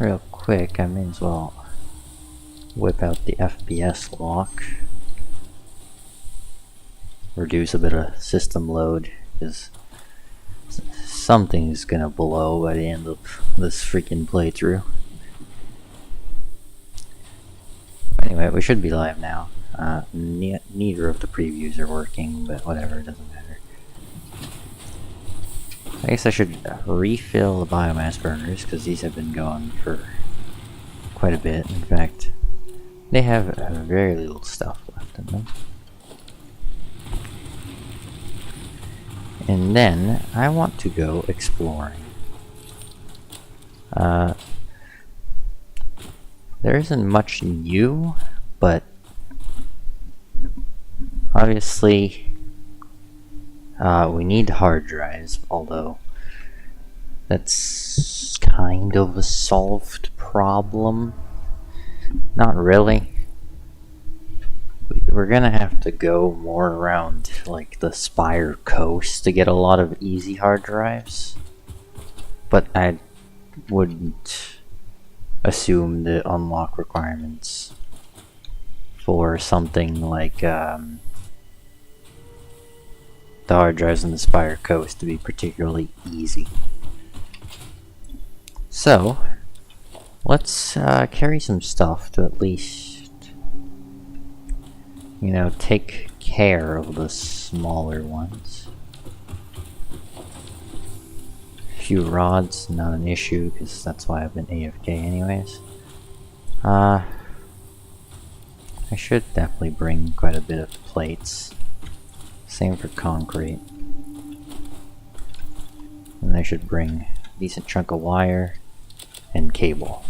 real quick, I may as well whip out the FPS lock. Reduce a bit of system load, because something's gonna blow by the end of this freaking playthrough. Anyway, we should be live now. Neither of the previews are working, but whatever, it doesn't matter. I guess I should refill the biomass burners, because these have been going for quite a bit. In fact, they have very little stuff left in them. And then, I want to go exploring. There isn't much new, but obviously we need hard drives, although that's kind of a solved problem. Not really. We're gonna have to go more around like the Spire coast to get a lot of easy hard drives, but I wouldn't assume the unlock requirements for something like the hard drives on the Spire coast to be particularly easy. So let's carry some stuff to at least, you know, take care of the smaller ones. A few rods, not an issue, because that's why I've been AFK anyways. I should definitely bring quite a bit of plates. Same for concrete. And I should bring a decent chunk of wire and cable.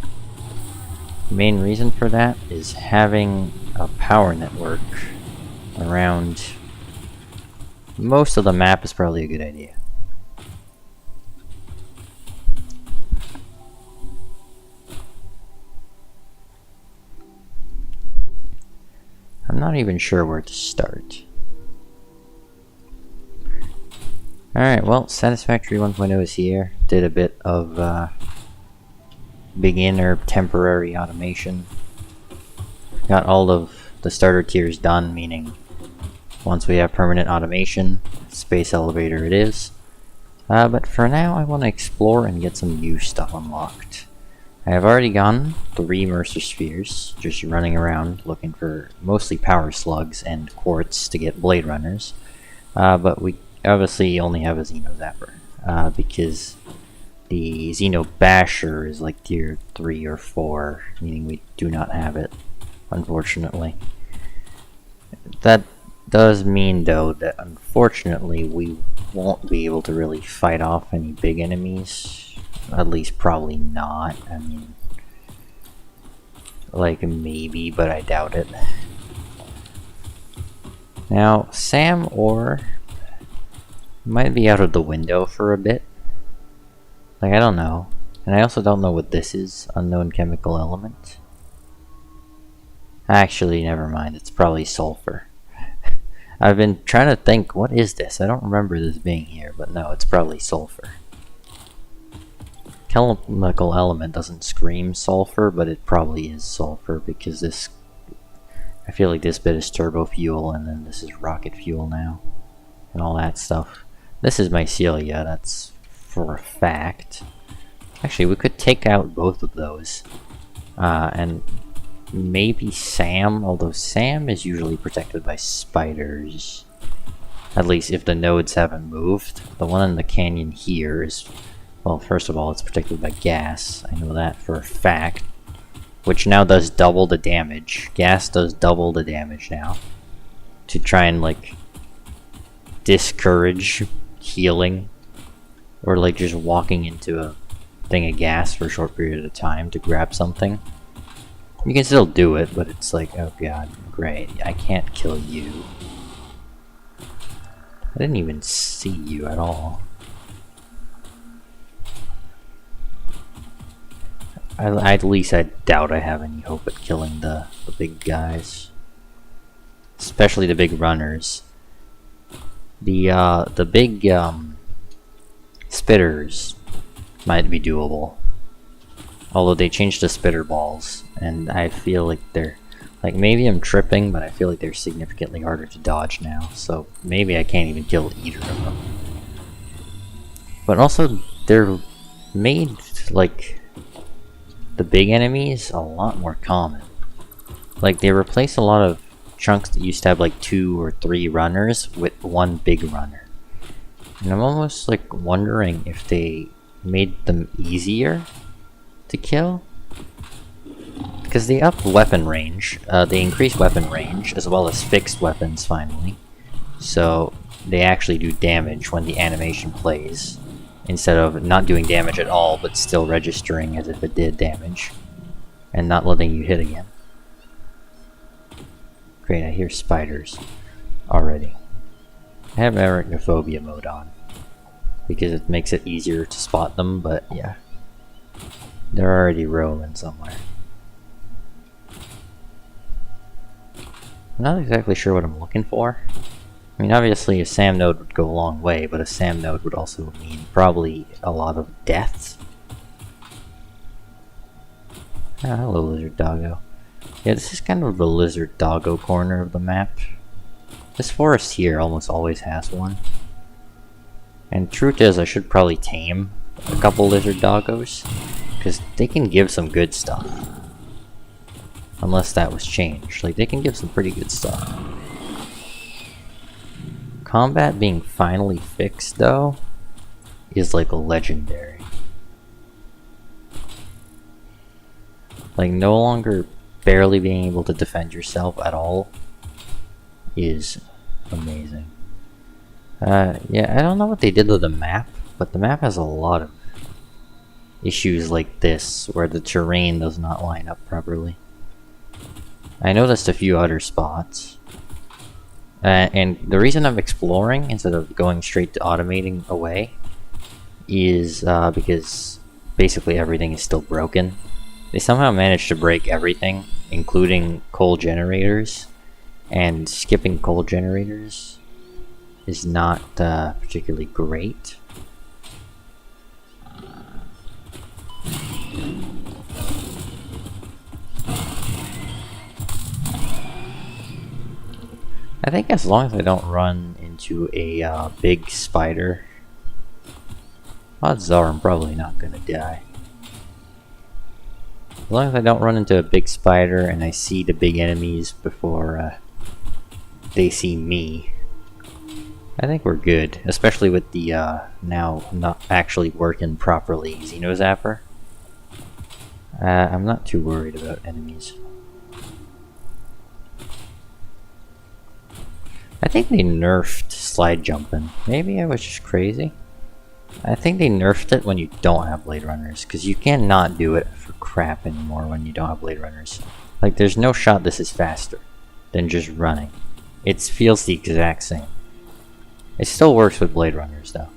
The main reason for that is having a power network around most of the map is probably a good idea. I'm not even sure where to start. Alright, well, Satisfactory 1.0 is here. Did a bit of beginner temporary automation. Got all of the starter tiers done, meaning once we have permanent automation, space elevator it is. But for now, I want to explore and get some new stuff unlocked. I have already gotten 3 Mercer Spheres, just running around looking for mostly power slugs and quartz to get blade runners. But we obviously only have a Xeno Zapper, because the Xeno Basher is like tier 3 or 4, meaning we do not have it, unfortunately. That does mean, though, that unfortunately we won't be able to really fight off any big enemies. At least probably not. I mean, like maybe, but I doubt it. Now, Sam Ore might be out of the window for a bit. Like, I don't know. And I also don't know what this is. Unknown chemical element. Actually, never mind. It's probably sulfur. I've been trying to think, what is this? I don't remember this being here, but no, it's probably sulfur. Chemical element doesn't scream sulfur, but it probably is sulfur because this, I feel like this bit is turbo fuel and then this is rocket fuel now and all that stuff. This is mycelia, that's for a fact. Actually, we could take out both of those and maybe Sam, although Sam is usually protected by spiders, at least if the nodes haven't moved. The one in the canyon here is, well, first of all, it's protected by gas. I know that for a fact. Which now does double the damage. Gas does double the damage now. To try and, like, discourage healing. Or, like, just walking into a thing of gas for a short period of time to grab something. You can still do it, but it's like, oh god, great. I can't kill you. I didn't even see you at all. At least I doubt I have any hope at killing the big guys. Especially the big runners. The big spitters might be doable. Although they changed the spitter balls, and I feel like they're... Like, maybe I'm tripping, but I feel like they're significantly harder to dodge now, so maybe I can't even kill either of them. But also, they're made, like, the big enemies a lot more common. Like, they replace a lot of chunks that used to have, like, 2 or 3 runners with one big runner. And I'm almost, like, wondering if they made them easier to kill? Because they up weapon range, they increase weapon range, as well as fixed weapons, finally. So, they actually do damage when the animation plays, instead of not doing damage at all, but still registering as if it did damage, and not letting you hit again. Great, I hear spiders already. I have arachnophobia mode on, because it makes it easier to spot them, but yeah. They're already rolling somewhere. I'm not exactly sure what I'm looking for. I mean, obviously a SAM node would go a long way, but a SAM node would also mean probably a lot of deaths. Oh, hello, lizard doggo. Yeah, this is kind of the lizard doggo corner of the map. This forest here almost always has one. And truth is, I should probably tame a couple lizard doggos, because they can give some good stuff. Unless that was changed. Like, they can give some pretty good stuff. Combat being finally fixed, though, is like legendary. Like, no longer barely being able to defend yourself at all is amazing. Yeah, I don't know what they did with the map, but the map has a lot of issues like this, where the terrain does not line up properly. I noticed a few other spots. And the reason I'm exploring instead of going straight to automating away is because basically everything is still broken. They somehow managed to break everything, including coal generators, and skipping coal generators is not particularly great. I think as long as I don't run into a big spider, odds are I'm probably not gonna die. As long as I don't run into a big spider and I see the big enemies before they see me, I think we're good. Especially with the now not actually working properly Xeno Zapper. I'm not too worried about enemies. I think they nerfed slide jumping. Maybe I was just crazy. I think they nerfed it when you don't have Blade Runners, because you cannot do it for crap anymore when you don't have Blade Runners. Like, there's no shot this is faster than just running. It feels the exact same. It still works with Blade Runners, though.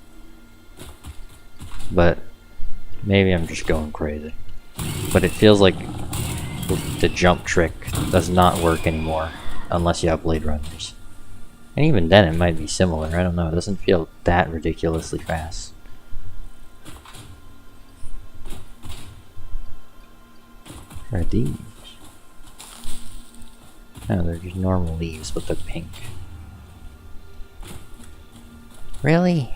But maybe I'm just going crazy. But it feels like the jump trick does not work anymore unless you have Blade Runners. And even then it might be similar, I don't know, it doesn't feel that ridiculously fast. What are these? No, they're just normal leaves, but they're pink. Really?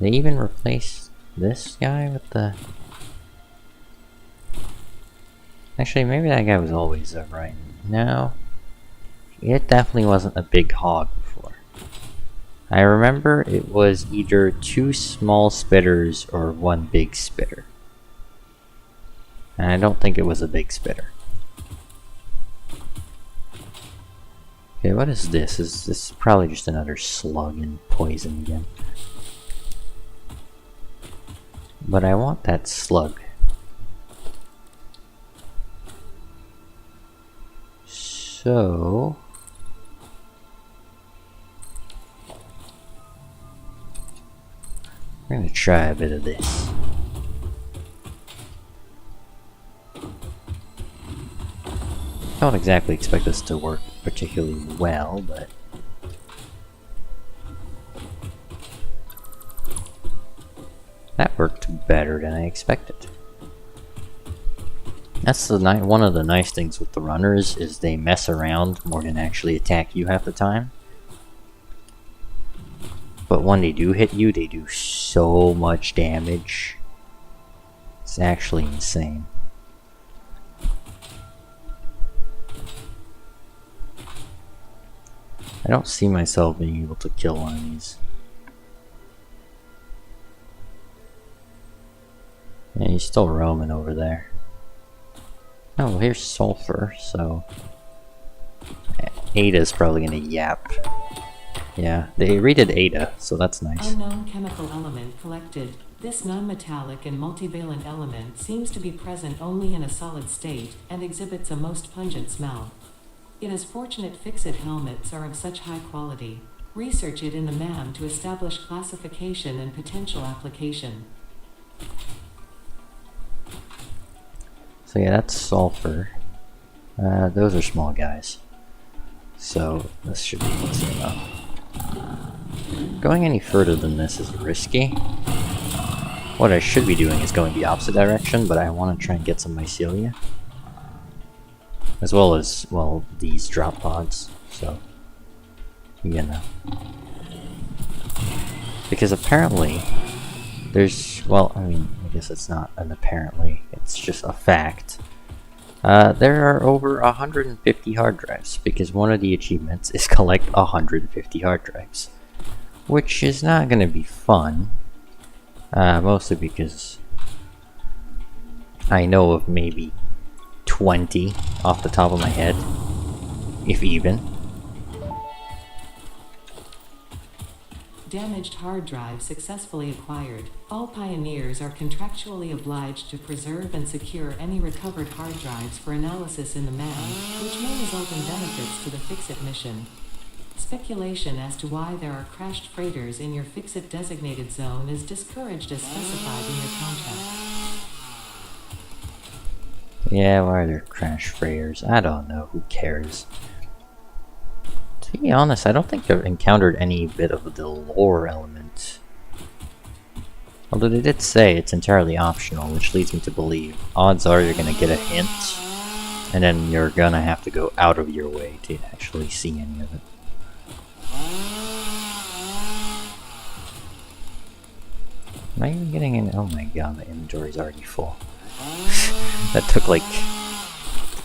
They even replaced this guy with the... Actually, maybe that guy was always right. No. It definitely wasn't a big hog before. I remember it was either 2 small spitters or 1 big spitter. And I don't think it was a big spitter. Okay, what is this? Is this probably just another slug and poison again? But I want that slug. So... we're gonna try a bit of this. I don't exactly expect this to work particularly well, but... that worked better than I expected. That's one of the nice things with the runners is they mess around more than actually attack you half the time. But when they do hit you, they do so much damage. It's actually insane. I don't see myself being able to kill one of these. Yeah, he's still roaming over there. Oh, here's sulfur, so Ada's probably gonna yap. Yeah, they rated Ada, so that's nice. Unknown chemical element collected. This non-metallic and multivalent element seems to be present only in a solid state and exhibits a most pungent smell. It is fortunate fix-it helmets are of such high quality. Research it in the MAM to establish classification and potential application. So yeah, that's sulfur. Those are small guys. So this should be easy enough. Going any further than this is risky. What I should be doing is going the opposite direction, but I want to try and get some mycelia. As well as, well, these drop pods, so, you know. Because apparently, there's, well, I mean, I guess it's not an apparently, it's just a fact. There are over 150 hard drives, because one of the achievements is collect 150 hard drives. Which is not going to be fun, mostly because I know of maybe 20 off the top of my head, if even. Damaged hard drive successfully acquired. All pioneers are contractually obliged to preserve and secure any recovered hard drives for analysis in the MAM, which may result in benefits to the Fix-It mission. Speculation as to why there are crashed freighters in your Fix-It designated zone is discouraged as specified in your contract. Yeah, why are there crash freighters? I don't know, who cares? To be honest, I don't think I've encountered any bit of the lore element. Although they did say it's entirely optional, which leads me to believe odds are you're gonna get a hint, and then you're gonna have to go out of your way to actually see any of it. Am I even getting in? Oh my god, my inventory's already full. That took like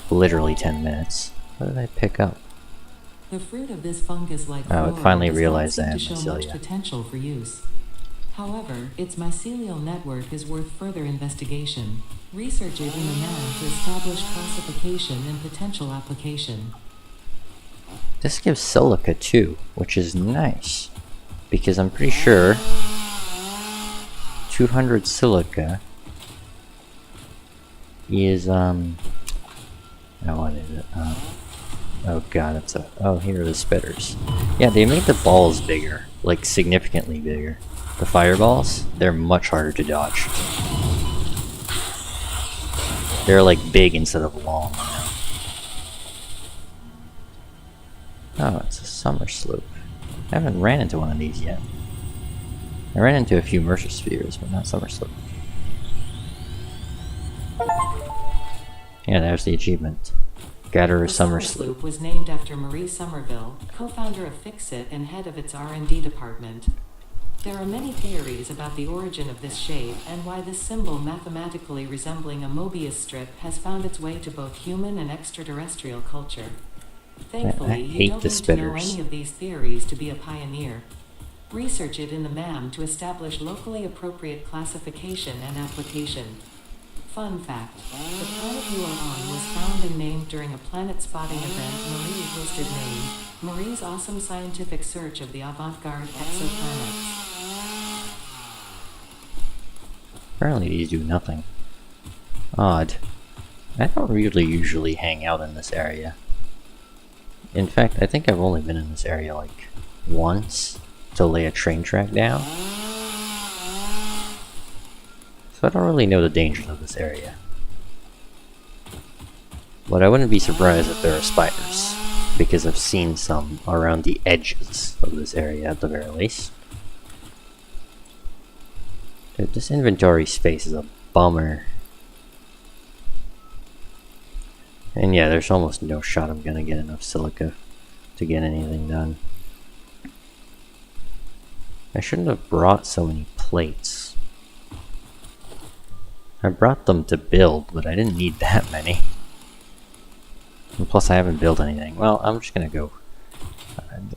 literally 10 minutes. What did I pick up? The fruit of this fungus-like Oh, it finally realized I had to show much mycelia. potential for use. However, its mycelial network is worth further investigation. Research it in the MAM to establish classification and potential application. This gives silica too, which is nice. Because I'm pretty sure 200 silica is, oh, what is it? Oh god, it's a, oh, here are the spitters. Yeah, they made the balls bigger, like significantly bigger. The fireballs, they're much harder to dodge. They're like big instead of long now. Oh, it's a summer sloop. I haven't ran into one of these yet. I ran into a few Mercer spheres, but not summer sloop. Yeah, there's the achievement. Gather a summer sloop. Was named after Marie Somerville, co-founder of Fix-It and head of its R&D department. There are many theories about the origin of this shape and why this symbol mathematically resembling a Mobius strip has found its way to both human and extraterrestrial culture. Thankfully, you don't need to know any of these theories to be a pioneer. Research it in the MAM to establish locally appropriate classification and application. Fun fact, the planet you are on was found and named during a planet spotting event Marie hosted named Marie's Awesome Scientific Search of the Avant-Garde Exoplanets. Apparently these do nothing. Odd. I don't really usually hang out in this area. In fact, I think I've only been in this area like once to lay a train track down. So I don't really know the dangers of this area. But I wouldn't be surprised if there are spiders, because I've seen some around the edges of this area at the very least. Dude, this inventory space is a bummer. And yeah, there's almost no shot I'm gonna get enough silica to get anything done. I shouldn't have brought so many plates. I brought them to build, but I didn't need that many. And plus I haven't built anything. Well, I'm just gonna go.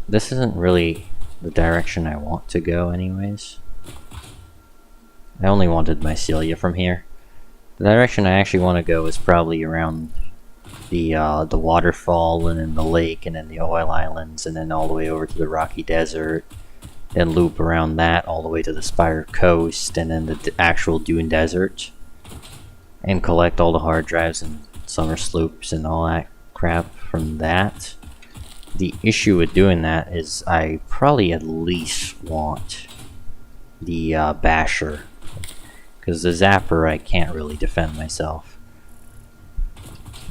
This isn't really the direction I want to go anyways. I only wanted mycelia from here. The direction I actually want to go is probably around the waterfall, and then the lake, and then the oil islands, and then all the way over to the rocky desert. Then loop around that all the way to the Spire Coast, and then the actual Dune Desert. And collect all the hard drives and summer sloops and all that crap from that. The issue with doing that is I probably at least want the Basher. Because the Zapper I can't really defend myself.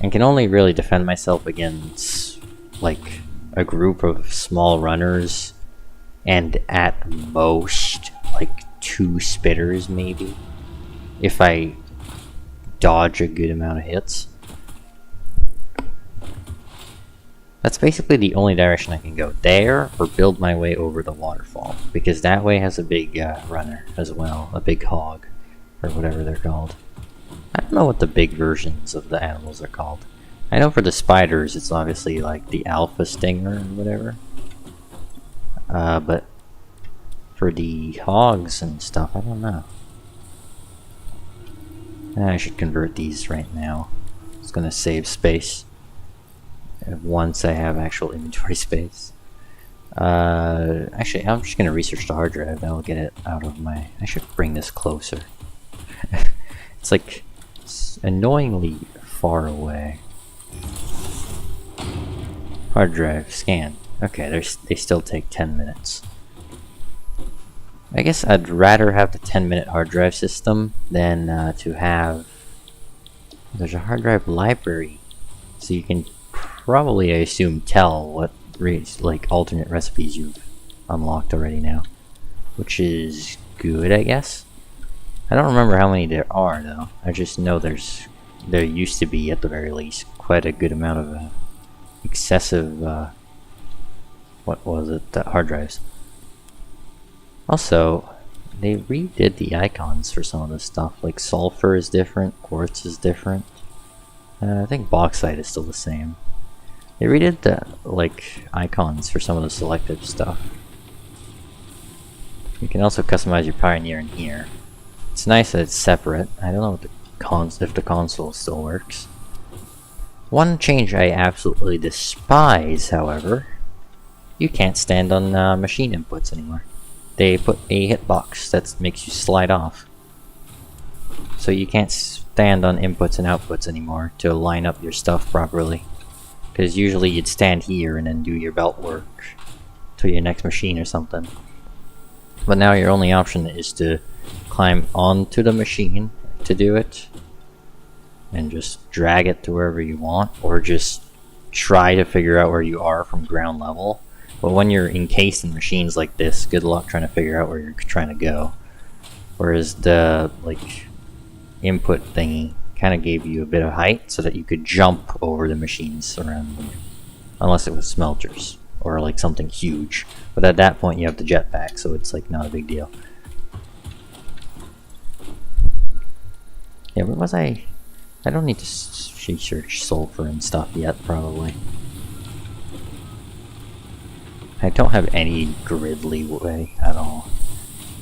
And can only really defend myself against like a group of small runners and at most like 2 spitters maybe. If I dodge a good amount of hits. That's basically the only direction I can go. There, or build my way over the waterfall. Because that way has a big runner as well. A big hog. Or whatever they're called. I don't know what the big versions of the animals are called. I know for the spiders it's obviously like the alpha stinger or whatever. But for the hogs and stuff, I don't know. I should convert these right now. It's gonna save space. Once I have actual inventory space. Actually, I'm just gonna research the hard drive. That'll get it out of my... I should bring this closer. It's like annoyingly far away. Hard drive scan. Okay, they still take 10 minutes. I guess I'd rather have the 10-minute hard drive system than to have... There's a hard drive library, so you can probably, I assume, tell what like alternate recipes you've unlocked already now, which is good, I guess. I don't remember how many there are though. I just know there used to be, at the very least, quite a good amount of excessive what was it, hard drives. Also, they redid the icons for some of this stuff. Like sulfur is different, quartz is different. I think bauxite is still the same. They redid the like icons for some of the selective stuff. You can also customize your Pioneer in here. It's nice that it's separate. I don't know what if the console still works. One change I absolutely despise, however, you can't stand on machine inputs anymore. They put a hitbox that makes you slide off. So you can't stand on inputs and outputs anymore to line up your stuff properly. Because usually you'd stand here and then do your belt work to your next machine or something. But now your only option is to climb onto the machine to do it and just drag it to wherever you want, or just try to figure out where you are from ground level. But when you're encased in machines like this, good luck trying to figure out where you're trying to go. Whereas the like input thingy kind of gave you a bit of height so that you could jump over the machines around them, unless it was smelters or like something huge. But at that point you have the jetpack, so it's like not a big deal. Yeah, where was I? I don't need to research sulfur and stuff yet, probably. I don't have any grid leeway at all.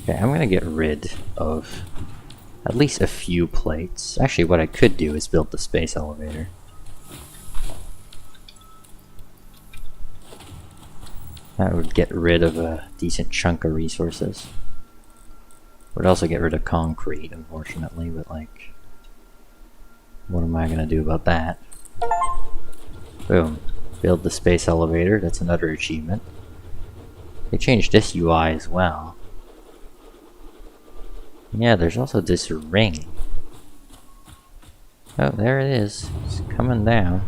Okay, I'm gonna get rid of at least a few plates. Actually, what I could do is build the space elevator. That would get rid of a decent chunk of resources. Would also get rid of concrete, unfortunately, but like... what am I gonna do about that? Boom. Build the space elevator, that's another achievement. They changed this UI as well. Yeah, there's also this ring. Oh, there it is. It's coming down.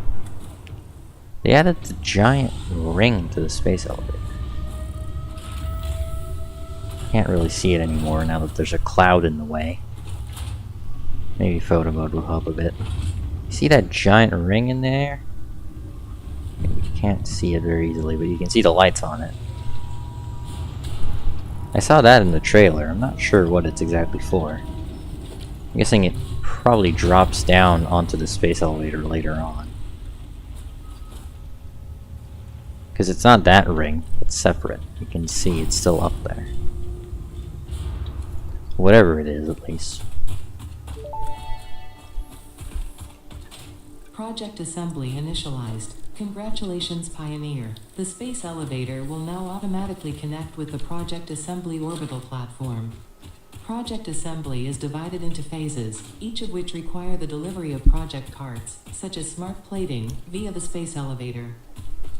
They added the giant ring to the space elevator. Can't really see it anymore now that there's a cloud in the way. Maybe photo mode will help a bit. See that giant ring in there? You can't see it very easily, but you can see the lights on it. I saw that in the trailer. I'm not sure what it's exactly for. I'm guessing it probably drops down onto the space elevator later on. Because it's not that ring, it's separate. You can see it's still up there. Whatever it is, at least. Project assembly initialized. Congratulations, Pioneer. The space elevator will now automatically connect with the Project Assembly orbital platform. Project assembly is divided into phases, each of which require the delivery of project parts, such as smart plating, via the space elevator.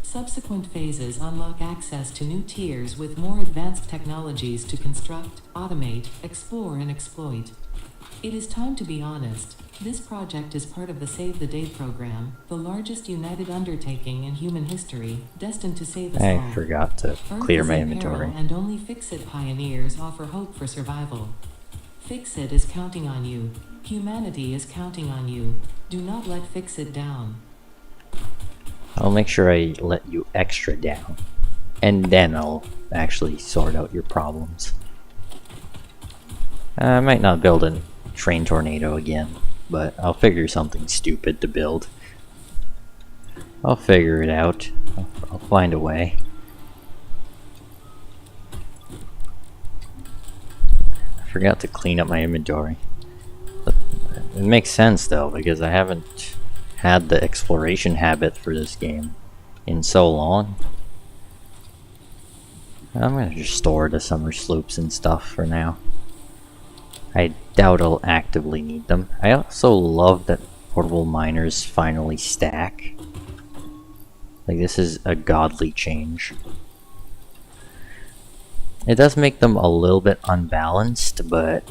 Subsequent phases unlock access to new tiers with more advanced technologies to construct, automate, explore, and exploit. It is time to be honest. This project is part of the Save the Day program, the largest united undertaking in human history, destined to save us all. I forgot to clear my inventory. And only Fix-It pioneers offer hope for survival. Fix-It is counting on you. Humanity is counting on you. Do not let Fix-It down. I'll make sure I let you extra down. And then I'll actually sort out your problems. I might not build a train tornado again, but I'll figure something stupid to build. I'll figure it out. I'll find a way. I forgot to clean up my inventory. But it makes sense though, because I haven't had the exploration habit for this game in so long. I'm gonna just store the summer sloops and stuff for now. I doubt I'll actively need them. I also love that portable miners finally stack. Like, this is a godly change. It does make them a little bit unbalanced, but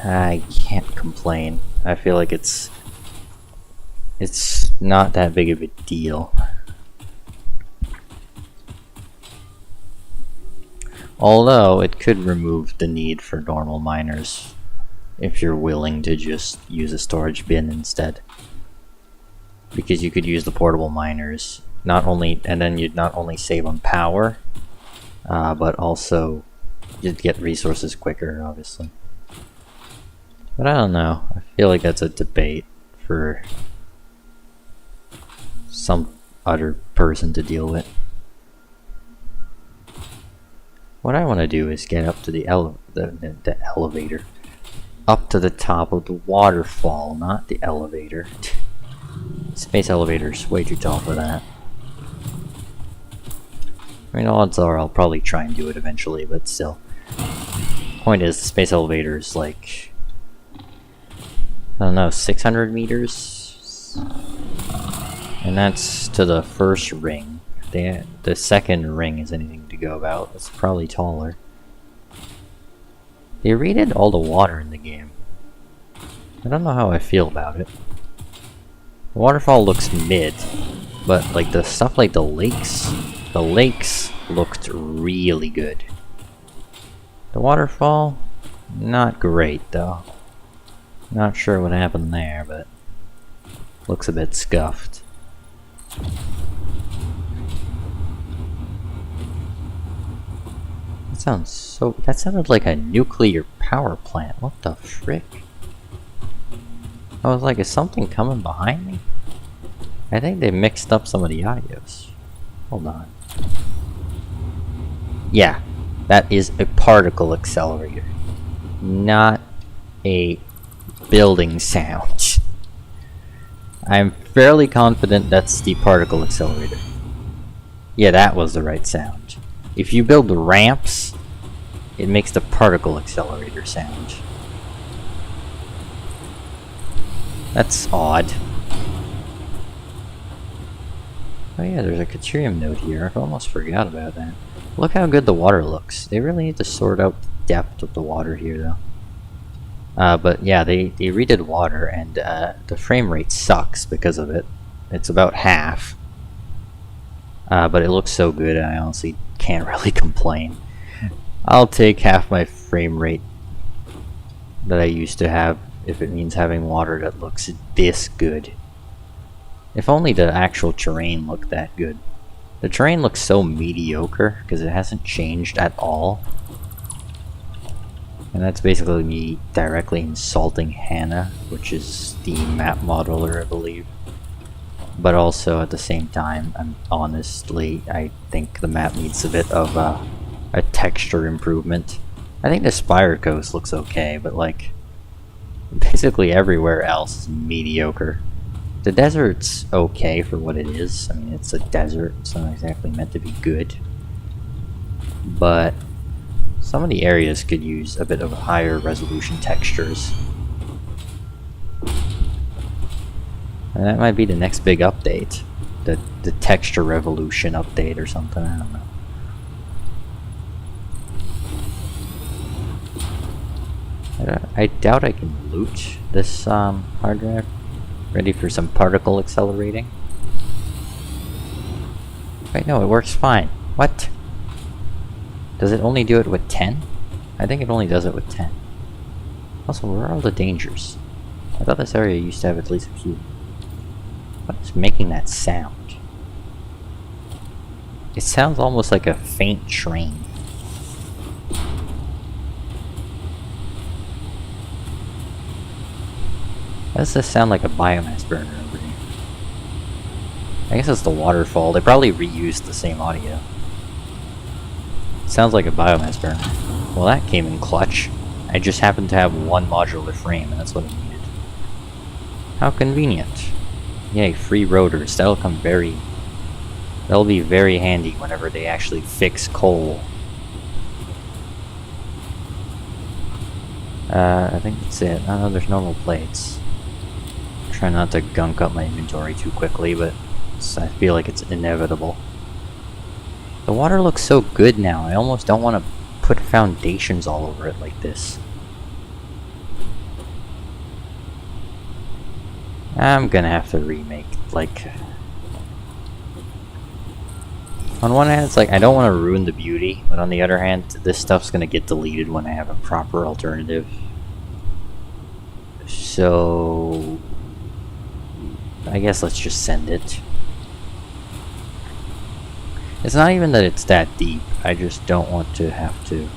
I can't complain. I feel like it's not that big of a deal. Although, it could remove the need for normal miners if you're willing to just use a storage bin instead. Because you could use the portable miners, and then you'd not only save on power, but also you'd get resources quicker, obviously. But I don't know, I feel like that's a debate for some other person to deal with. What I want to do is get up to the elevator. Up to the top of the waterfall, not the elevator. Space elevator's way too tall for that. I mean, odds are I'll probably try and do it eventually, but still. Point is, the space elevator is like, I don't know, 600 meters? And that's to the first ring. The second ring is anything to go about. It's probably taller. They redid all the water in the game. I don't know how I feel about it. The waterfall looks mid, but like the stuff like the lakes looked really good. The waterfall, not great though. Not sure what happened there, but looks a bit scuffed. That sounded like a nuclear power plant. What the frick? I was like, is something coming behind me? I think they mixed up some of the audios. Hold on. Yeah, that is a particle accelerator, not a building sound. I'm fairly confident that's the particle accelerator. Yeah, that was the right sound. If you build ramps, it makes the particle accelerator sound. That's odd. Oh yeah, there's a Caterium node here. I almost forgot about that. Look how good the water looks. They really need to sort out the depth of the water here though. But yeah, they redid water, and the frame rate sucks because of it. It's about half. But it looks so good, I honestly can't really complain. I'll take half my frame rate that I used to have if it means having water that looks this good. If only the actual terrain looked that good. The terrain looks so mediocre because it hasn't changed at all. And that's basically me directly insulting Hannah, which is the map modeler, I believe. But also at the same time, I think the map needs a bit of a texture improvement. I think the Spire Coast looks okay, but like basically everywhere else is mediocre. The desert's okay for what it is. I mean, it's a desert. It's not exactly meant to be good. But some of the areas could use a bit of higher resolution textures. And that might be the next big update. The texture revolution update or something, I don't know. I doubt I can loot this hard drive. Ready for some particle accelerating? Wait, no, it works fine. What? Does it only do it with 10? I think it only does it with 10. Also, where are all the dangers? I thought this area used to have at least a few. What is making that sound? It sounds almost like a faint train. Why does this sound like a biomass burner over here? I guess it's the waterfall. They probably reused the same audio. It sounds like a biomass burner. Well, that came in clutch. I just happened to have one modular frame, and that's what I needed. How convenient. Yay, free rotors. That'll be very handy whenever they actually fix coal. I think that's it. Oh, there's normal plates. Try not to gunk up my inventory too quickly, but I feel like it's inevitable. The water looks so good now, I almost don't want to put foundations all over it like this. I'm gonna have to remake, like... On one hand, it's like, I don't want to ruin the beauty, but on the other hand, this stuff's gonna get deleted when I have a proper alternative. So... I guess let's just send it. It's not even that it's that deep, I just don't want to have to...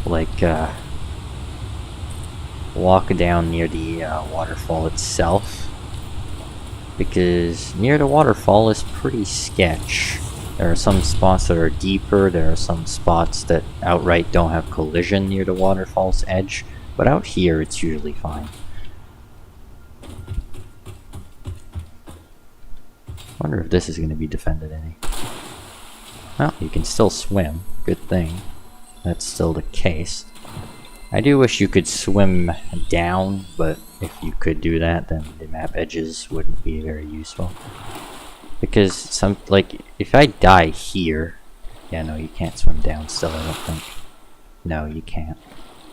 like, walk down near the waterfall itself. Because near the waterfall is pretty sketch. There are some spots that are deeper, there are some spots that outright don't have collision near the waterfall's edge, but out here it's usually fine. Wonder if this is going to be defended any. Well, you can still swim. Good thing. That's still the case. I do wish you could swim down, but if you could do that, then the map edges wouldn't be very useful. Because if I die here... Yeah, no, you can't swim down still, I don't think. No, you can't.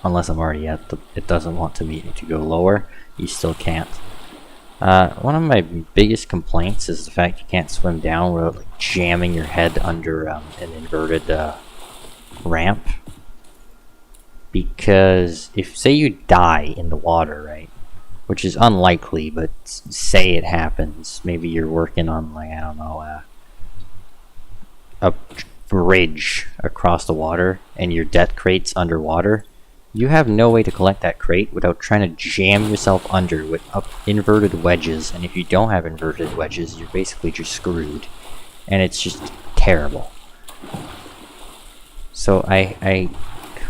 Unless I'm already at the... It doesn't want me to go lower. You still can't. One of my biggest complaints is the fact you can't swim down without like, jamming your head under an inverted ramp. Because if, say you die in the water, right, which is unlikely, but say it happens, maybe you're working on, like, I don't know, a bridge across the water, and your death crate's underwater, you have no way to collect that crate without trying to jam yourself under with inverted wedges, and if you don't have inverted wedges, you're basically just screwed. And it's just terrible. So I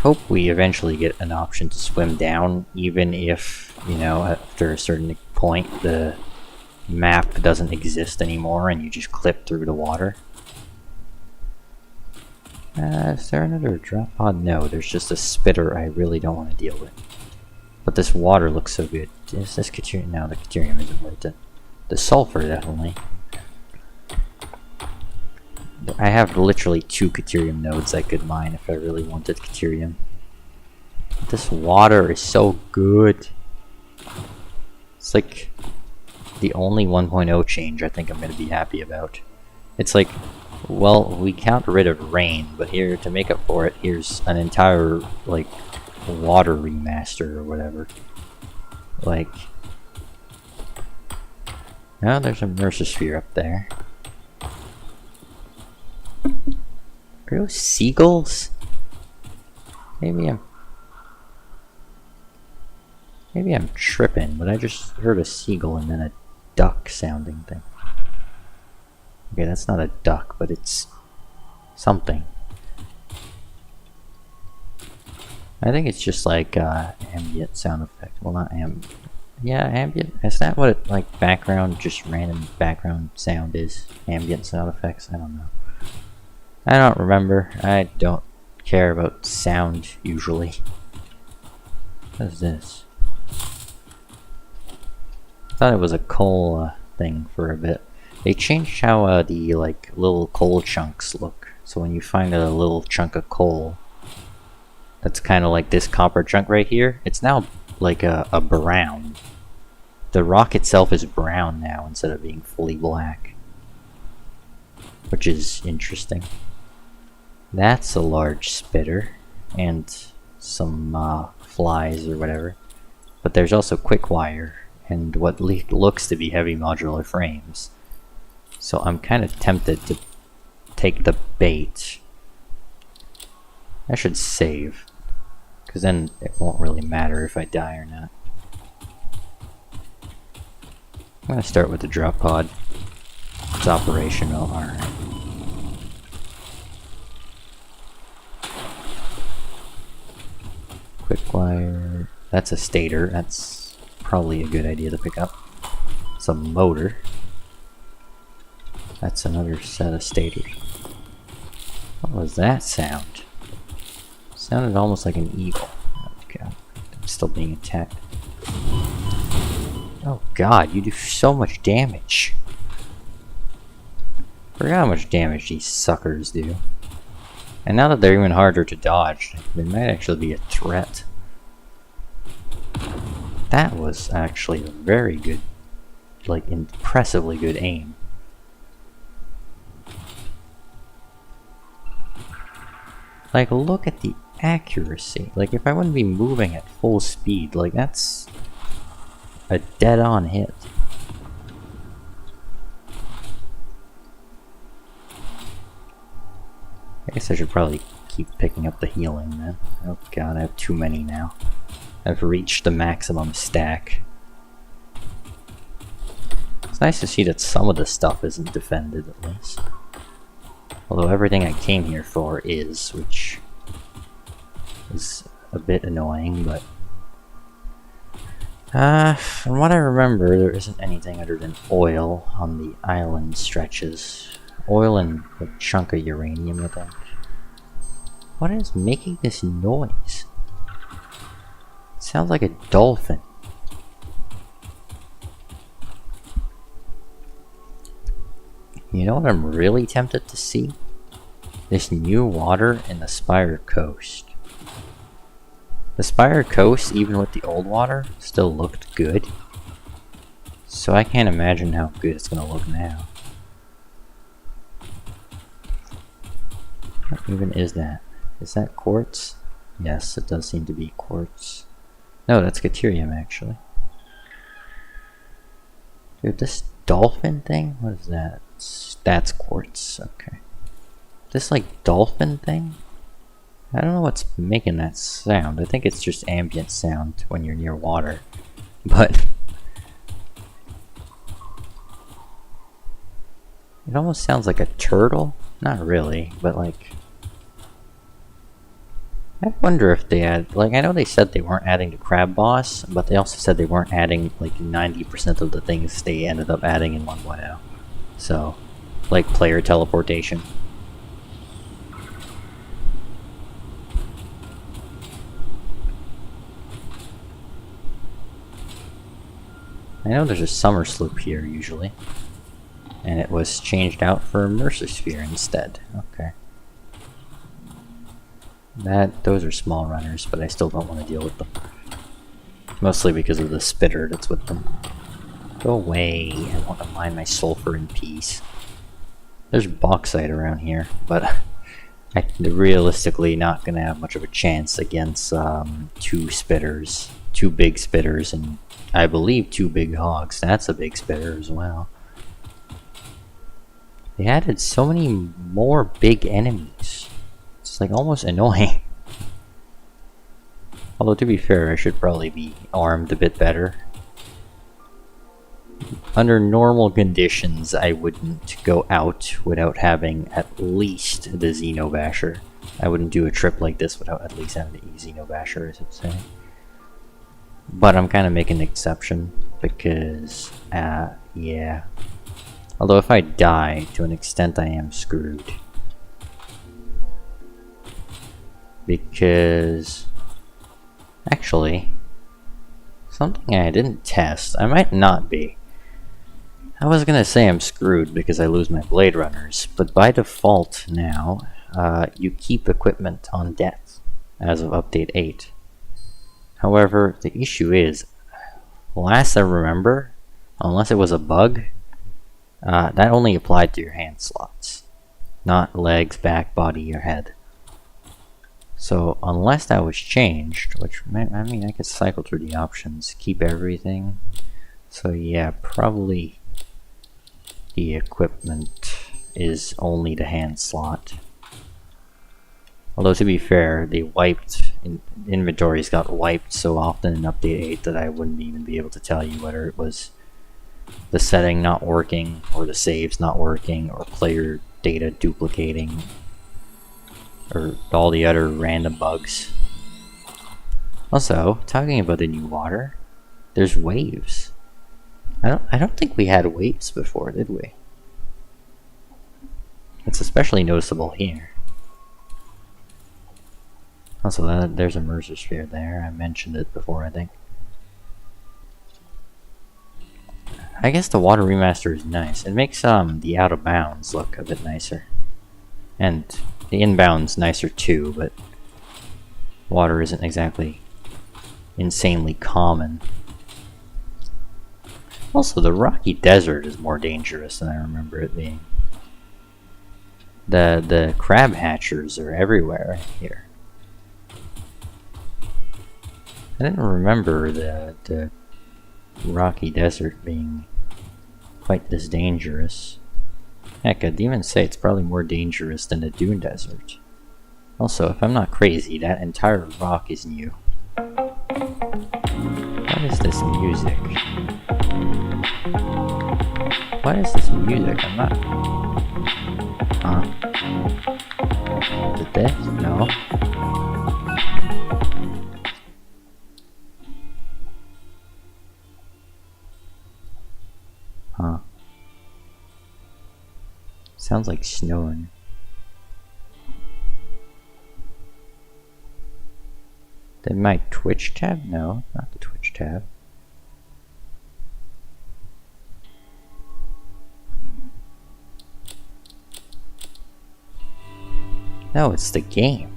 hope we eventually get an option to swim down, even if, you know, after a certain point the map doesn't exist anymore and you just clip through the water. Is there another drop pod? No, there's just a spitter I really don't want to deal with. But this water looks so good. Is this Caterium? No, the Caterium isn't worth it. The sulfur, definitely. I have literally 2 Caterium nodes I could mine if I really wanted Caterium. This water is so good. It's like the only 1.0 change I think I'm going to be happy about. It's like, well, we got rid of rain, but here, to make up for it, here's an entire, like, water remaster or whatever. Like, Oh, there's a Mercer up there. Are those seagulls? Maybe I'm tripping, but I just heard a seagull and then a duck sounding thing. Okay, that's not a duck, but it's something. I think it's just like ambient sound effect. Well, not ambient. Yeah, ambient. Is that what it, like background, just random background sound is? Ambient sound effects? I don't know. I don't remember. I don't care about sound usually. What is this? I thought it was a coal thing for a bit. They changed how the like little coal chunks look. So when you find a little chunk of coal, that's kind of like this copper chunk right here. It's now like a brown. The rock itself is brown now instead of being fully black, which is interesting. That's a large spitter and some flies or whatever. But there's also quick wire and what looks to be heavy modular frames. So I'm kind of tempted to take the bait. I should save, because then it won't really matter if I die or not. I'm going to start with the drop pod. It's operational, alright. Quick wire. That's a stator. That's probably a good idea to pick up. It's a motor. That's another set of stators. What was that sound? Sounded almost like an eagle. Oh god, I'm still being attacked. Oh god, you do so much damage. Forgot how much damage these suckers do. And now that they're even harder to dodge, they might actually be a threat. That was actually a very good, like impressively good aim. Like, look at the accuracy. Like, if I wouldn't be moving at full speed, like, that's a dead-on hit. I guess I should probably keep picking up the healing then. Oh god, I have too many now. I've reached the maximum stack. It's nice to see that some of the stuff isn't defended, at least. Although everything I came here for is, which is a bit annoying, but... from what I remember, there isn't anything other than oil on the island stretches. Oil and a chunk of uranium, I think. What is making this noise? It sounds like a dolphin. You know what I'm really tempted to see? This new water in the Spire Coast. The Spire Coast, even with the old water, still looked good. So I can't imagine how good it's gonna look now. What even is that? Is that quartz? Yes, it does seem to be quartz. No, that's Caterium actually. Dude, this dolphin thing? What is that? That's quartz, okay. This like dolphin thing? I don't know what's making that sound. I think it's just ambient sound when you're near water. But it almost sounds like a turtle. Not really, but like I wonder if they had, like, I know they said they weren't adding the crab boss, but they also said they weren't adding like 90% of the things they ended up adding in 1.0. So, like player teleportation. I know there's a summer sloop here usually, and it was changed out for a Mercer sphere instead. Okay. Those are small runners, but I still don't want to deal with them. Mostly because of the spitter that's with them. Go away, I want to mine my sulfur in peace. There's bauxite around here, but I'm realistically not going to have much of a chance against two spitters. Two big spitters, and I believe two big hogs. That's a big spitter as well. They added so many more big enemies. It's like almost annoying. Although to be fair, I should probably be armed a bit better. Under normal conditions, I wouldn't go out without having at least the Xenobasher. I wouldn't do a trip like this without at least having the Xenobasher, I should say. But I'm kind of making an exception because, yeah. Although if I die, to an extent I am screwed. Because, actually, something I didn't test, I might not be. I was gonna say I'm screwed because I lose my Blade Runners, but by default now, you keep equipment on death as of update 8. However, the issue is, last I remember, unless it was a bug, that only applied to your hand slots, not legs, back, body, or head. So unless that was changed, which, I mean, I could cycle through the options, keep everything. So yeah, probably the equipment is only the hand slot. Although to be fair, they wiped, inventories got wiped so often in update 8 that I wouldn't even be able to tell you whether it was the setting not working, or the saves not working, or player data duplicating, or all the other random bugs. Also, talking about the new water, there's waves. I don't think we had waves before, did we? It's especially noticeable here. Also, there's a Mercer Sphere there. I mentioned it before, I think. I guess the water remaster is nice. It makes the out of bounds look a bit nicer. And the inbound's nicer too, but water isn't exactly insanely common. Also, the rocky desert is more dangerous than I remember it being. The crab hatchers are everywhere here. I didn't remember the rocky desert being quite this dangerous. Heck, I'd even say it's probably more dangerous than the dune desert. Also, if I'm not crazy, that entire rock is new. What is this music? What is this music? I'm not... Huh? Is it this? No. Huh. Sounds like snowing. Did my Twitch tab? No, not the Twitch tab. No, it's the game.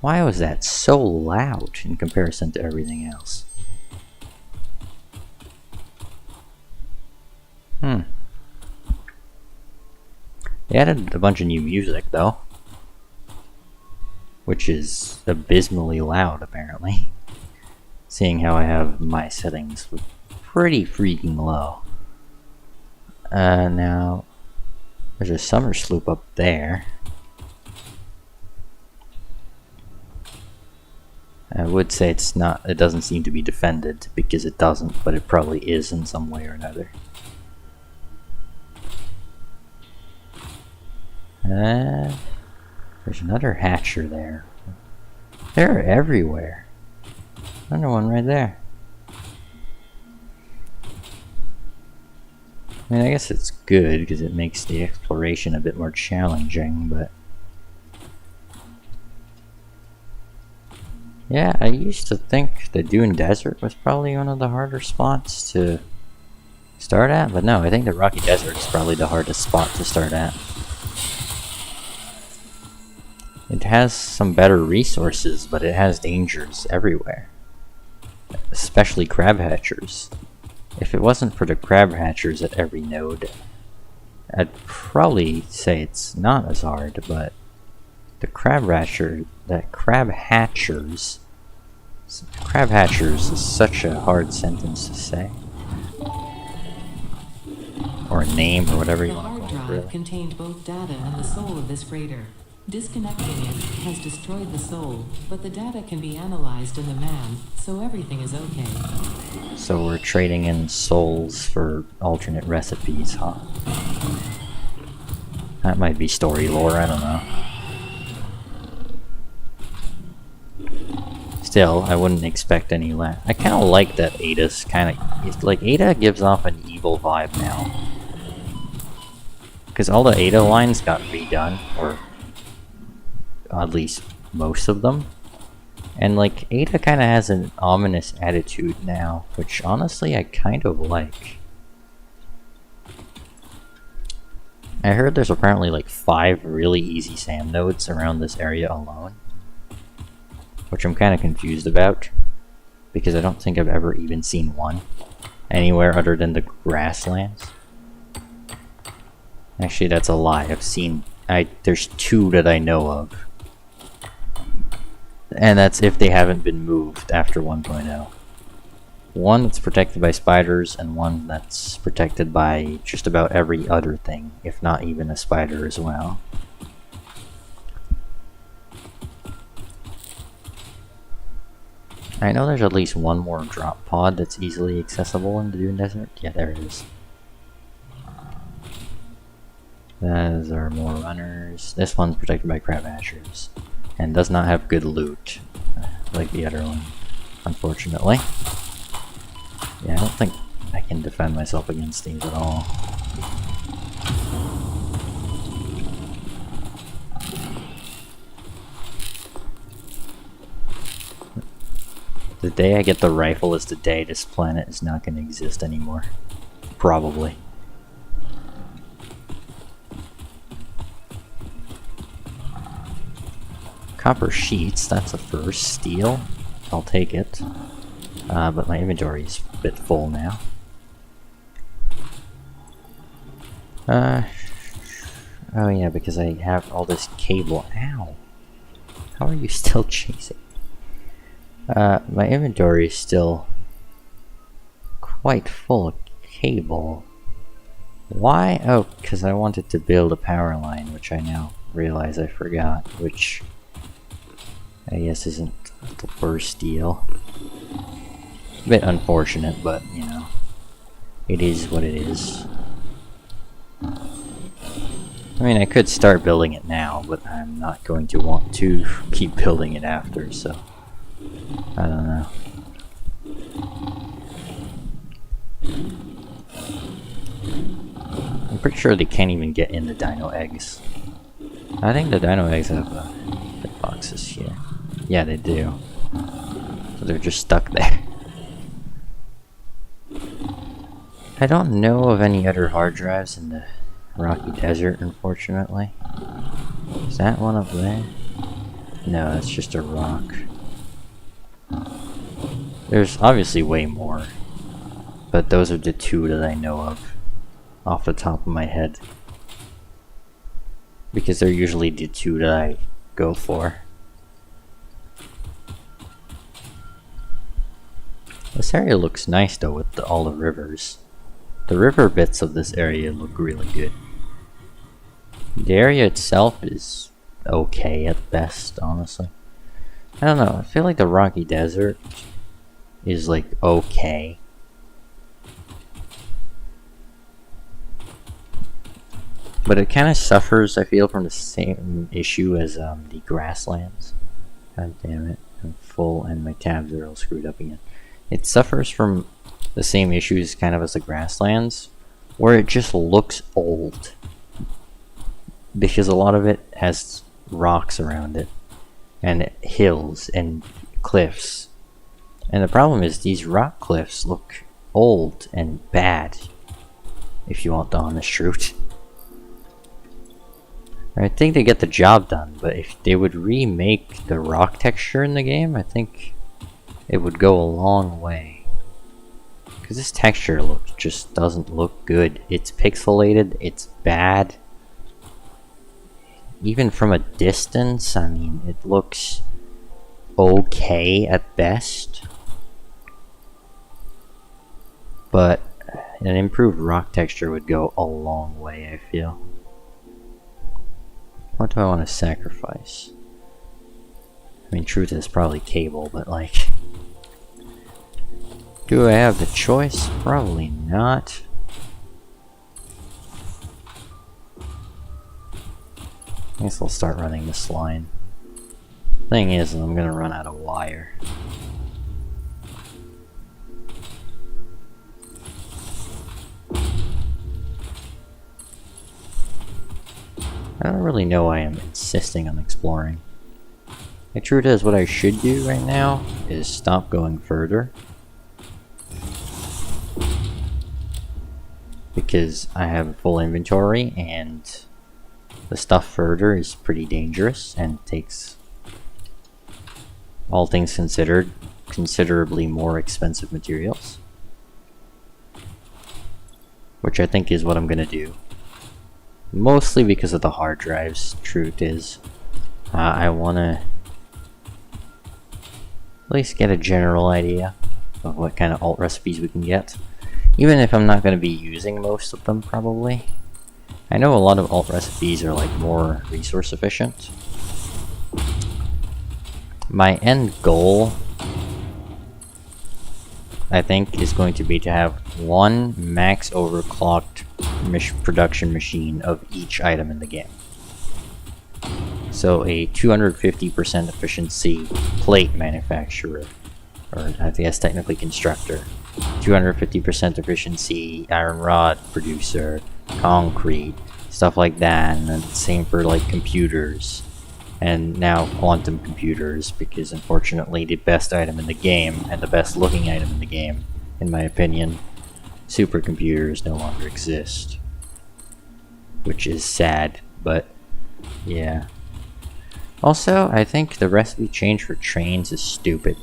Why was that so loud in comparison to everything else? They added a bunch of new music, though. Which is abysmally loud, apparently. Seeing how I have my settings pretty freaking low. Now... there's a summer sloop up there. I would say it's not, it doesn't seem to be defended, because it doesn't, but it probably is in some way or another. There's another hatcher there. They're everywhere. Another one right there. I mean, I guess it's good because it makes the exploration a bit more challenging, but... yeah, I used to think the Dune Desert was probably one of the harder spots to start at, but no, I think the Rocky Desert is probably the hardest spot to start at. It has some better resources, but it has dangers everywhere. Especially crab hatchers. If it wasn't for the crab hatchers at every node, I'd probably say it's not as hard, but the crab hatchers is such a hard sentence to say. or a name, or whatever The you want to hard call it, drive really. contained both data and the soul of this freighter. Disconnecting it has destroyed the soul, but the data can be analyzed in the man, so everything is okay. So we're trading in souls for alternate recipes, huh? That might be story lore, I don't know. Still, I wouldn't expect any less. I kind of like that Ada's kind of... It's like, Ada gives off an evil vibe now. Because all the Ada lines got redone, or at least most of them. And like, Ada kind of has an ominous attitude now, which honestly I kind of like. I heard there's apparently like 5 really easy SAM nodes around this area alone. Which I'm kind of confused about, because I don't think I've ever even seen one anywhere other than the grasslands. Actually, that's a lie. There's 2 that I know of. And that's if they haven't been moved after 1.0. One that's protected by spiders, and one that's protected by just about every other thing, if not even a spider as well. I know there's at least one more drop pod that's easily accessible in the Dune Desert. Yeah, there it is. Those are more runners. This one's protected by crab ashers, and does not have good loot, like the other one, unfortunately. Yeah, I don't think I can defend myself against these at all. The day I get the rifle is the day this planet is not going to exist anymore. Probably. Copper sheets, that's a first. Steel, I'll take it. But my inventory is a bit full now. Oh yeah, because I have all this cable. Ow! How are you still chasing? My inventory is still quite full of cable. Why? Oh, because I wanted to build a power line, which I now realize I forgot, which I guess isn't the worst deal. A bit unfortunate, but, you know, it is what it is. I mean, I could start building it now, but I'm not going to want to keep building it after, so I don't know. I'm pretty sure they can't even get in the dino eggs. I think the dino eggs have bit boxes here. Yeah, they do. So they're just stuck there. I don't know of any other hard drives in the Rocky Desert, unfortunately. Is that one up there? No, that's just a rock. There's obviously way more, but those are the 2 that I know of off the top of my head, because they're usually the 2 that I go for. This area looks nice though with all the rivers. The river bits of this area look really good. The area itself is okay at best, honestly. I don't know, I feel like the Rocky Desert is like okay. But it kind of suffers, I feel, from the same issue as the grasslands. God damn it, I'm full and my tabs are all screwed up again. It suffers from the same issues kind of as the grasslands, where it just looks old. Because a lot of it has rocks around it, and hills and cliffs. And the problem is these rock cliffs look old and bad, if you want the honest truth. I think they get the job done, but if they would remake the rock texture in the game, I think it would go a long way. Because this texture just doesn't look good. It's pixelated, it's bad. Even from a distance, I mean, it looks okay at best. But an improved rock texture would go a long way, I feel. What do I want to sacrifice? I mean, truth is probably cable, but like... Do I have the choice? Probably not. I guess I'll start running this line. Thing is, I'm gonna run out of wire. I don't really know why I'm insisting on exploring. The truth is, what I should do right now is stop going further. Because I have a full inventory and the stuff further is pretty dangerous and takes, all things considered, considerably more expensive materials. Which I think is what I'm gonna do. Mostly because of the hard drives, truth is. I wanna at least get a general idea of what kind of alt recipes we can get. Even if I'm not gonna be using most of them, probably. I know a lot of alt recipes are like more resource efficient. My end goal, I think, is going to be to have one max overclocked production machine of each item in the game. So a 250% efficiency plate manufacturer, or I guess technically constructor, 250% efficiency iron rod producer, concrete, stuff like that, and then same for like computers, and now quantum computers, because unfortunately the best item in the game, and the best looking item in the game, in my opinion, supercomputers no longer exist. Which is sad, but yeah. Also, I think the recipe change for trains is stupid.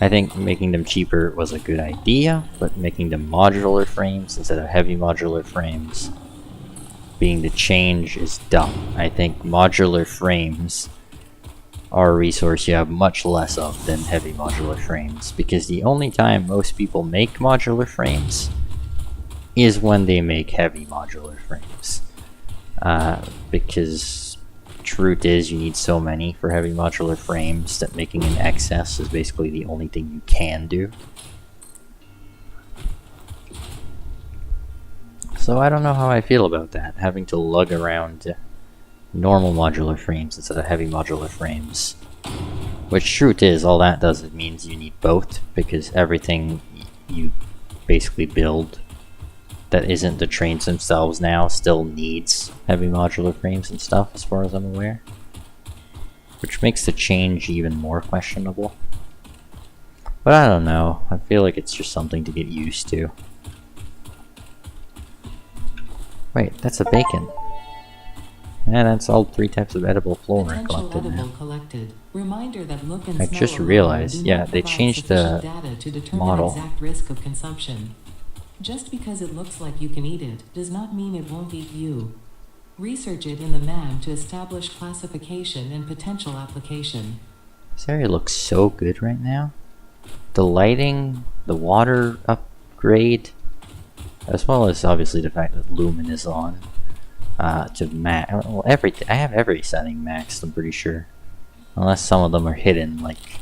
I think making them cheaper was a good idea, but making them modular frames instead of heavy modular frames being the change is dumb. I think modular frames are a resource you have much less of than heavy modular frames, because the only time most people make modular frames is when they make heavy modular frames. Because truth is, you need so many for heavy modular frames that making an excess is basically the only thing you can do. So I don't know how I feel about that, having to lug around normal modular frames instead of heavy modular frames. Which, truth is, all that does, it means you need both, because everything you basically build that isn't the trains themselves now still needs heavy modular frames and stuff, as far as I'm aware. Which makes the change even more questionable. But I don't know, I feel like it's just something to get used to. Wait, that's a bacon. Yeah, that's all 3 types of edible flora collected now. Reminder that look and I smell just alone realized, do yeah, not they provide changed sufficient the data to determine model. exact risk of consumption. Just because it looks like you can eat it does not mean it won't eat you. Research it in the MAM to establish classification and potential application. This area looks so good right now. The lighting, the water upgrade, as well as obviously the fact that Lumen is on to max. Well, I have every setting maxed, I'm pretty sure. Unless some of them are hidden, like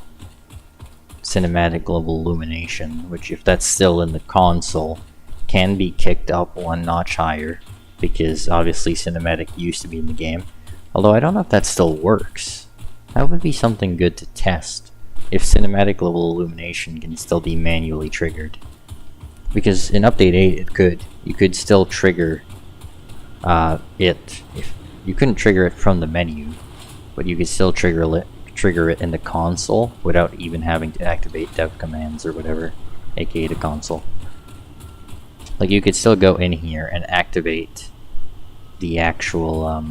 cinematic global illumination, which if that's still in the console, can be kicked up 1 notch higher, because obviously cinematic used to be in the game. Although I don't know if that still works. That would be something good to test, if cinematic global illumination can still be manually triggered. Because in Update 8 it could. You could still trigger it. If you couldn't trigger it from the menu, but you could still trigger it in the console without even having to activate dev commands or whatever, aka the console. Like, you could still go in here and activate the actual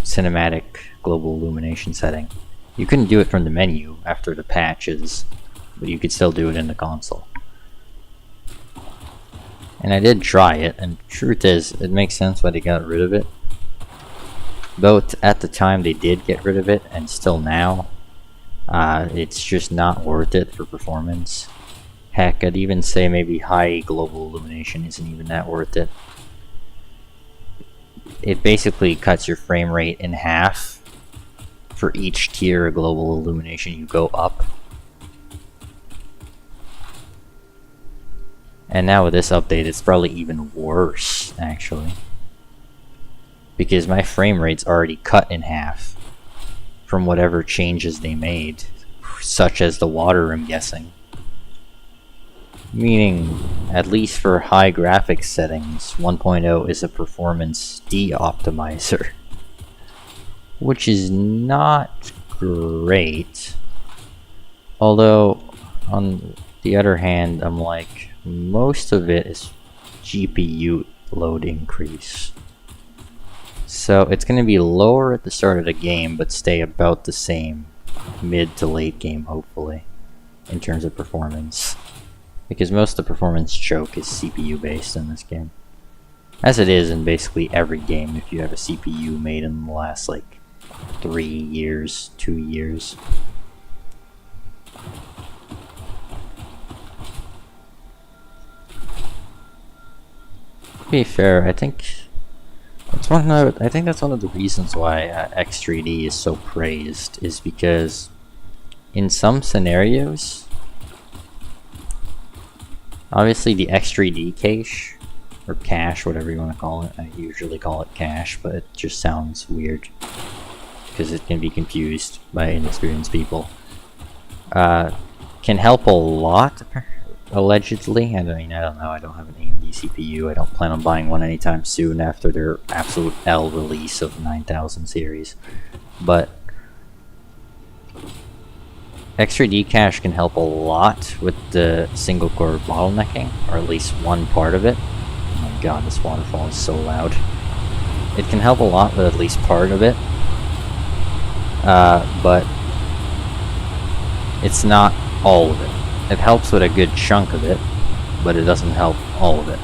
cinematic global illumination setting. You couldn't do it from the menu after the patches, but you could still do it in the console. And I did try it, and the truth is, it makes sense why they got rid of it. Both at the time they did get rid of it, and still now, It's just not worth it for performance. Heck, I'd even say maybe high global illumination isn't even that worth it. It basically cuts your frame rate in half for each tier of global illumination you go up. And now with this update, it's probably even worse, actually. Because my frame rate's already cut in half from whatever changes they made, such as the water, I'm guessing. Meaning, at least for high graphics settings, 1.0 is a performance de-optimizer. Which is not great. Although, on the other hand, I'm like, most of it is GPU load increase. So it's going to be lower at the start of the game, but stay about the same mid to late game, hopefully, in terms of performance. Because most of the performance choke is CPU based in this game. As it is in basically every game if you have a CPU made in the last like 3 years, 2 years. To be fair, I think that's one of the reasons why X3D is so praised, is because in some scenarios, obviously the X3D cache, or cache, whatever you want to call it, I usually call it cache, but it just sounds weird because it can be confused by inexperienced people, can help a lot, allegedly. I mean, I don't know, I don't have an AMD CPU, I don't plan on buying one anytime soon after their absolute L release of 9000 series, but X3D cache can help a lot with the single core bottlenecking, or at least one part of it. Oh my god, this waterfall is so loud. It can help a lot with at least part of it, but it's not all of it. It helps with a good chunk of it, but it doesn't help all of it.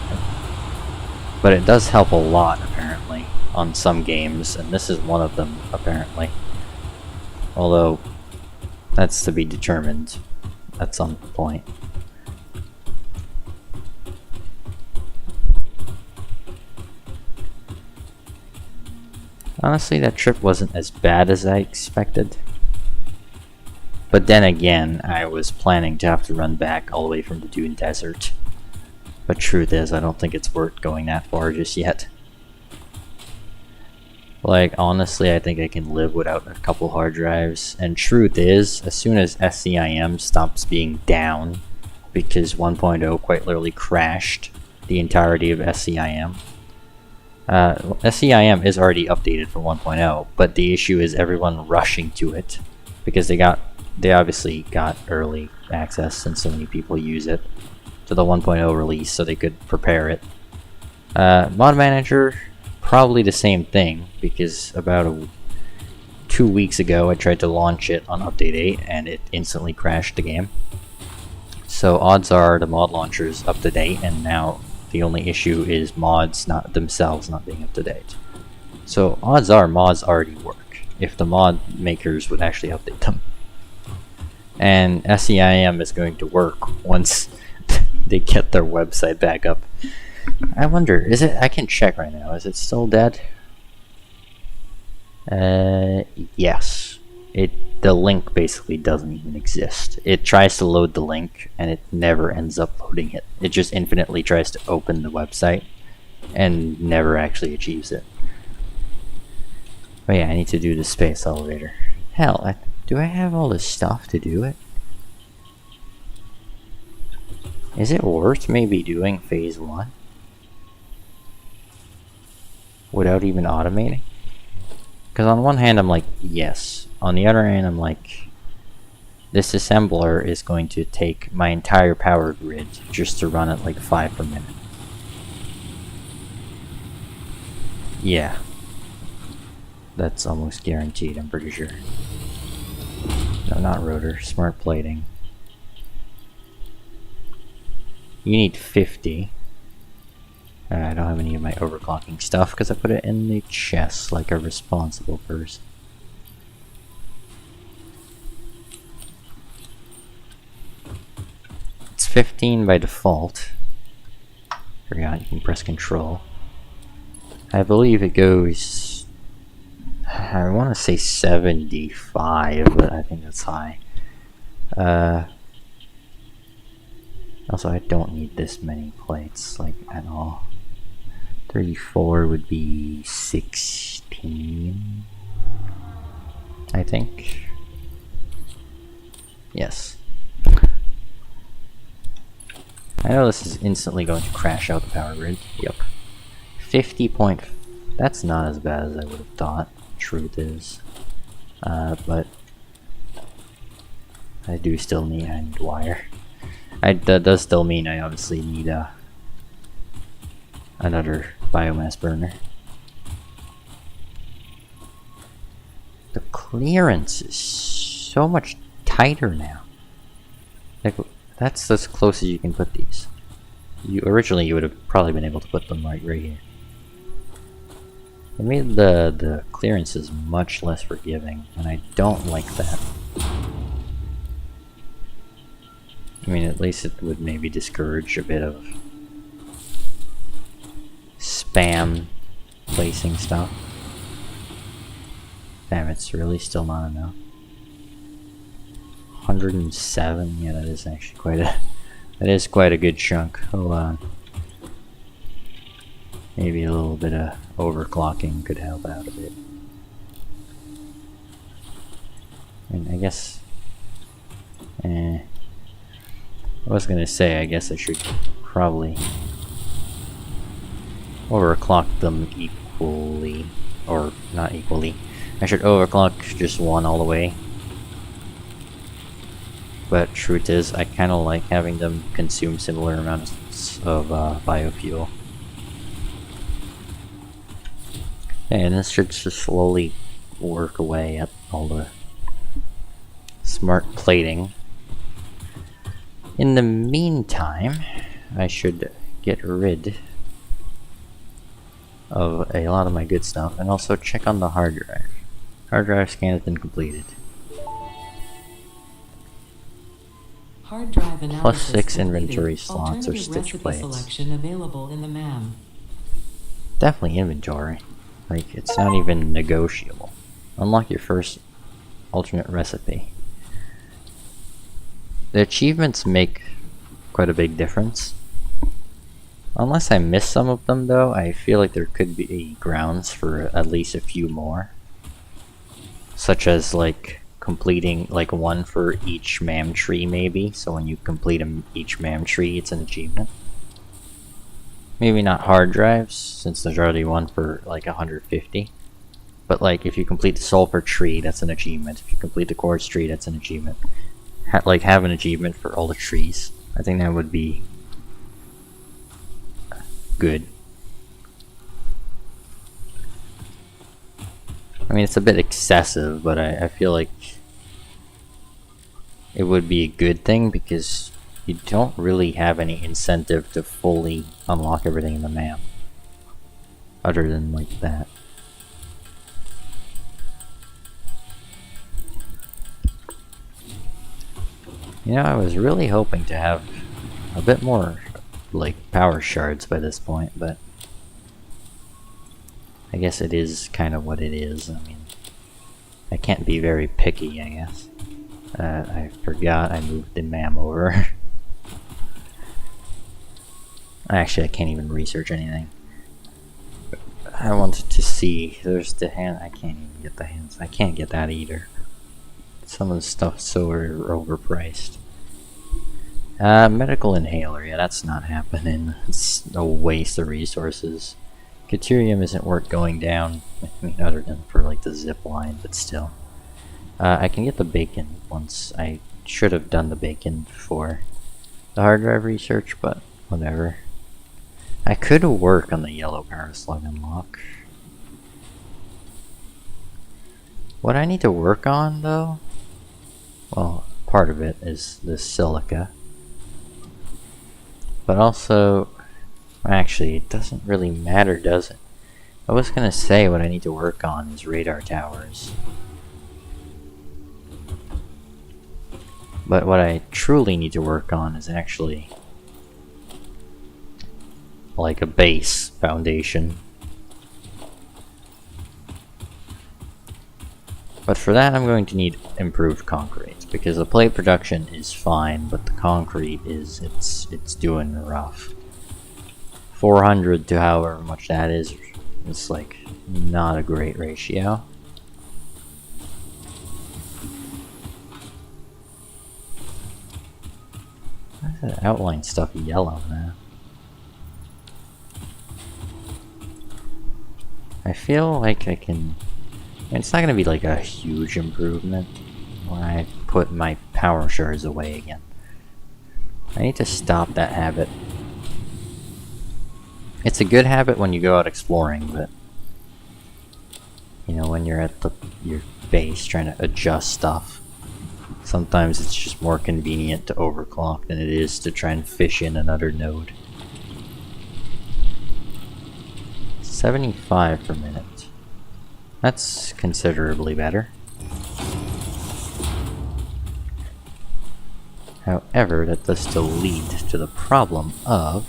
But it does help a lot, apparently, on some games, and this is one of them, apparently. Although, that's to be determined at some point. Honestly, that trip wasn't as bad as I expected. But then again, I was planning to have to run back all the way from the Dune Desert. But truth is, I don't think it's worth going that far just yet. Like, honestly, I think I can live without a couple hard drives. And truth is, as soon as SCIM stops being down, because 1.0 quite literally crashed the entirety of SCIM. SCIM is already updated for 1.0, but the issue is everyone rushing to it, because they obviously got early access since so many people use it to the 1.0 release, so they could prepare it. Mod Manager, probably the same thing, because about 2 weeks ago I tried to launch it on Update 8 and it instantly crashed the game. So odds are the mod launcher is up to date, and now the only issue is mods themselves not being up to date. So odds are mods already work, if the mod makers would actually update them. And SCIM is going to work once they get their website back up. I wonder, is it? I can check right now. Is it still dead? Yes. The link basically doesn't even exist. It tries to load the link and it never ends up loading it. It just infinitely tries to open the website and never actually achieves it. But yeah, I need to do the space elevator. Hell, do I have all the stuff to do it? Is it worth maybe doing phase 1? Without even automating? Because on one hand I'm like, yes. On the other hand I'm like, this assembler is going to take my entire power grid just to run at like 5 per minute. Yeah. That's almost guaranteed, I'm pretty sure. No, not rotor, smart plating. You need 50. I don't have any of my overclocking stuff because I put it in the chest like a responsible person. 15 by default. Forgot you can press control. I believe it goes, I want to say 75, but I think that's high. Also, I don't need this many plates, like, at all. 34 would be 16, I think. Yes. I know this is instantly going to crash out the power grid. Yep. 50 point... That's not as bad as I would have thought, truth is. But... I do still need... I need wire. That does still mean I obviously need another biomass burner. The clearance is so much tighter now. Like, that's as close as you can put these. Originally you would have probably been able to put them right here. It made the clearances much less forgiving, and I don't like that. I mean, at least it would maybe discourage a bit of spam placing stuff. Damn, it's really still not enough. 107, yeah, that is actually quite a good chunk. Hold on. Maybe a little bit of overclocking could help out a bit. And I guess, I was gonna say, I guess I should probably overclock them equally, or not equally. I should overclock just one all the way. But truth is, I kind of like having them consume similar amounts of biofuel. And this should just slowly work away at all the smart plating. In the meantime, I should get rid of a lot of my good stuff, and also check on the hard drive. Hard drive scan has been completed. Hard drive analysis Plus 6 completed. inventory slots or Alternative stitch recipe plates. selection available in the MAM. Definitely inventory. Like, it's not even negotiable. Unlock your first alternate recipe. The achievements make quite a big difference. Unless I miss some of them though, I feel like there could be grounds for at least a few more. Such as like completing like one for each MAM tree maybe, so when you complete each MAM tree it's an achievement. Maybe not hard drives, since there's already one for like 150. But like if you complete the sulfur tree, that's an achievement. If you complete the quartz tree, that's an achievement. Have an achievement for all the trees. I think that would be good. I mean, it's a bit excessive, but I feel like it would be a good thing because you don't really have any incentive to fully unlock everything in the map. Other than like that. You know, I was really hoping to have a bit more, like, power shards by this point, but I guess it is kind of what it is. I mean, I can't be very picky, I guess. I forgot I moved the MAM over. Actually, I can't even research anything. I wanted to see. There's the hand. I can't even get the hands. I can't get that either. Some of the stuff's so overpriced. Medical inhaler. Yeah, that's not happening. It's a waste of resources. Caterium isn't worth going down. I mean, other than for like the zip line, but still. I can get the bacon once. I should have done the bacon for the hard drive research, but whatever. I could work on the yellow power slug unlock. What I need to work on though, well, part of it is the silica. But also, actually, it doesn't really matter, does it? I was gonna say what I need to work on is radar towers. But what I truly need to work on is actually like a base foundation. But for that I'm going to need improved concrete, because the plate production is fine, but the concrete is, it's doing rough. 400 to however much that is, it's like not a great ratio. Why is that outline stuff yellow now? I feel like I can... It's not gonna be like a huge improvement when I put my power shards away again. I need to stop that habit. It's a good habit when you go out exploring, but you know, when you're at your base trying to adjust stuff, sometimes it's just more convenient to overclock than it is to try and fish in another node. 75 per minute. That's considerably better. However, that does still lead to the problem of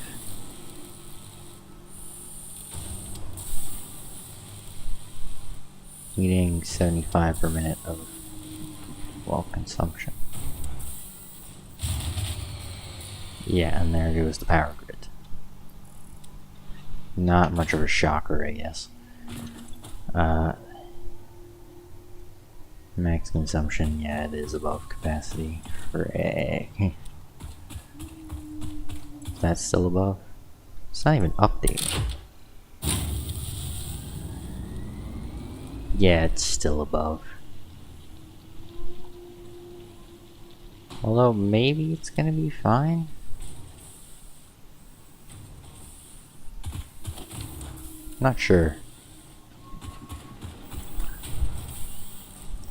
needing 75 per minute of wall consumption. Yeah, and there goes the power grid. Not much of a shocker, I guess. Max consumption, yeah, it is above capacity. Frick. That's still above? It's not even updated. Yeah, it's still above. Although, maybe it's gonna be fine? Not sure.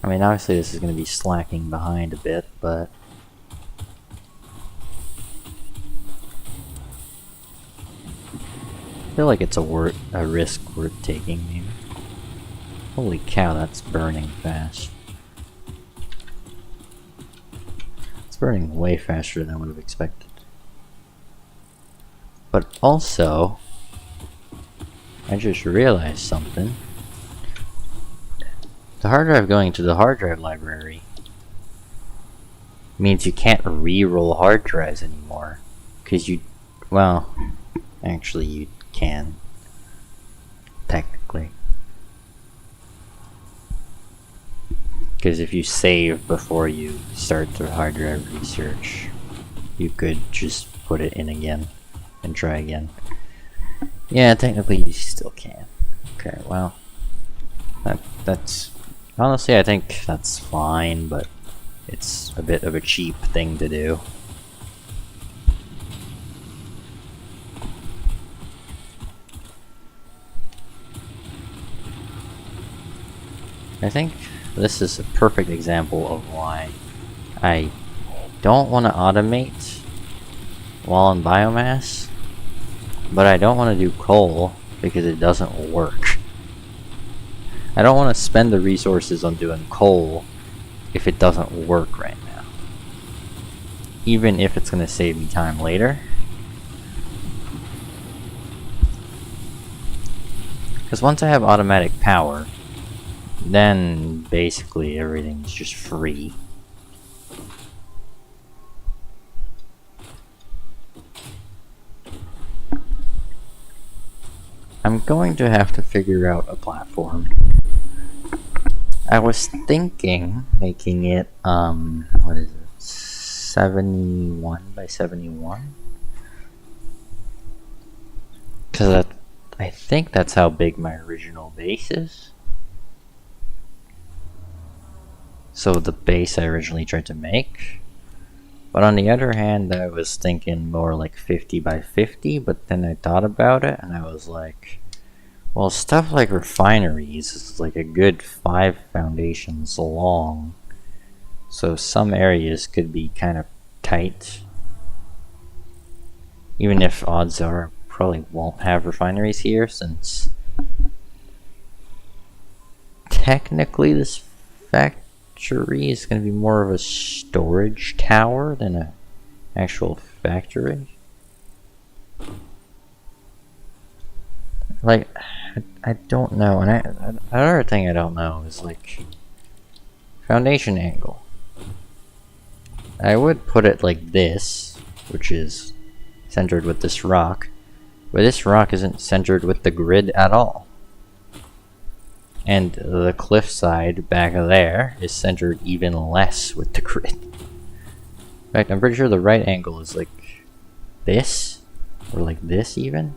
I mean, obviously this is going to be slacking behind a bit, but I feel like it's a risk worth taking, maybe. Holy cow, that's burning fast. It's burning way faster than I would have expected. But also, I just realized something. The hard drive going to the hard drive library means you can't re-roll hard drives anymore. Because you, well, actually you can, technically. Because if you save before you start the hard drive research, you could just put it in again and try again. Yeah, technically you still can. Okay, well, that's... Honestly, I think that's fine, but it's a bit of a cheap thing to do. I think this is a perfect example of why I don't want to automate while on biomass, but I don't want to do coal because it doesn't work. I don't want to spend the resources on doing coal if it doesn't work right now. Even if it's going to save me time later. Because once I have automatic power, then basically everything's just free. I'm going to have to figure out a platform. I was thinking making it, what is it, 71 by 71? Because I think that's how big my original base is. So the base I originally tried to make. But on the other hand, I was thinking more like 50 by 50, but then I thought about it and I was like, well, stuff like refineries is like a good 5 foundations long. So some areas could be kind of tight. Even if odds are I probably won't have refineries here, since technically this is going to be more of a storage tower than an actual factory. Like, I don't know. And another thing I don't know is, like, foundation angle. I would put it like this, which is centered with this rock, but this rock isn't centered with the grid at all. And the cliffside back there is centered even less with the grid. In fact, I'm pretty sure the right angle is like this, or like this even.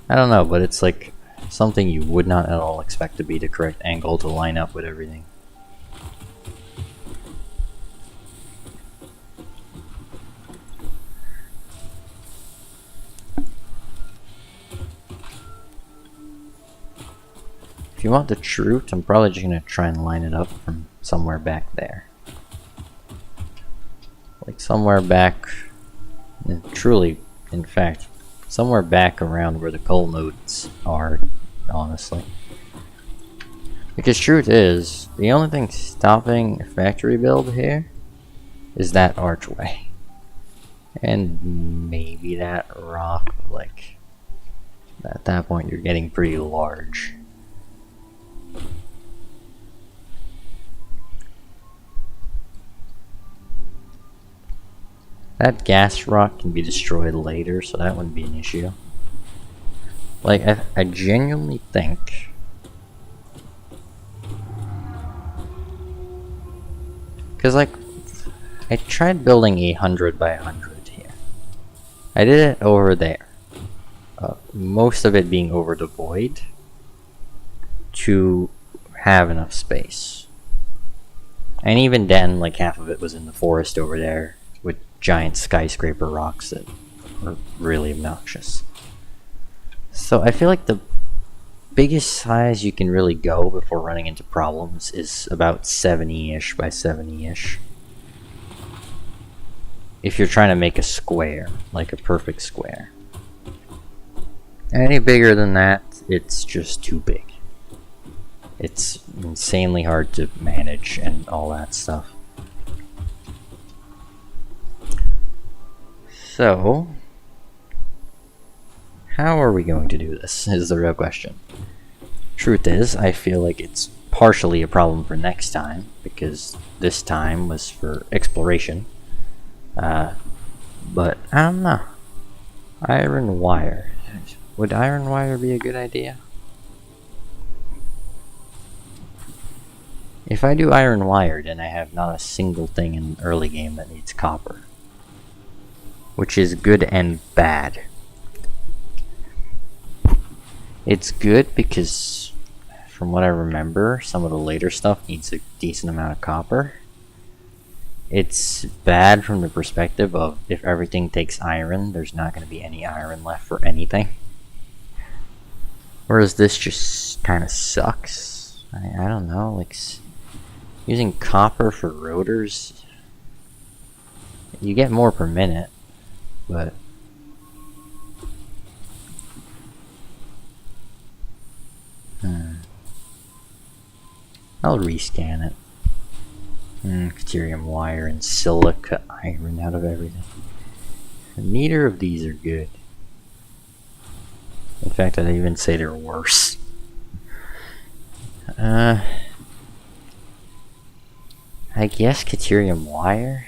I don't know, but it's like something you would not at all expect to be the correct angle to line up with everything. If you want the truth, I'm probably just gonna try and line it up from somewhere back there. Like somewhere back, truly, in fact, somewhere back around where the coal nodes are, honestly. Because truth is, the only thing stopping a factory build here is that archway. And maybe that rock, like, at that point you're getting pretty large. That gas rock can be destroyed later, so that wouldn't be an issue. Like, I genuinely think... Because, like, I tried building a 100 by 100 here. I did it over there. Most of it being over the void to have enough space. And even then, like, half of it was in the forest over there with giant skyscraper rocks that were really obnoxious. So I feel like the biggest size you can really go before running into problems is about 70-ish by 70-ish. If you're trying to make a square, like a perfect square. Any bigger than that, it's just too big. It's insanely hard to manage and all that stuff. So, how are we going to do this is the real question. Truth is, I feel like it's partially a problem for next time, because this time was for exploration. But, I don't know. Iron wire. Would iron wire be a good idea? If I do iron wire, then I have not a single thing in the early game that needs copper. Which is good and bad. It's good because, from what I remember, some of the later stuff needs a decent amount of copper. It's bad from the perspective of if everything takes iron, there's not going to be any iron left for anything. Whereas this just kind of sucks. I don't know, like using copper for rotors, you get more per minute, but I'll rescan it. Deuterium wire and silica iron out of everything. Neither of these are good. In fact, I'd even say they're worse. I guess deuterium wire?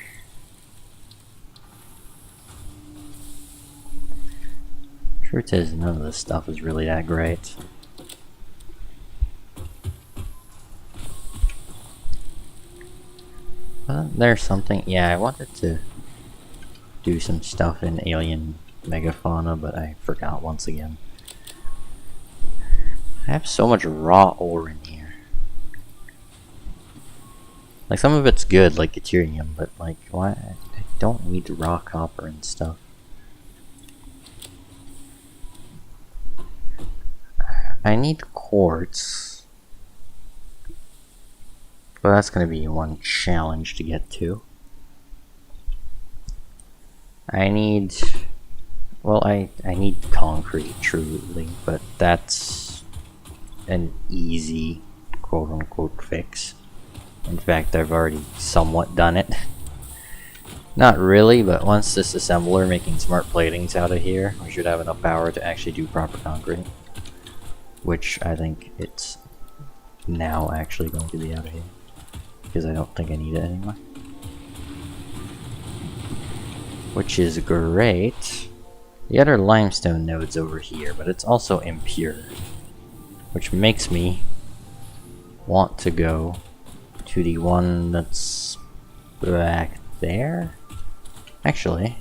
Truth is, none of this stuff is really that great. There's something. Yeah, I wanted to do some stuff in alien megafauna, but I forgot once again. I have so much raw ore in here. Like, some of it's good, like deuterium, but like, why? I don't need raw copper and stuff. I need quartz. Well, that's going to be one challenge to get to. I need Well, I need concrete, truly, but that's an easy quote-unquote fix. In fact, I've already somewhat done it. Not really, but once this assembler making smart platings out of here, we should have enough power to actually do proper concrete. Which I think it's now actually going to be out of here. Because I don't think I need it anymore. Which is great. The other limestone node's over here, but it's also impure. Which makes me want to go to the one that's back there. Actually,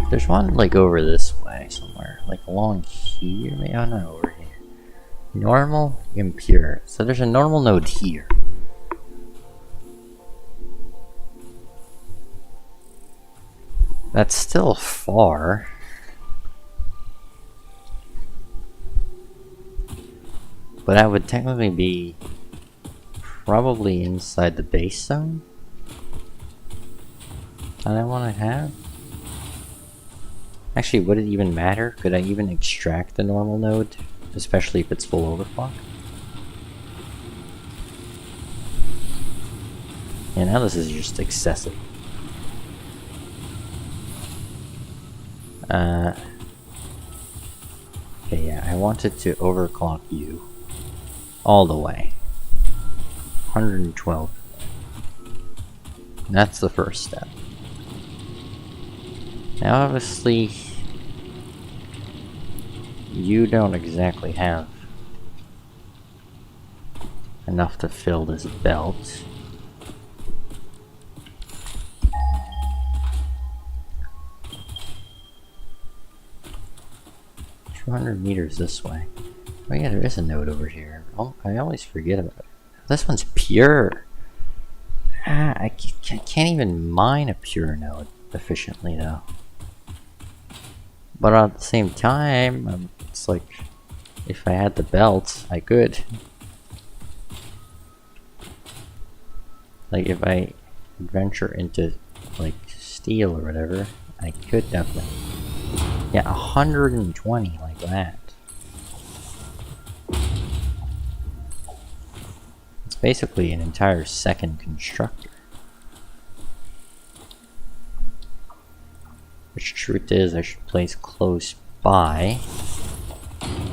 there's one like over this way somewhere, like along here. Maybe, oh no, over here. Normal, impure. So there's a normal node here. That's still far. But that would technically be probably inside the base zone that I want to have. Actually, would it even matter? Could I even extract the normal node? Especially if it's full overclock? Yeah, now this is just excessive. Okay, yeah, I wanted to overclock you all the way. 112. That's the first step. Now, obviously, you don't exactly have enough to fill this belt. $200 this way. Oh yeah, there is a node over here. Oh, I always forget about it. This one's pure. I can't even mine a pure node efficiently though. But at the same time, it's like, if I had the belt, I could. Like if I venture into like steel or whatever, I could definitely. Yeah, 120 like that. It's basically an entire second constructor. Which truth is, I should place close by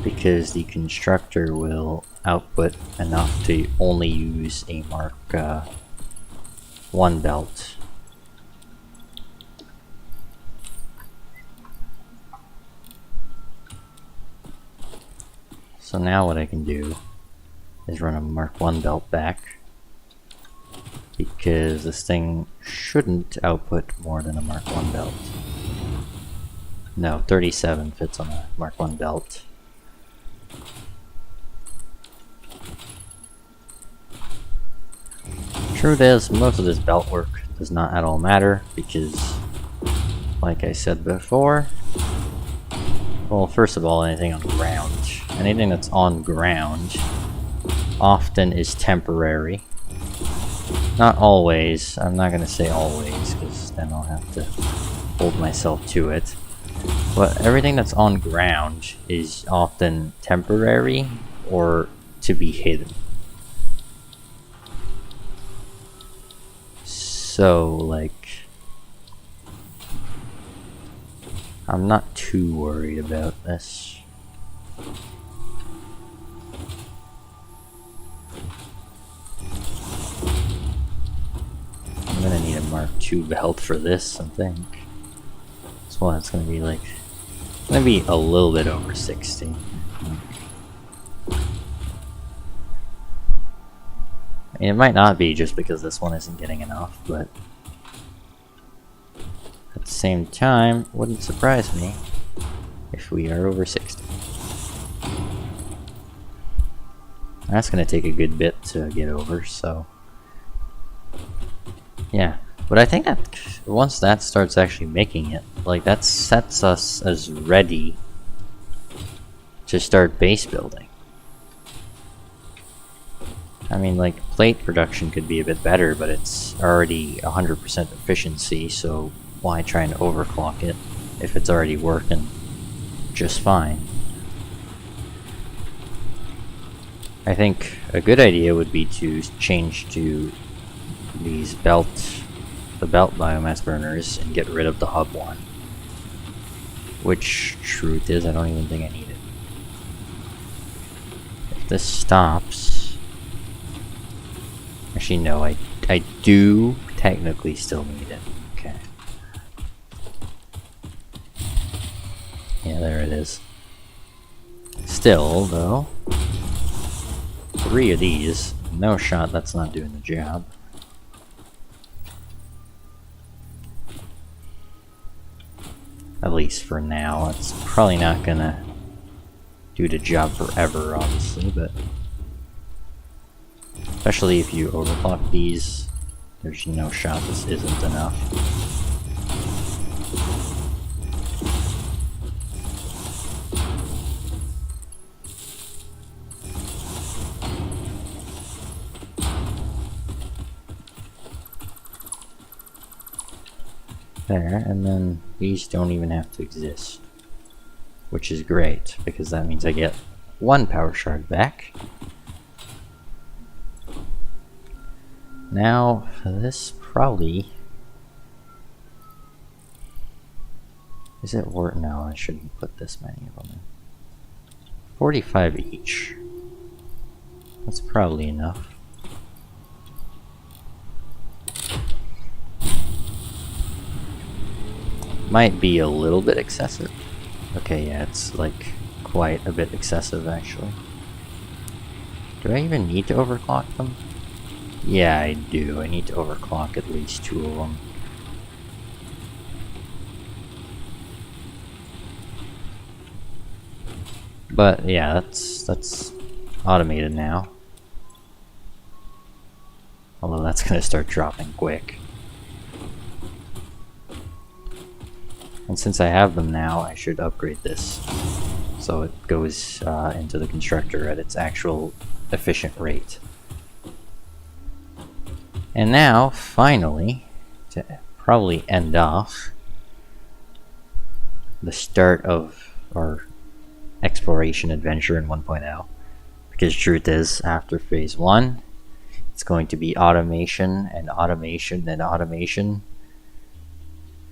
because the constructor will output enough to only use a Mark 1 belt. So now what I can do is run a Mark 1 belt back, because this thing shouldn't output more than a Mark 1 belt. No, 37 fits on a Mark 1 belt. Truth is, most of this belt work does not at all matter, because, like I said before, well, first of all, anything on ground. Anything that's on ground often is temporary. Not always. I'm not going to say always, because then I'll have to hold myself to it. But everything that's on ground is often temporary or to be hidden. So, like, I'm not too worried about this. I'm gonna need a Mark II belt for this, I think. So it's gonna be like, it's gonna be a little bit over 60. I mean, it might not be just because this one isn't getting enough, but at the same time, wouldn't surprise me if we are over 60. That's gonna take a good bit to get over, so yeah. But I think that once that starts actually making it, like, that sets us as ready to start base building. I mean, like, plate production could be a bit better, but it's already 100% efficiency, so why try and overclock it if it's already working just fine. I think a good idea would be to change to these the belt biomass burners and get rid of the hub one. Which, truth is, I don't even think I need it. If this stops... Actually, no, I do technically still need it. Okay. Yeah, there it is. Still, though, 3 of these, no shot that's not doing the job. At least for now. It's probably not gonna do the job forever, obviously, but especially if you overclock these, there's no shot this isn't enough. There, and then these don't even have to exist, which is great because that means I get 1 power shard back. Now this probably is it worth? No, I shouldn't put this many of them in. 45 each. That's probably enough. Might be a little bit excessive. Okay, yeah, it's like quite a bit excessive actually. Do I even need to overclock them? Yeah, I do. I need to overclock at least 2 of them. But yeah, that's automated now. Although that's gonna start dropping quick. And since I have them now, I should upgrade this so it goes into the constructor at its actual efficient rate. And now, finally, to probably end off the start of our exploration adventure in 1.0, because truth is, after phase 1, it's going to be automation and automation and automation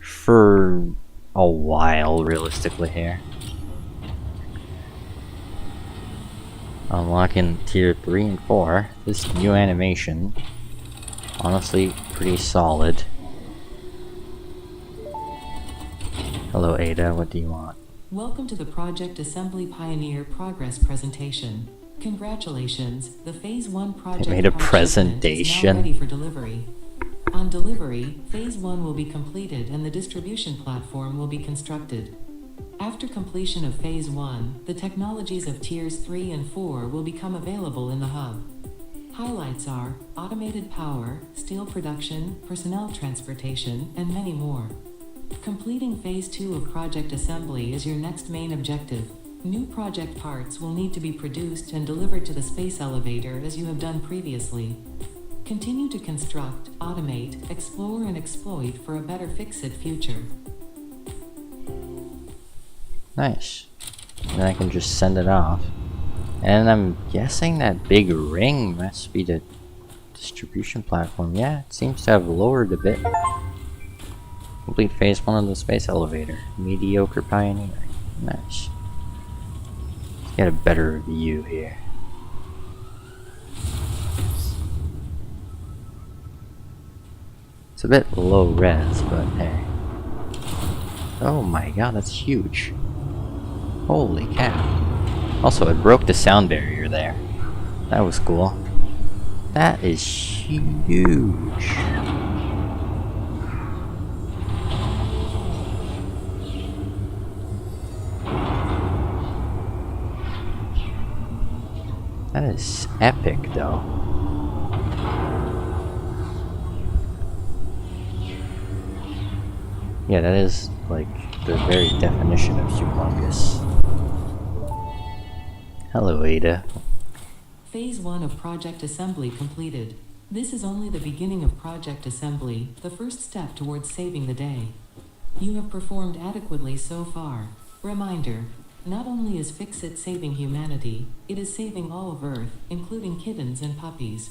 for a while, realistically here. Unlocking tier 3 and 4, this new animation, honestly, pretty solid. Hello Ada, what do you want? Welcome to the Project Assembly Pioneer Progress presentation. Congratulations, the Phase 1 project It made a part shipment presentation. is now ready for delivery. On delivery, Phase 1 will be completed and the distribution platform will be constructed. After completion of Phase 1, the technologies of Tiers 3 and 4 will become available in the hub. Highlights are automated power, steel production, personnel transportation, and many more. Completing Phase 2 of Project Assembly is your next main objective. New project parts will need to be produced and delivered to the space elevator as you have done previously. Continue to construct, automate, explore, and exploit for a better Fix-It future. Nice. Then I can just send it off. And I'm guessing that big ring must be the distribution platform. Yeah, it seems to have lowered a bit. Complete phase 1 of the space elevator. Mediocre pioneering. Nice. Let's get a better view here. It's a bit low res, but hey. Oh my god, that's huge. Holy cow. Also, it broke the sound barrier there. That was cool. That is huge. That is epic, though. Yeah, that is like the very definition of humongous. Hello, Ada. Phase 1 of Project Assembly completed. This is only the beginning of Project Assembly, the first step towards saving the day. You have performed adequately so far. Reminder, not only is Fix-It saving humanity, it is saving all of Earth, including kittens and puppies.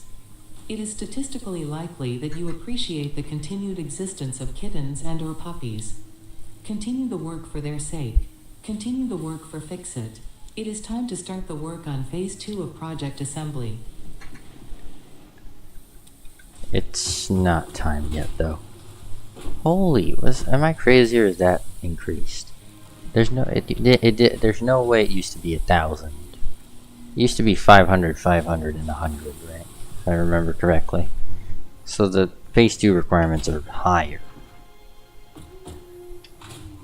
It is statistically likely that you appreciate the continued existence of kittens and/or puppies. Continue the work for their sake. Continue the work for Fix-It. It is time to start the work on Phase 2 of Project Assembly. It's not time yet, though. Holy, am I crazy or is that increased? There's no, there's no way it used to be 1,000. It used to be 500, 500, and 100, right? If I remember correctly. So the Phase 2 requirements are higher.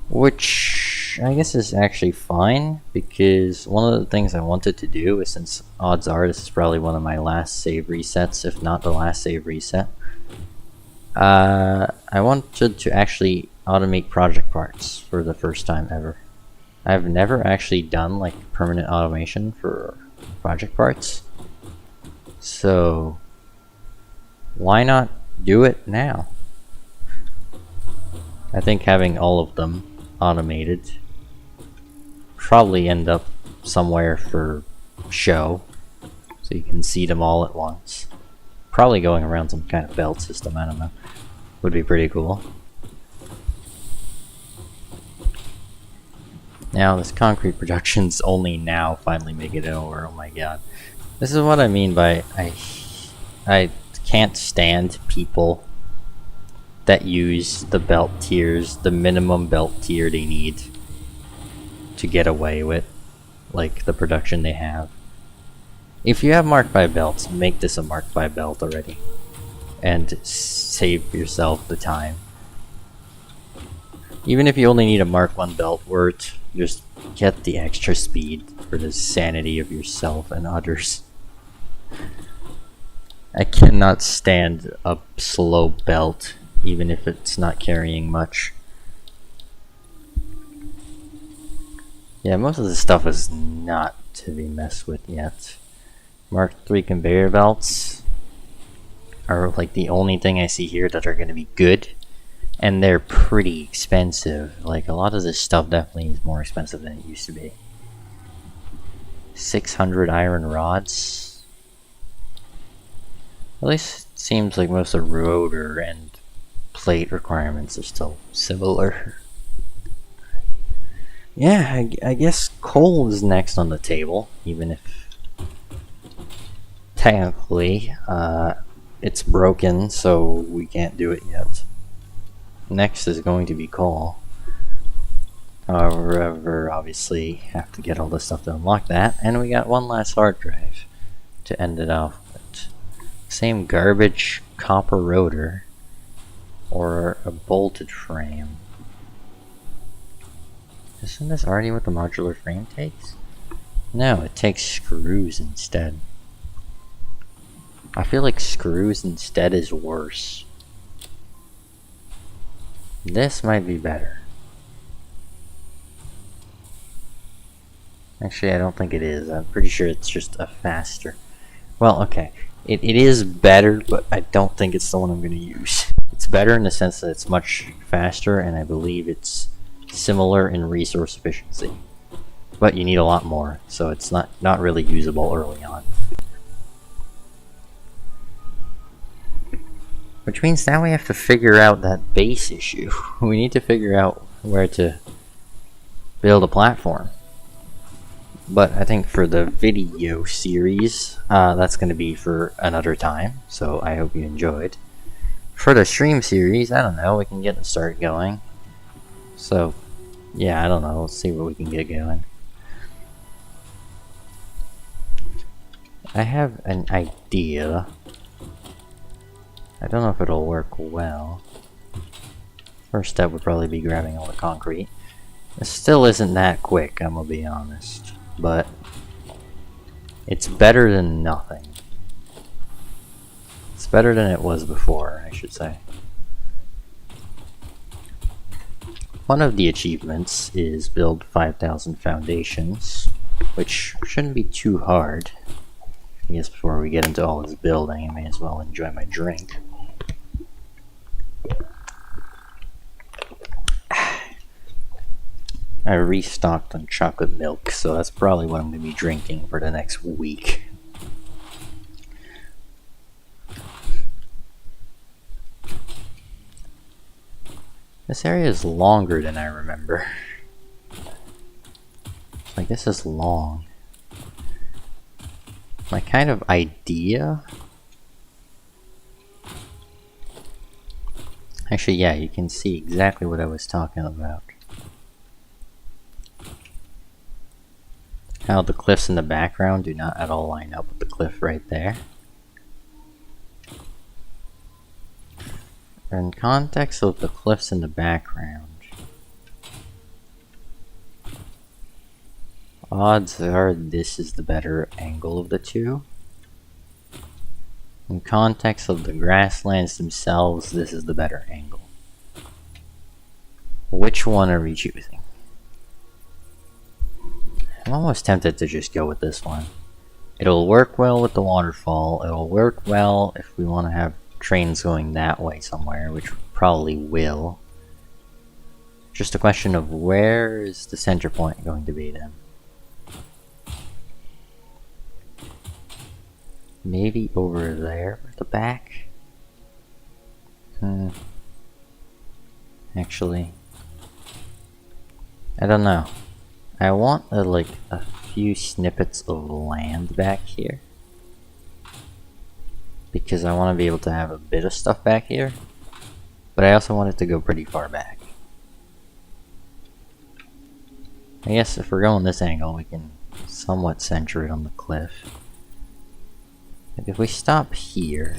Which I guess is actually fine, because one of the things I wanted to do is, since odds are this is probably one of my last save resets, if not the last save reset, I wanted to actually automate project parts for the first time ever. I've never actually done like permanent automation for project parts, so why not do it now? I think having all of them automated probably end up somewhere for show, so you can see them all at once. Probably going around some kind of belt system, I don't know. Would be pretty cool. Now this concrete production's only now finally making it over. Oh my god. This is what I mean by I can't stand people that use the belt tiers, the minimum belt tier they need to get away with, like, the production they have. If you have marked by belts, make this a marked by belt already, and save yourself the time. Even if you only need a Mark 1 belt worth, just get the extra speed for the sanity of yourself and others. I cannot stand a slow belt, even if it's not carrying much. Yeah, most of the stuff is not to be messed with yet. Mark 3 conveyor belts are like the only thing I see here that are going to be good, and they're pretty expensive. Like, a lot of this stuff definitely is more expensive than it used to be. 600 iron rods. At least it seems like most of the rotor and plate requirements are still similar. Yeah, I guess coal is next on the table, even if technically it's broken, so we can't do it yet. Next is going to be coal. However, obviously, have to get all this stuff to unlock that, and we got one last hard drive to end it off with. Same garbage copper rotor, or a bolted frame. Isn't this already what the modular frame takes? No, it takes screws instead. I feel like screws instead is worse. This might be better. Actually, I don't think it is. I'm pretty sure it's just a faster. Well, okay. It is better, but I don't think it's the one I'm going to use. It's better in the sense that it's much faster, and I believe it's similar in resource efficiency. But you need a lot more, so it's not really usable early on. Which means now we have to figure out that base issue. We need to figure out where to build a platform. But I think for the video series, that's going to be for another time, so I hope you enjoyed. For the stream series, I don't know, we can get a start going. So, yeah, I don't know, let's see what we can get going. I have an idea. I don't know if it'll work well. First step would probably be grabbing all the concrete. It still isn't that quick, I'm gonna be honest. But it's better than nothing. It's better than it was before, I should say. One of the achievements is build 5,000 foundations, which shouldn't be too hard. I guess before we get into all this building, I may as well enjoy my drink. I restocked on chocolate milk, so that's probably what I'm going to be drinking for the next week. This area is longer than I remember. Like, this is long. My kind of idea... Actually, yeah, you can see exactly what I was talking about. How the cliffs in the background do not at all line up with the cliff right there. In context of the cliffs in the background, odds are this is the better angle of the two. In context of the grasslands themselves, this is the better angle. Which one are we choosing? I'm almost tempted to just go with this one. It'll work well with the waterfall. It'll work well if we want to have trains going that way somewhere, which probably will. Just a question of where is the center point going to be then? Maybe over there at the back? Actually, I don't know. I want like a few snippets of land back here, because I want to be able to have a bit of stuff back here, but I also want it to go pretty far back. I guess if we're going this angle, we can somewhat center it on the cliff. Like if we stop here,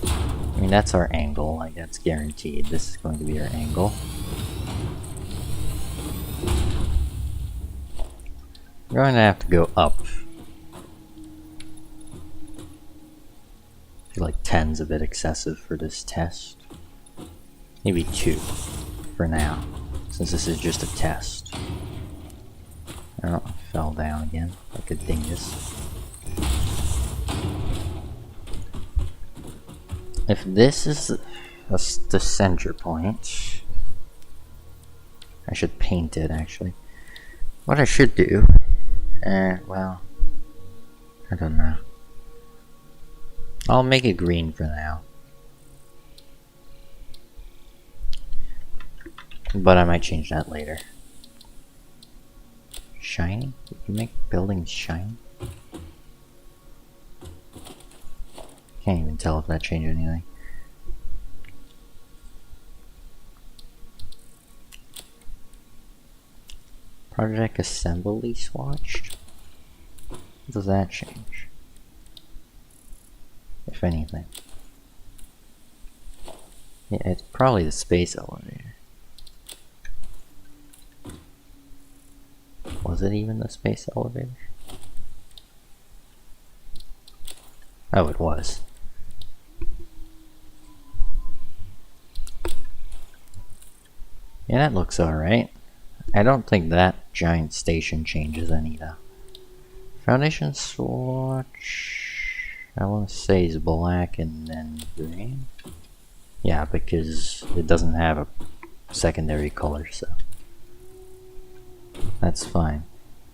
I mean that's our angle, like that's guaranteed. This is going to be our angle. We're going to have to go up. I feel like 10's a bit excessive for this test. Maybe 2 for now, since this is just a test. Oh, I fell down again like a dingus. If this is the center point, I should paint it actually. What I should do, well, I don't know. I'll make it green for now. But I might change that later. Shiny? You can make buildings shiny? Can't even tell if that changed anything. Project assembly swatched? What does that change? If anything. Yeah, it's probably the space elevator. Was it even the space elevator? Oh, it was. Yeah, that looks alright. I don't think that giant station changes any though. Foundation swatch, I want to say is black and then green. Yeah, because it doesn't have a secondary color, so that's fine.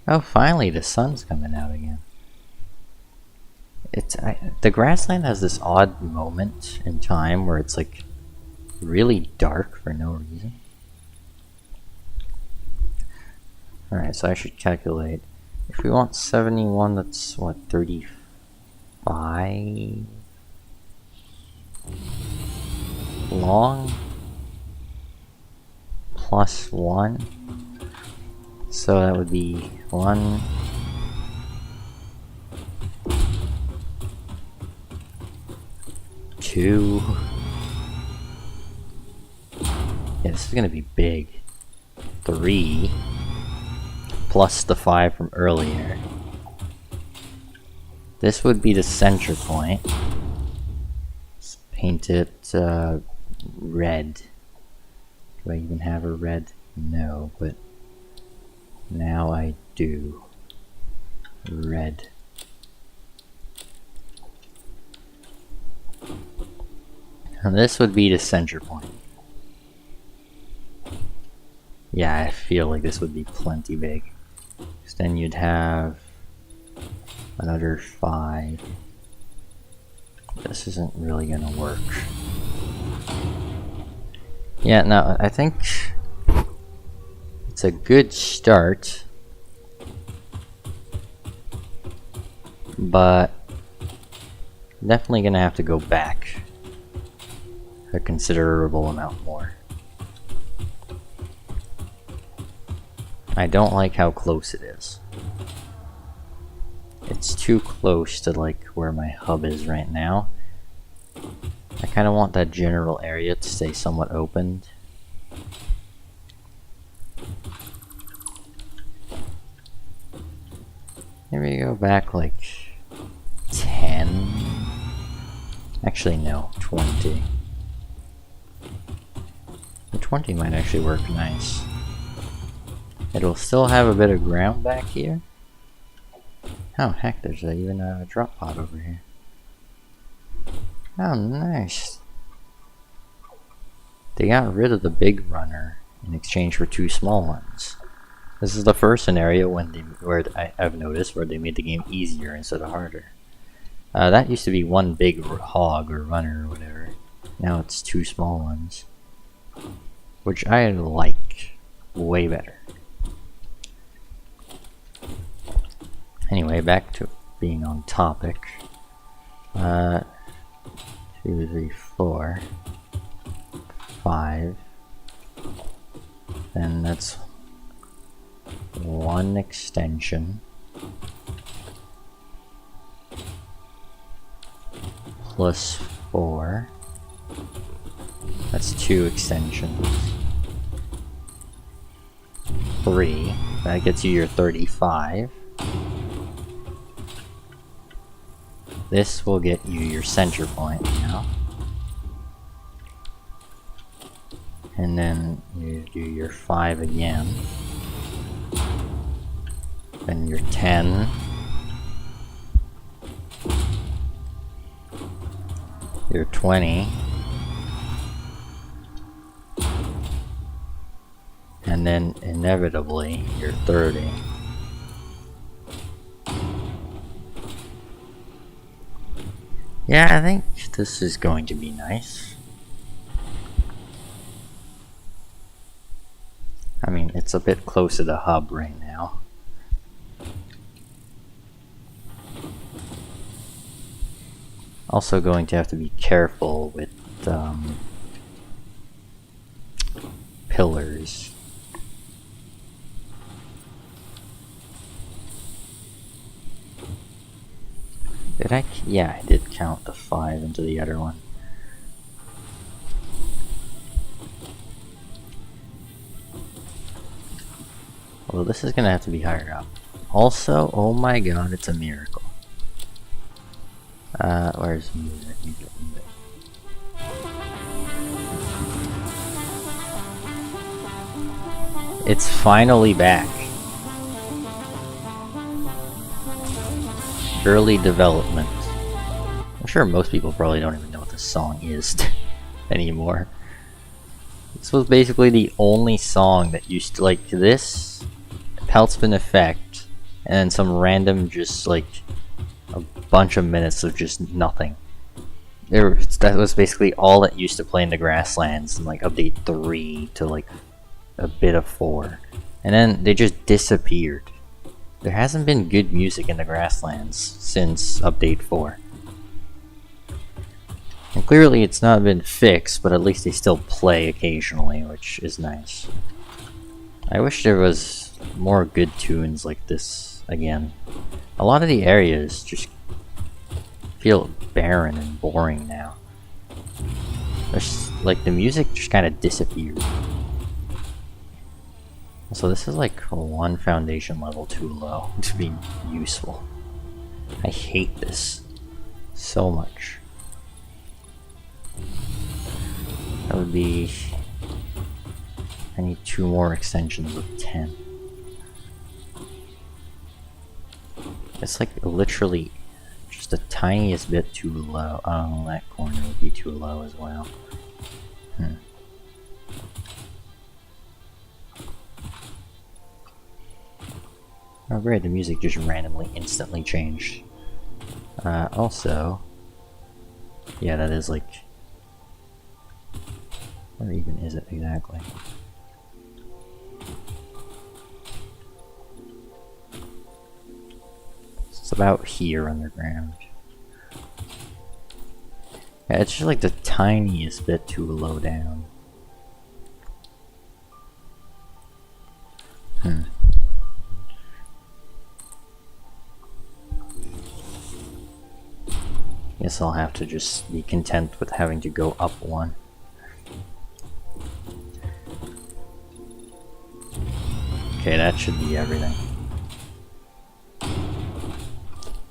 Oh, finally the sun's coming out again. The grassland has this odd moment in time where it's like really dark for no reason. Alright, so I should calculate. If we want 71, that's what, 35 long plus 1. So that would be 1, 2. Yeah, this is gonna be big. 3 plus the 5 from earlier. This would be the center point. Let's paint it red. Do I even have a red? No, but now I do. Red. And this would be the center point. Yeah, I feel like this would be plenty big. Because then you'd have another 5. This isn't really gonna work. Yeah, no, I think it's a good start, but definitely gonna have to go back a considerable amount more. I don't like how close it is. It's too close to like where my hub is right now. I kind of want that general area to stay somewhat opened. Maybe go back like 10. Actually, no, 20. The 20 might actually work nice. It'll still have a bit of ground back here. Oh heck, there's even a drop pod over here. Oh nice. They got rid of the big runner in exchange for 2 small ones. This is the first scenario where I've noticed where they made the game easier instead of harder. That used to be 1 big hog or runner or whatever. Now it's 2 small ones. Which I like way better. Anyway, back to being on topic. 2, 3, 4, 5. Then that's 1 extension. Plus 4. That's 2 extensions. 3. That gets you your 35. This will get you your center point now. And then you do your 5 again. Then your 10. Your 20. And then inevitably your 30. Yeah, I think this is going to be nice. I mean, it's a bit close to the hub right now. Also going to have to be careful with pillars. Did I? Yeah, I did count the 5 into the other one. Although this is gonna have to be higher up. Also, oh my god, it's a miracle. Where's music? Music. It's finally back. Early development. I'm sure most people probably don't even know what this song is anymore. This was basically the only song that used to, like, this, Peltzman effect, and then some random, just like a bunch of minutes of just nothing. That was basically all that used to play in the grasslands in like update 3 to like a bit of 4. And then they just disappeared. There hasn't been good music in the grasslands since update 4. And clearly it's not been fixed, but at least they still play occasionally, which is nice. I wish there was more good tunes like this again. A lot of the areas just feel barren and boring now. There's, like, the music just kind of disappeared. So this is like 1 foundation level too low to be useful. I hate this so much. That would be... I need 2 more extensions of 10. It's like literally just the tiniest bit too low. Oh, that corner would be too low as well. Oh great, the music just randomly instantly changed. Also... Yeah, that is like... Where even is it exactly? It's about here underground. Yeah, it's just like the tiniest bit too low down. Guess I'll have to just be content with having to go up one. Okay, that should be everything.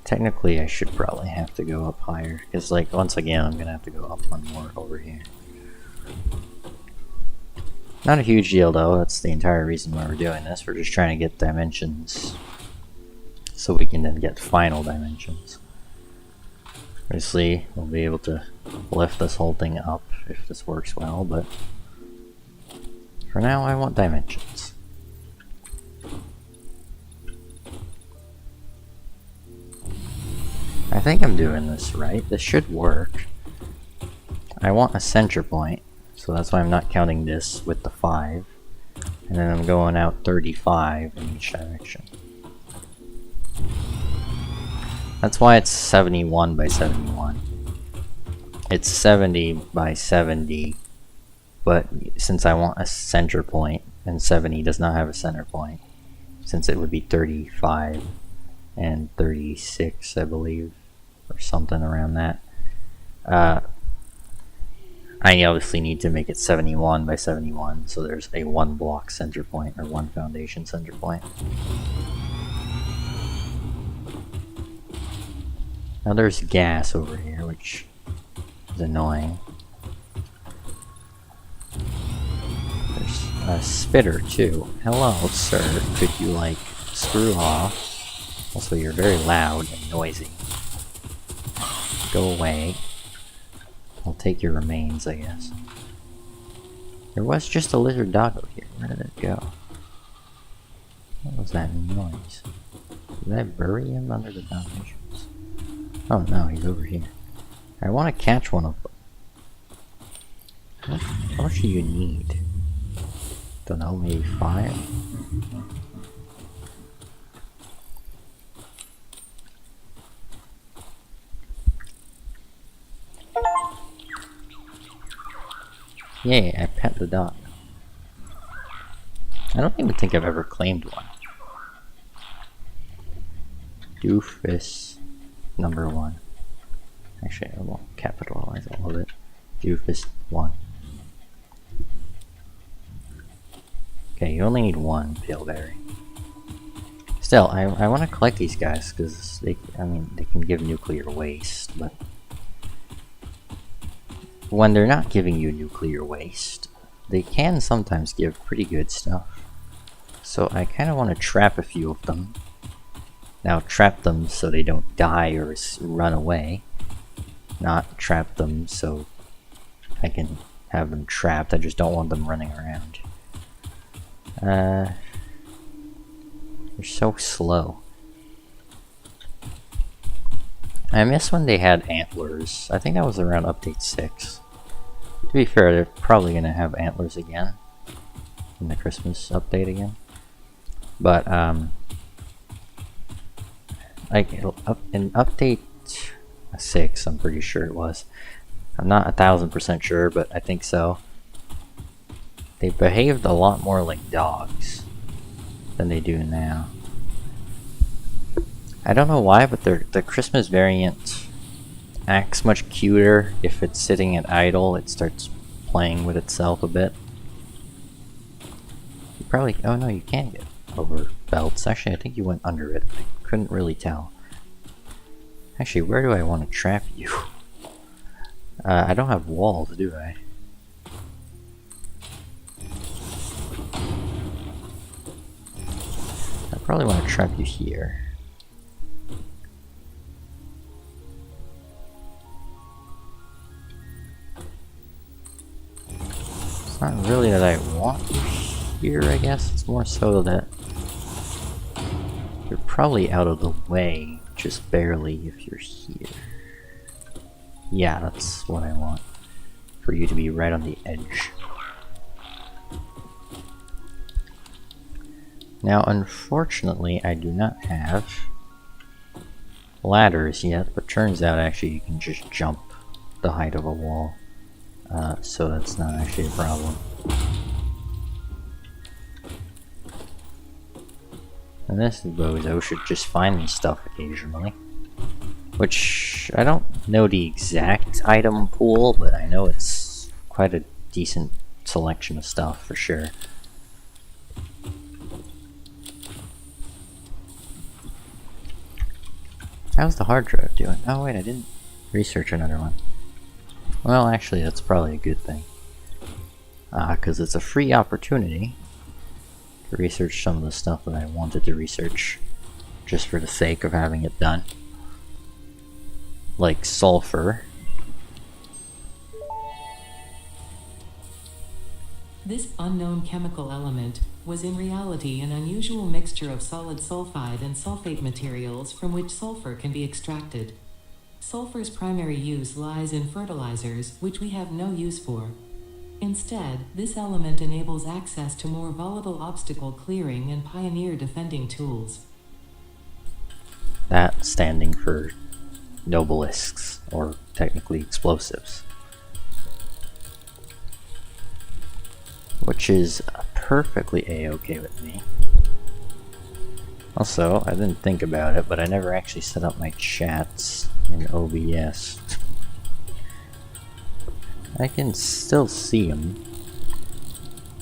Technically, I should probably have to go up higher, because, like, once again, I'm gonna have to go up one more over here. Not a huge deal, though. That's the entire reason why we're doing this. We're just trying to get dimensions, so we can then get final dimensions. Obviously, we'll be able to lift this whole thing up if this works well, but for now, I want dimensions. I think I'm doing this right. This should work. I want a center point, so that's why I'm not counting this with the 5. And then I'm going out 35 in each direction. That's why it's 71 by 71. It's 70 by 70, but since I want a center point, and 70 does not have a center point, since it would be 35 and 36, I believe, or something around that. I obviously need to make it 71 by 71, so there's a 1 block center point, or 1 foundation center point. Now there's gas over here, which is annoying. There's a spitter too. Hello, sir. Could you, like, screw off? Also, you're very loud and noisy. Go away. I'll take your remains, I guess. There was just a lizard doggo here. Where did it go? What was that noise? Did I bury him under the foundations? Oh no, he's over here. I want to catch one of them. How much do you need? Don't know, maybe 5? Yay, I pet the dog. I don't even think I've ever claimed one. Doofus number 1. Actually, I won't capitalize all of it. Doofus 1. Okay, you only need 1 paleberry. Still, I want to collect these guys because they can give nuclear waste, but when they're not giving you nuclear waste, they can sometimes give pretty good stuff. So I kind of want to trap a few of them. Now trap them so they don't die or run away. Not trap them so I can have them trapped. I just don't want them running around. They're so slow. I miss when they had antlers. I think that was around update 6. To be fair, they're probably going to have antlers again in the Christmas update again. But, like, in update 6, I'm pretty sure it was. I'm not 1000% sure, but I think so. They behaved a lot more like dogs than they do now. I don't know why, but the Christmas variant acts much cuter. If it's sitting at idle, it starts playing with itself a bit. You probably... oh no, you can get over belts. Actually, I think you went under it. I couldn't really tell. Actually, where do I want to trap you? I don't have walls, do I? I probably want to trap you here. It's not really that I want you here, I guess. It's more so that you're probably out of the way, just barely if you're here. Yeah, that's what I want. For you to be right on the edge. Now, unfortunately, I do not have ladders yet, but turns out actually you can just jump the height of a wall. So that's not actually a problem. And this bozo should just find me stuff occasionally. Which, I don't know the exact item pool, but I know it's quite a decent selection of stuff for sure. How's the hard drive doing? Oh wait, I didn't research another one. Well, actually that's probably a good thing. Because it's a free opportunity to research some of the stuff that I wanted to research, just for the sake of having it done. Like sulfur. This unknown chemical element was in reality an unusual mixture of solid sulfide and sulfate materials from which sulfur can be extracted. Sulfur's primary use lies in fertilizers, which we have no use for. Instead, this element enables access to more volatile obstacle clearing and pioneer defending tools. That standing for nobelisks, or technically explosives. Which is perfectly a-okay with me. Also, I didn't think about it, but I never actually set up my chats in OBS. I can still see them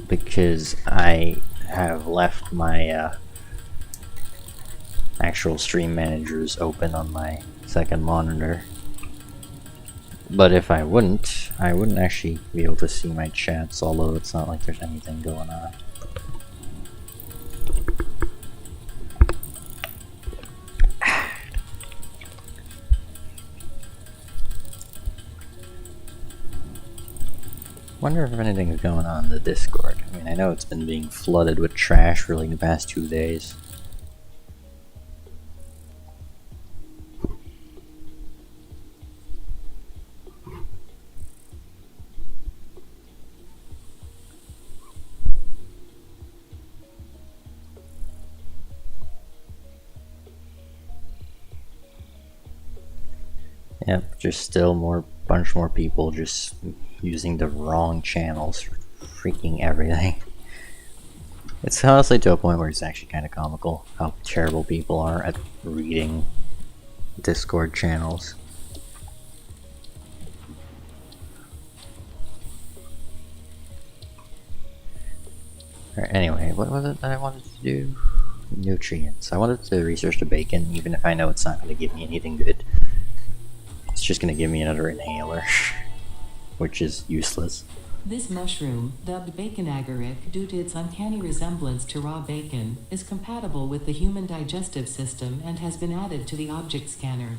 because I have left my actual stream managers open on my second monitor. But if I wouldn't actually be able to see my chats, although it's not like there's anything going on. Wonder if anything is going on in the Discord. I mean, I know it's been being flooded with trash for like the past 2 days. Yep, just still bunch more people just using the wrong channels for freaking everything. It's honestly to a point where it's actually kind of comical how terrible people are at reading Discord channels. Alright, anyway, what was it that I wanted to do? Nutrients. I wanted to research the bacon, even if I know it's not going to give me anything good. It's just going to give me another inhaler, which is useless. This mushroom, dubbed bacon agaric due to its uncanny resemblance to raw bacon, is compatible with the human digestive system and has been added to the object scanner.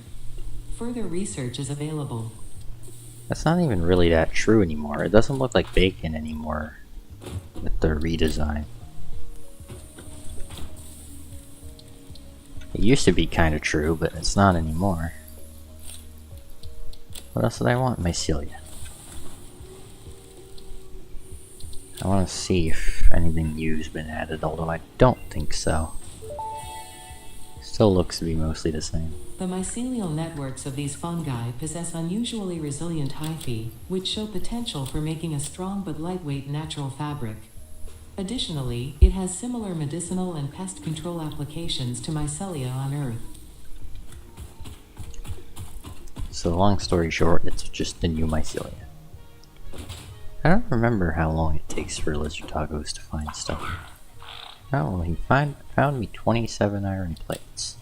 Further research is available. That's not even really that true anymore. It doesn't look like bacon anymore with the redesign. It used to be kind of true, but it's not anymore. What else did I want? Mycelia. I want to see if anything new's been added, although I don't think so. Still looks to be mostly the same. The mycelial networks of these fungi possess unusually resilient hyphae, which show potential for making a strong but lightweight natural fabric. Additionally, it has similar medicinal and pest control applications to mycelia on Earth. So long story short, it's just the new mycelia. I don't remember how long it takes for lizard doggos to find stuff. Oh, he found me 27 iron plates.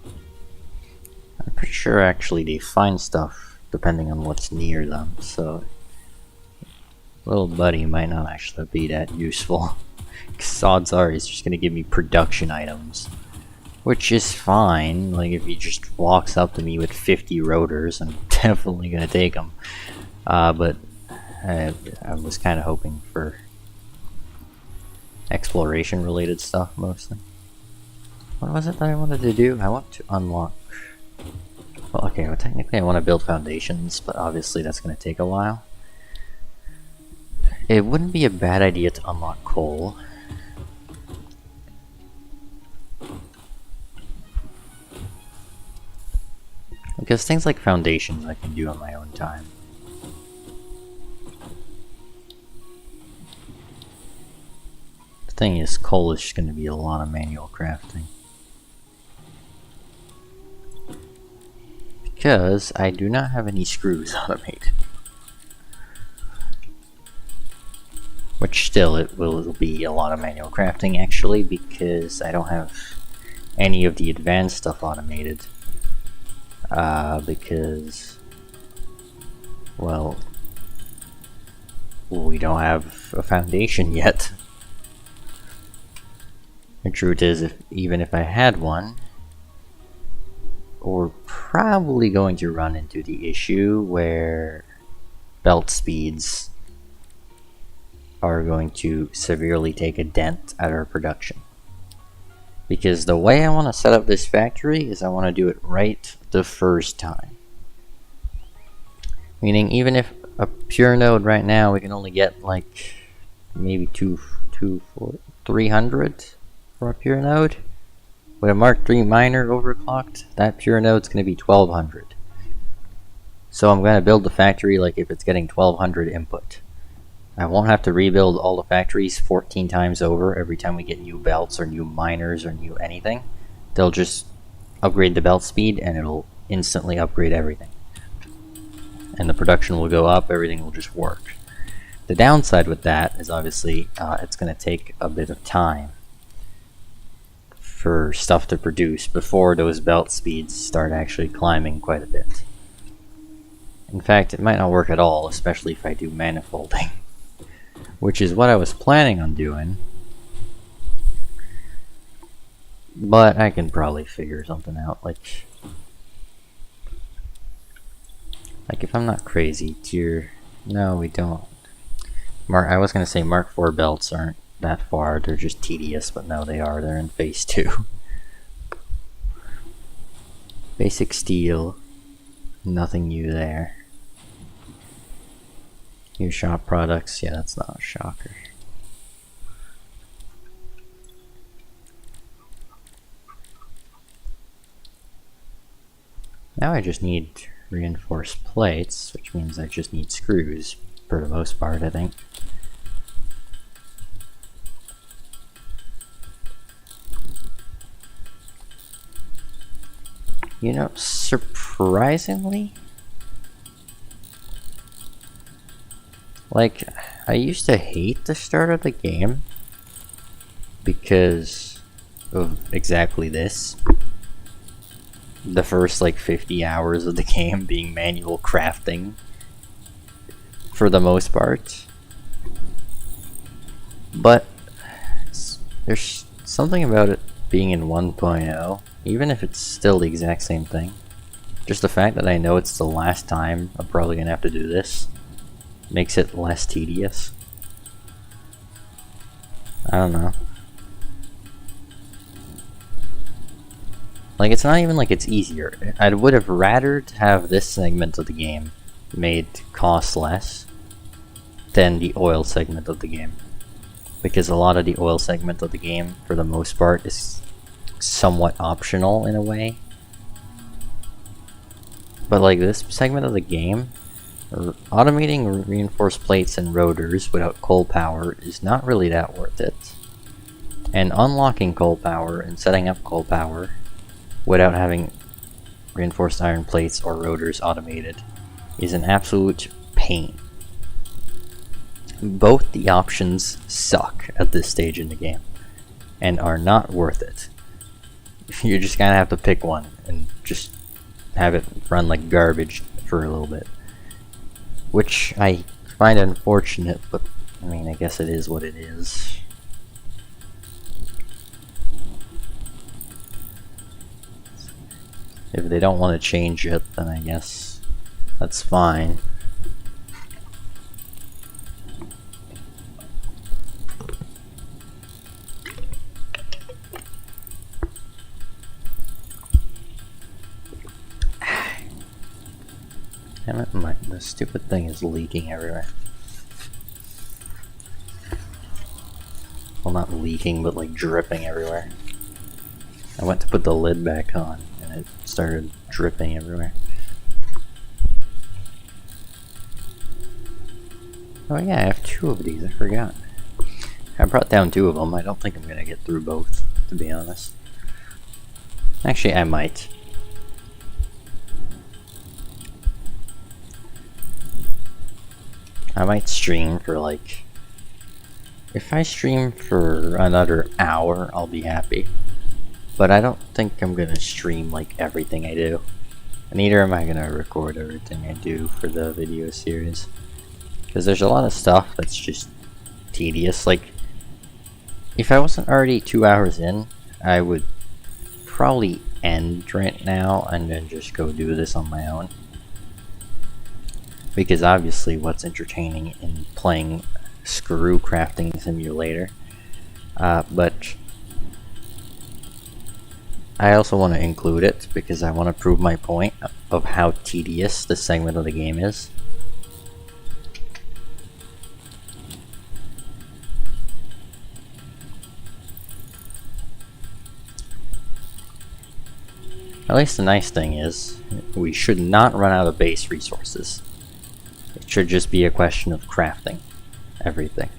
I'm pretty sure actually they find stuff depending on what's near them, so little buddy might not actually be that useful. Because odds are he's just gonna give me production items. Which is fine, like if he just walks up to me with 50 rotors, I'm definitely gonna take them. But I was kind of hoping for exploration related stuff mostly. What was it that I wanted to do? I want to unlock... Well, okay, well, technically I want to build foundations, but obviously that's going to take a while. It wouldn't be a bad idea to unlock coal. Because things like foundations I can do on my own time. The thing is, coal is just going to be a lot of manual crafting. Because I do not have any screws automated. Which still, it will be a lot of manual crafting actually, because I don't have any of the advanced stuff automated. Because, well, we don't have a foundation yet. The truth is, even if I had one, we're probably going to run into the issue where belt speeds are going to severely take a dent at our production. Because the way I want to set up this factory is I want to do it right the first time. Meaning, even if a pure node right now, we can only get like maybe 300 for a pure node. With a Mark III miner overclocked, that pure node's going to be 1200. So I'm going to build the factory like if it's getting 1200 input. I won't have to rebuild all the factories 14 times over every time we get new belts or new miners or new anything. They'll just upgrade the belt speed and it'll instantly upgrade everything. And the production will go up, everything will just work. The downside with that is obviously it's going to take a bit of time for stuff to produce before those belt speeds start actually climbing quite a bit. In fact, it might not work at all, especially if I do manifolding. Which is what I was planning on doing. But I can probably figure something out, like if I'm not crazy, tier... No, we don't. I was gonna say Mark IV belts aren't that far, they're just tedious, but no, they are, they're in phase 2. Basic steel, nothing new there. New shop products, yeah, that's not a shocker. Now I just need reinforced plates, which means I just need screws, for the most part, I think. You know, surprisingly, like, I used to hate the start of the game because of exactly this. The first, like, 50 hours of the game being manual crafting for the most part. But there's something about it being in 1.0, even if it's still the exact same thing. Just the fact that I know it's the last time I'm probably gonna have to do this makes it less tedious. I don't know. Like, it's not even like it's easier. I would have rather have this segment of the game made cost less than the oil segment of the game. Because a lot of the oil segment of the game, for the most part, is somewhat optional in a way. But like this segment of the game, automating reinforced plates and rotors without coal power is not really that worth it. And unlocking coal power and setting up coal power without having reinforced iron plates or rotors automated is an absolute pain. Both the options suck at this stage in the game and are not worth it. You're just gonna have to pick one and just have it run like garbage for a little bit. Which I find unfortunate, but I mean, I guess it is what it is. If they don't want to change it, then I guess that's fine. Damn it, the stupid thing is leaking everywhere. Well, not leaking, but like dripping everywhere. I went to put the lid back on, and it started dripping everywhere. Oh yeah, I have 2 of these, I forgot. I brought down 2 of them. I don't think I'm gonna get through both, to be honest. Actually, I might. I might stream for like... If I stream for another hour, I'll be happy. But I don't think I'm gonna stream like everything I do. Neither am I gonna record everything I do for the video series. Because there's a lot of stuff that's just tedious. Like, if I wasn't already 2 hours in, I would probably end right now and then just go do this on my own. Because obviously what's entertaining in playing Screw Crafting Simulator. But I also want to include it because I want to prove my point of how tedious this segment of the game is. At least the nice thing is, we should not run out of base resources. It should just be a question of crafting everything.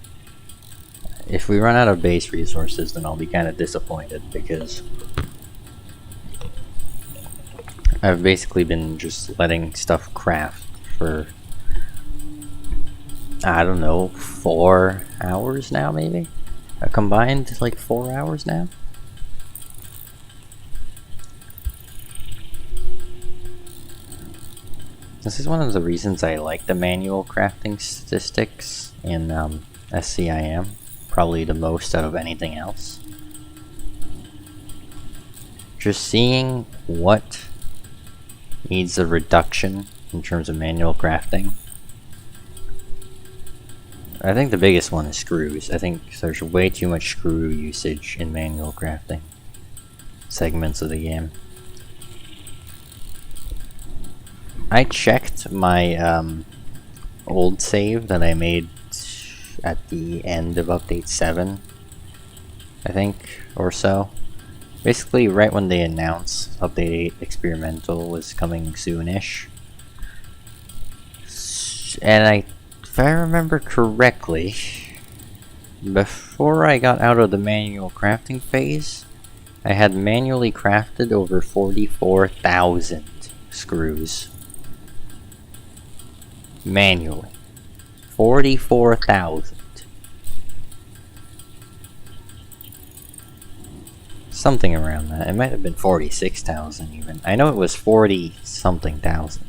If we run out of base resources, then I'll be kind of disappointed because I've basically been just letting stuff craft for, I don't know, 4 hours now maybe? A combined like 4 hours now? This is one of the reasons I like the manual crafting statistics in SCIM, probably the most out of anything else. Just seeing what needs a reduction in terms of manual crafting. I think the biggest one is screws. I think there's way too much screw usage in manual crafting segments of the game. I checked my old save that I made at the end of update 7, I think, or so. Basically, right when they announced update 8 experimental was coming soonish. And if I remember correctly, before I got out of the manual crafting phase, I had manually crafted over 44,000 screws. Manually. 44,000. Something around that. It might have been 46,000 even. I know it was 40-something thousand.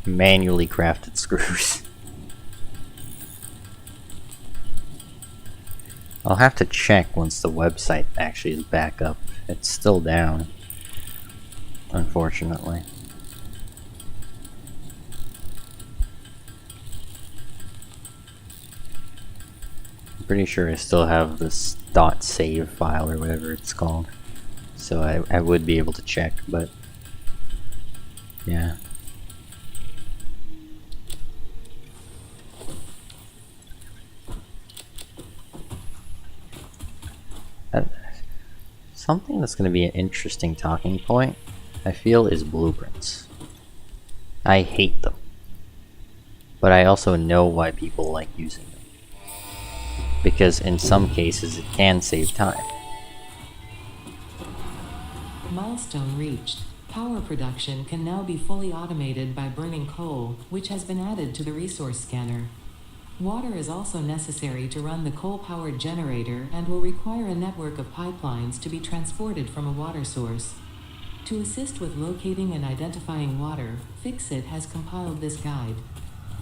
Manually crafted screws. I'll have to check once the website actually is back up. It's still down, unfortunately. I'm pretty sure I still have this .save file or whatever it's called, so I would be able to check, but yeah. Something that's going to be an interesting talking point, I feel, is blueprints. I hate them, but I also know why people like using them. Because in some cases it can save time. Milestone reached. Power production can now be fully automated by burning coal, which has been added to the resource scanner. Water is also necessary to run the coal-powered generator and will require a network of pipelines to be transported from a water source. To assist with locating and identifying water, Fixit has compiled this guide.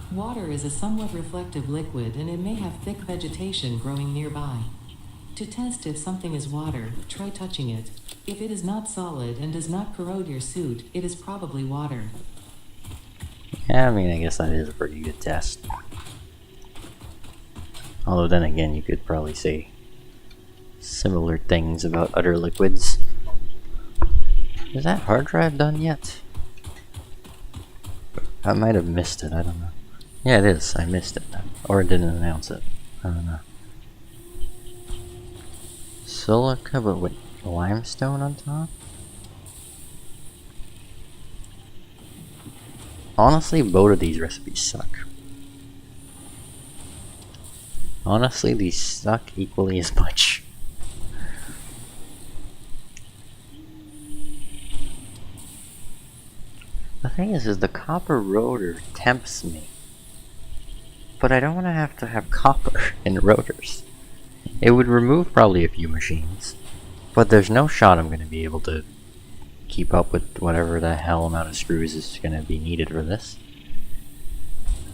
Water is a somewhat reflective liquid and it may have thick vegetation growing nearby. To test if something is water, try touching it. If it is not solid and does not corrode your suit, it is probably water. Yeah, I mean, I guess that is a pretty good test. Although then again, you could probably say similar things about other liquids. Is that hard drive done yet? I might have missed it, I don't know. Yeah, it is. I missed it. Or it didn't announce it. I don't know. Silica, but with limestone on top? Honestly, both of these recipes suck. Honestly, these suck equally as much. The thing is the copper rotor tempts me. But I don't want to have copper in rotors. It would remove probably a few machines. But there's no shot I'm going to be able to keep up with whatever the hell amount of screws is going to be needed for this.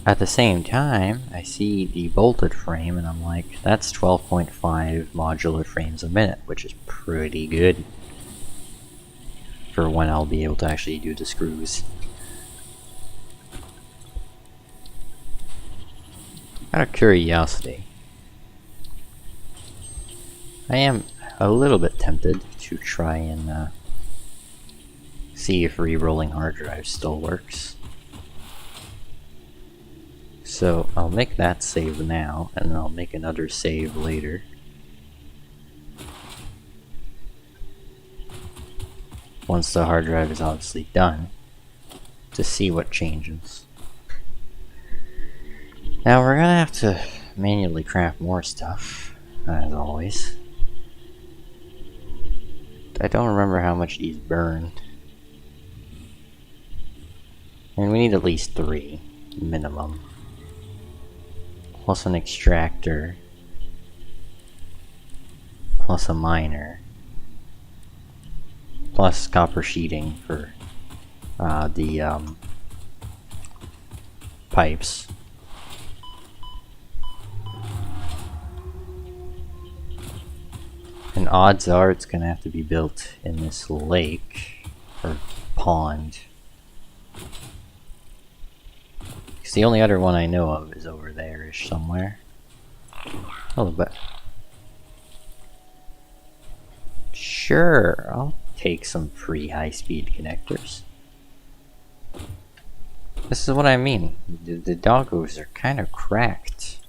At the same time, I see the bolted frame and I'm like, that's 12.5 modular frames a minute, which is pretty good for when I'll be able to actually do the screws. Out of curiosity, I am a little bit tempted to try and see if re-rolling hard drive still works. So I'll make that save now, and then I'll make another save later. Once the hard drive is obviously done, to see what changes. Now we're gonna have to manually craft more stuff, as always. I don't remember how much these burn. And we need at least 3, minimum. Plus an extractor. Plus a miner. Plus copper sheeting for the pipes. And odds are it's gonna have to be built in this lake or pond. Because the only other one I know of is over there-ish somewhere. Oh, but sure, I'll take some free high-speed connectors. This is what I mean. The doggos are kind of cracked.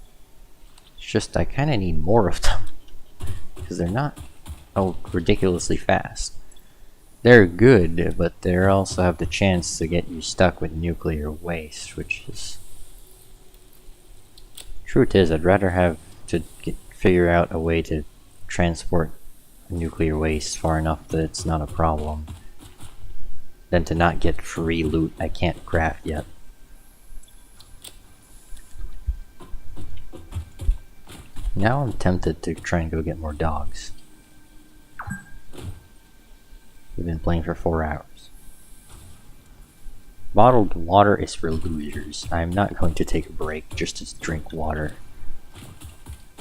It's just I kind of need more of them. Because they're not ridiculously fast. They're good, but they also have the chance to get you stuck with nuclear waste, which is... Truth is, I'd rather have to figure out a way to transport nuclear waste far enough that it's not a problem than to not get free loot I can't craft yet. Now I'm tempted to try and go get more dogs. We've been playing for 4 hours. Bottled water is for losers. I'm not going to take a break just to drink water.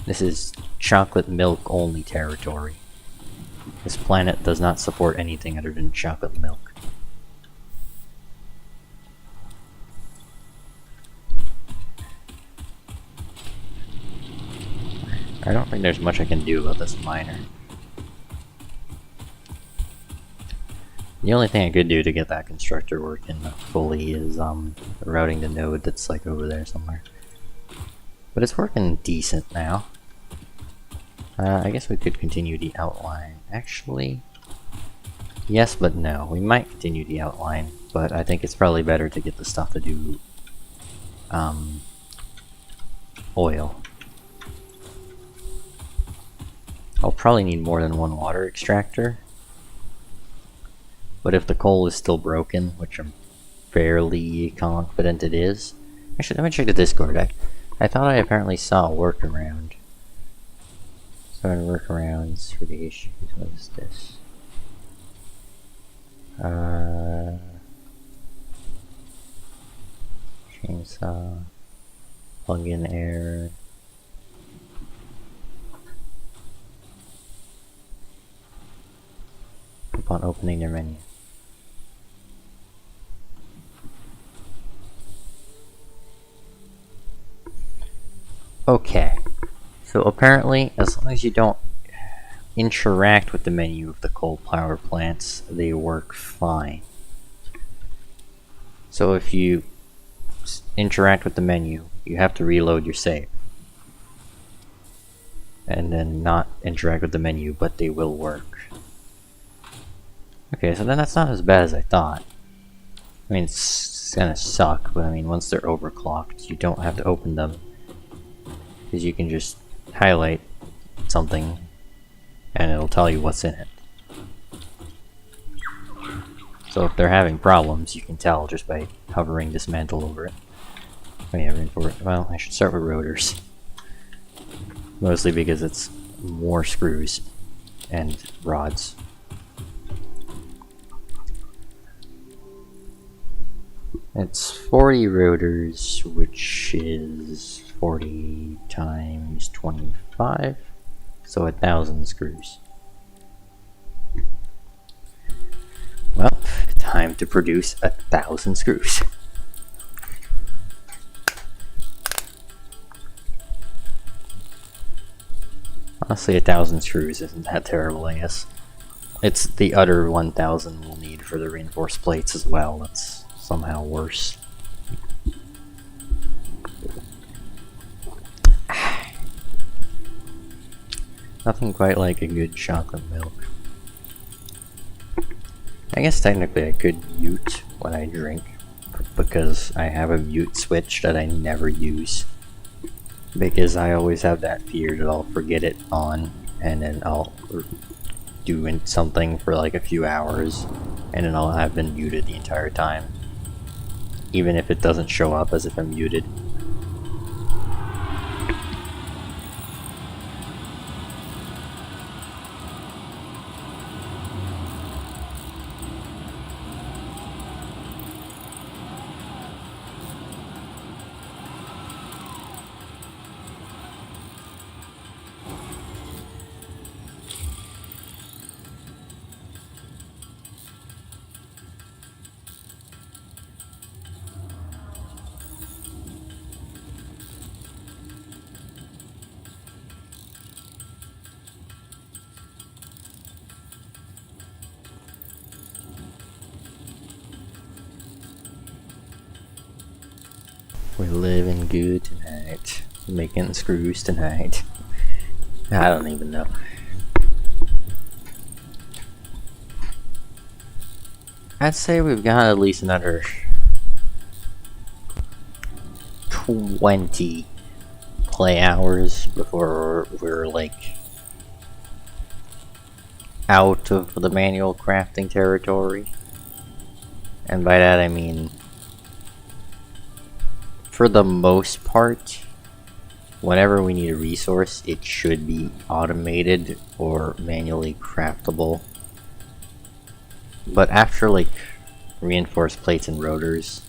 This is chocolate milk only territory. This planet does not support anything other than chocolate milk. I don't think there's much I can do about this miner. The only thing I could do to get that constructor working fully is routing the node that's like over there somewhere. But it's working decent now. I guess we could continue the outline. Actually, yes but no. We might continue the outline, but I think it's probably better to get the stuff to do oil. I'll probably need more than 1 water extractor. But if the coal is still broken, which I'm fairly confident it is... Actually, let me check the Discord. I thought I apparently saw a workaround. Started workarounds for the issues. What is this? Chainsaw. Plug-in error. Upon opening their menu. Okay, so apparently as long as you don't interact with the menu of the coal power plants, they work fine. So if you interact with the menu, you have to reload your save. And then not interact with the menu, but they will work. Okay, so then that's not as bad as I thought. I mean, it's gonna suck, but I mean, once they're overclocked, you don't have to open them. Because you can just highlight something, and it'll tell you what's in it. So if they're having problems, you can tell just by hovering dismantle over it. Oh yeah, well, I should start with rotors. Mostly because it's more screws and rods. It's 40 rotors, which is 40 times 25, so 1,000 screws. Well, time to produce 1,000 screws. Honestly, 1,000 screws isn't that terrible, I guess. It's the other 1,000 we'll need for the reinforced plates as well. That's somehow worse. Nothing quite like a good chocolate milk. I guess technically I could mute when I drink, because I have a mute switch that I never use. Because I always have that fear that I'll forget it on, and then I'll do something for like a few hours, and then I'll have been muted the entire time. Even if it doesn't show up as if I'm muted. We're living good tonight. Making screws tonight. I don't even know. I'd say we've got at least another 20 play hours before we're like out of the manual crafting territory. And by that I mean, for the most part, whenever we need a resource, it should be automated or manually craftable. But after like reinforced plates and rotors,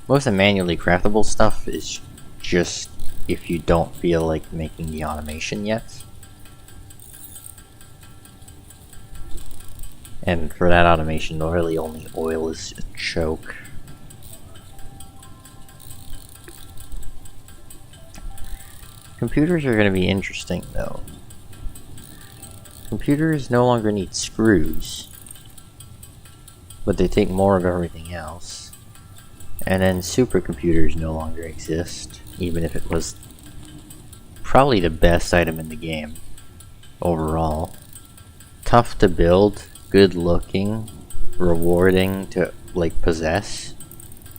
most of the manually craftable stuff is just if you don't feel like making the automation yet. And for that automation, really only oil is a choke. Computers are going to be interesting though. Computers no longer need screws, but they take more of everything else. And then supercomputers no longer exist, even if it was probably the best item in the game overall. Tough to build, good looking, rewarding to like possess,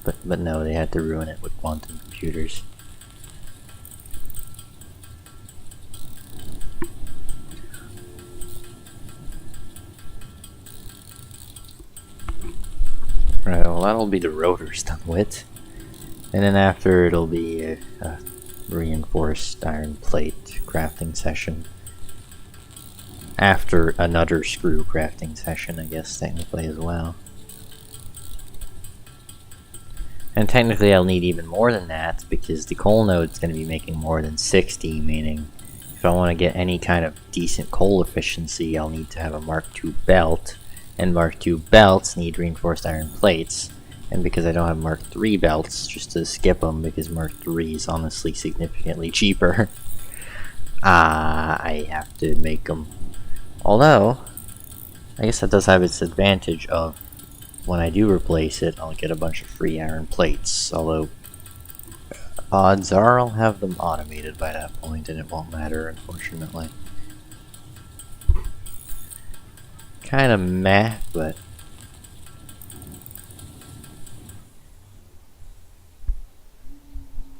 but no, they had to ruin it with quantum computers. Right, well that'll be the rotors done with. And then after it'll be a reinforced iron plate crafting session. After another screw crafting session, I guess, technically as well. And technically I'll need even more than that, because the coal node's going to be making more than 60, meaning if I want to get any kind of decent coal efficiency, I'll need to have a Mark II belt. And Mark II belts need reinforced iron plates, and because I don't have Mark III belts, just to skip them because Mark III is honestly significantly cheaper, I have to make them. Although, I guess that does have its advantage of when I do replace it, I'll get a bunch of free iron plates, although odds are I'll have them automated by that point and it won't matter, unfortunately. Kinda meh, but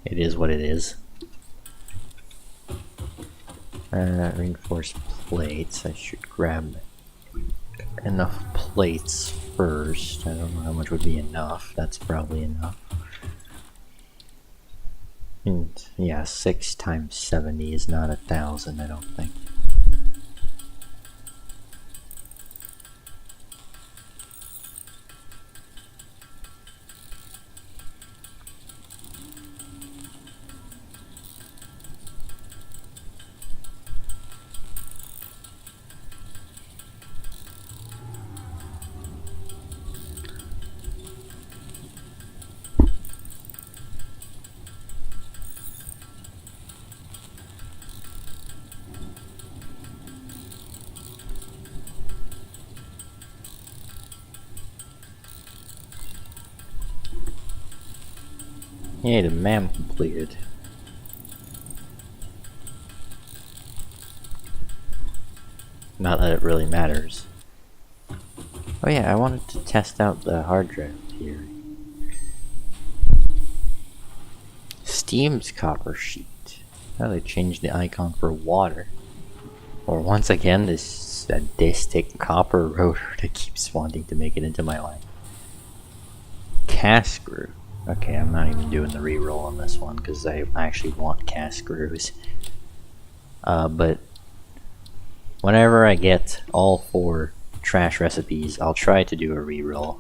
it is what it is. Reinforced plates. I should grab enough plates first. I don't know how much would be enough. That's probably enough. And yeah, 6 times 70 is not 1,000, I don't think. Yay, the MAM completed. Not that it really matters. Oh yeah, I wanted to test out the hard drive here. Steam's copper sheet. Now they changed the icon for water. Or once again, this sadistic copper rotor that keeps wanting to make it into my line. Cast screw. Okay, I'm not even doing the reroll on this one because I actually want cast screws. But whenever I get all 4 trash recipes, I'll try to do a reroll.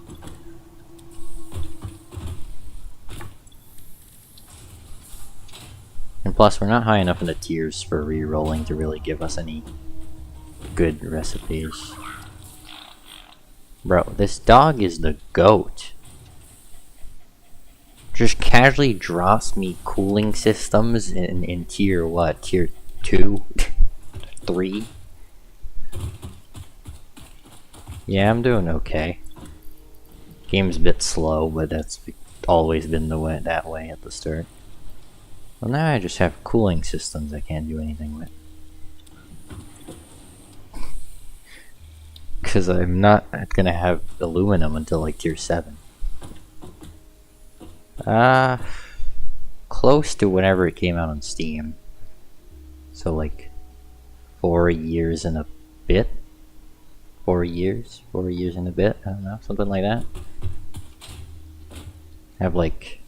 And plus, we're not high enough in the tiers for rerolling to really give us any good recipes. Bro, this dog is the GOAT. Just casually drops me cooling systems in tier what? Tier 2? 3? Yeah, I'm doing okay. Game's a bit slow, but that's always been that way at the start. Well, now I just have cooling systems I can't do anything with. Because I'm not gonna have aluminum until like tier 7. Close to whenever it came out on Steam. So like 4 years and a bit? 4 years? 4 years and a bit? I don't know, something like that. I have like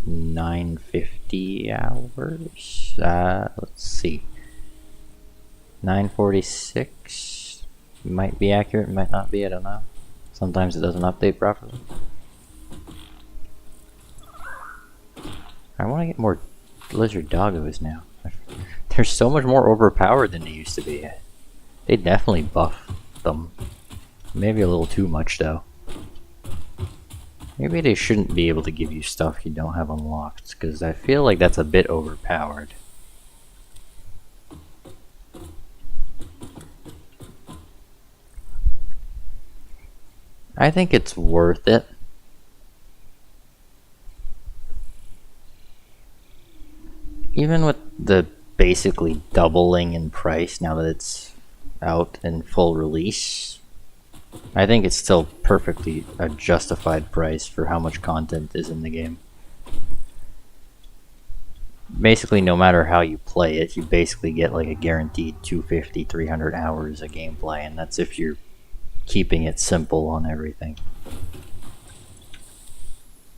950 hours? Let's see. 946? Might be accurate, might not be, I don't know. Sometimes it doesn't update properly. I want to get more lizard doggos now. They're so much more overpowered than they used to be. They definitely buff them. Maybe a little too much though. Maybe they shouldn't be able to give you stuff you don't have unlocked, because I feel like that's a bit overpowered. I think it's worth it. Even with the basically doubling in price now that it's out in full release, I think it's still perfectly a justified price for how much content is in the game. Basically, no matter how you play it, you basically get like a guaranteed 250, 300 hours of gameplay, and that's if you're keeping it simple on everything.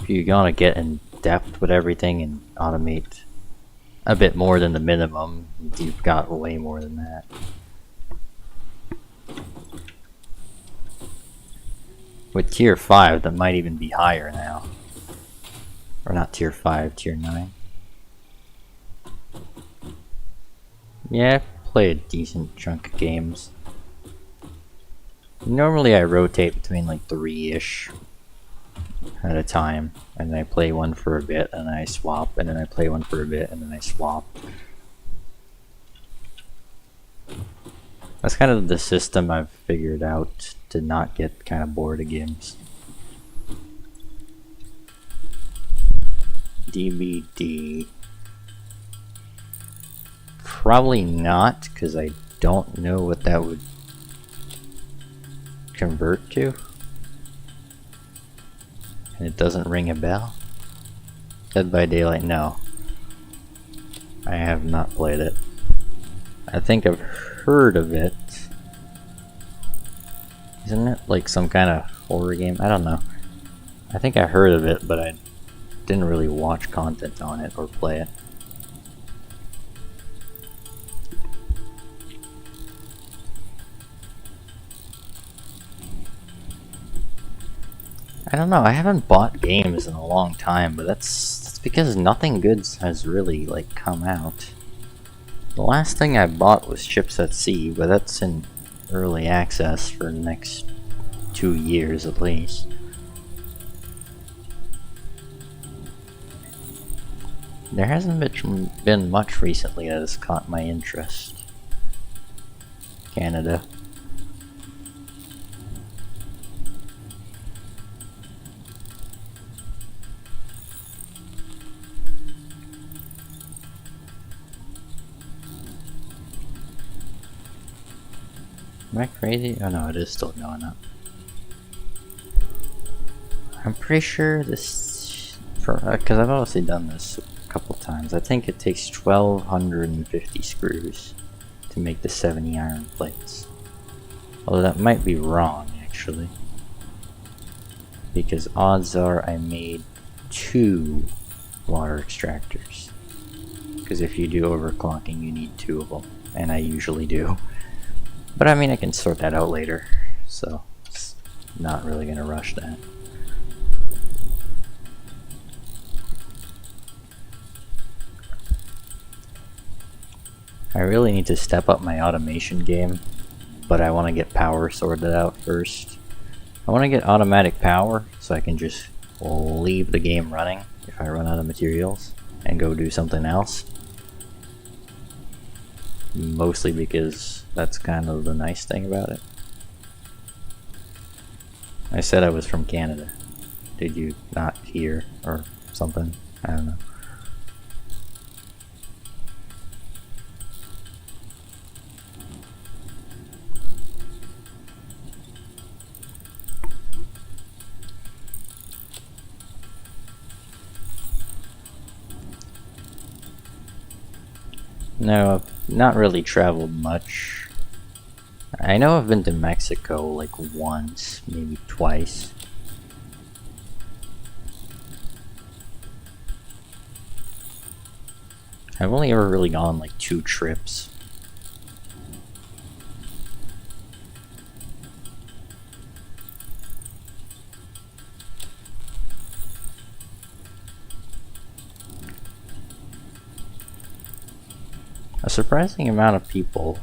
If you're gonna get in depth with everything and automate a bit more than the minimum, you've got way more than that. With tier 5, that might even be higher now. Or not tier 5, tier 9. Yeah, I've played a decent chunk of games. Normally I rotate between like 3-ish at a time, and then I play one for a bit, and then I swap, and then I play one for a bit, and then I swap. That's kind of the system I've figured out to not get kind of bored of games. DBD. Probably not, because I don't know what that would convert to. And it doesn't ring a bell. Dead by Daylight, no. I have not played it. I think I've heard of it. Isn't it like some kind of horror game? I don't know. I think I heard of it, but I didn't really watch content on it or play it. I don't know, I haven't bought games in a long time, but that's because nothing good has really like come out. The last thing I bought was Chips at Sea, but that's in early access for the next 2 years at least. There hasn't been much recently that has caught my interest. Canada. Am I crazy? Oh no, it is still going up. I'm pretty sure this, because I've obviously done this a couple times. I think it takes 1,250 screws to make the 70 iron plates. Although that might be wrong, actually. Because odds are I made 2 water extractors. Because if you do overclocking, you need 2 of them. And I usually do. But I mean, I can sort that out later. So, it's not really going to rush that. I really need to step up my automation game, but I want to get power sorted out first. I want to get automatic power so I can just leave the game running if I run out of materials and go do something else. Mostly because that's kind of the nice thing about it. I said I was from Canada. Did you not hear or something? I don't know. No, I've not really traveled much. I know I've been to Mexico like once, maybe twice. I've only ever really gone on like 2 trips. A surprising amount of people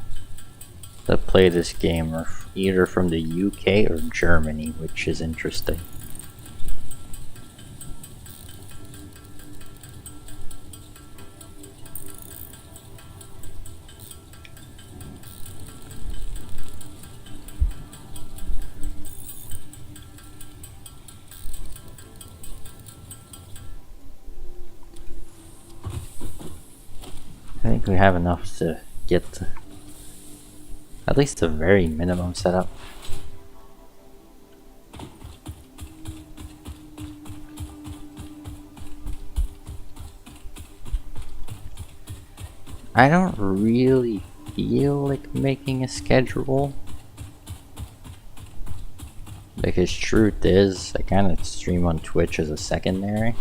that play this game are either from the UK or Germany, which is interesting. I think we have enough to get to at least the very minimum setup. I don't really feel like making a schedule, because truth is, I kind of stream on Twitch as a secondary.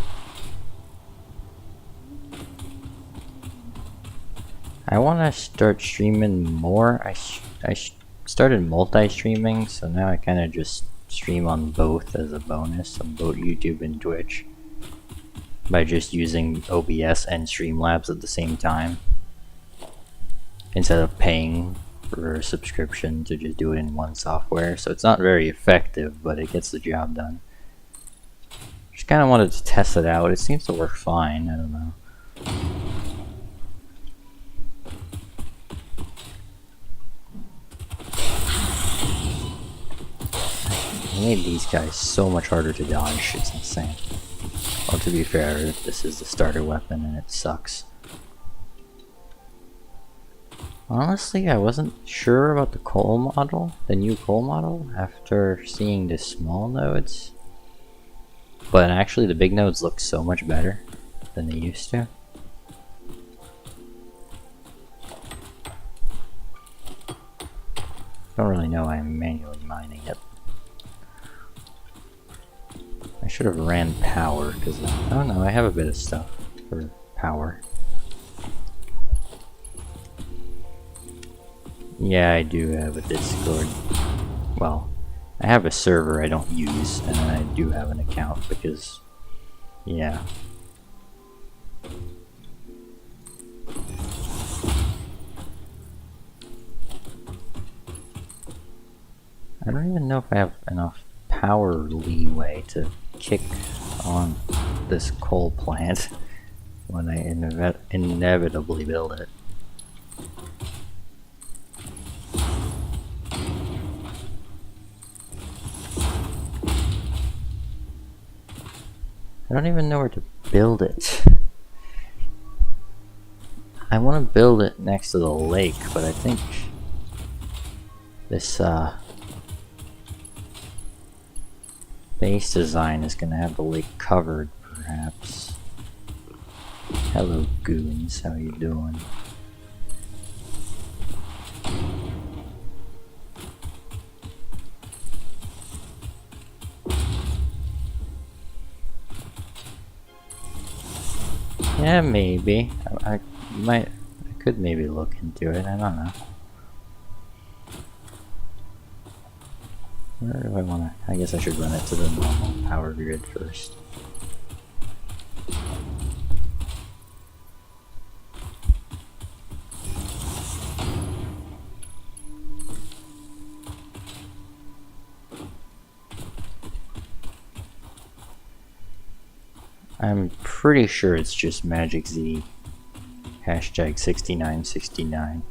I want to start streaming more. I started multi-streaming, so now I kind of just stream on both as a bonus on both YouTube and Twitch by just using OBS and Streamlabs at the same time instead of paying for a subscription to just do it in one software. So it's not very effective, but it gets the job done. Just kind of wanted to test it out. It seems to work fine. I don't know. I made these guys so much harder to dodge, it's insane. Well, to be fair, this is the starter weapon and it sucks. Honestly, I wasn't sure about the coal model, the new coal model, after seeing the small nodes. But actually the big nodes look so much better than they used to. Don't really know why I'm manually mining it. I should have ran power, because oh no, I have a bit of stuff for power. Yeah, I do have a Discord. Well, I have a server I don't use, and I do have an account because, yeah. I don't even know if I have enough power leeway to kick on this coal plant when I inevitably build it. I don't even know where to build it. I want to build it next to the lake, but I think this base design is going to have the lake covered, perhaps. Hello, goons. How you doing? Yeah, maybe. I could maybe look into it. I don't know. Where do I want to? I guess I should run it to the normal power grid first. I'm pretty sure it's just Magic Z. Hashtag 6969.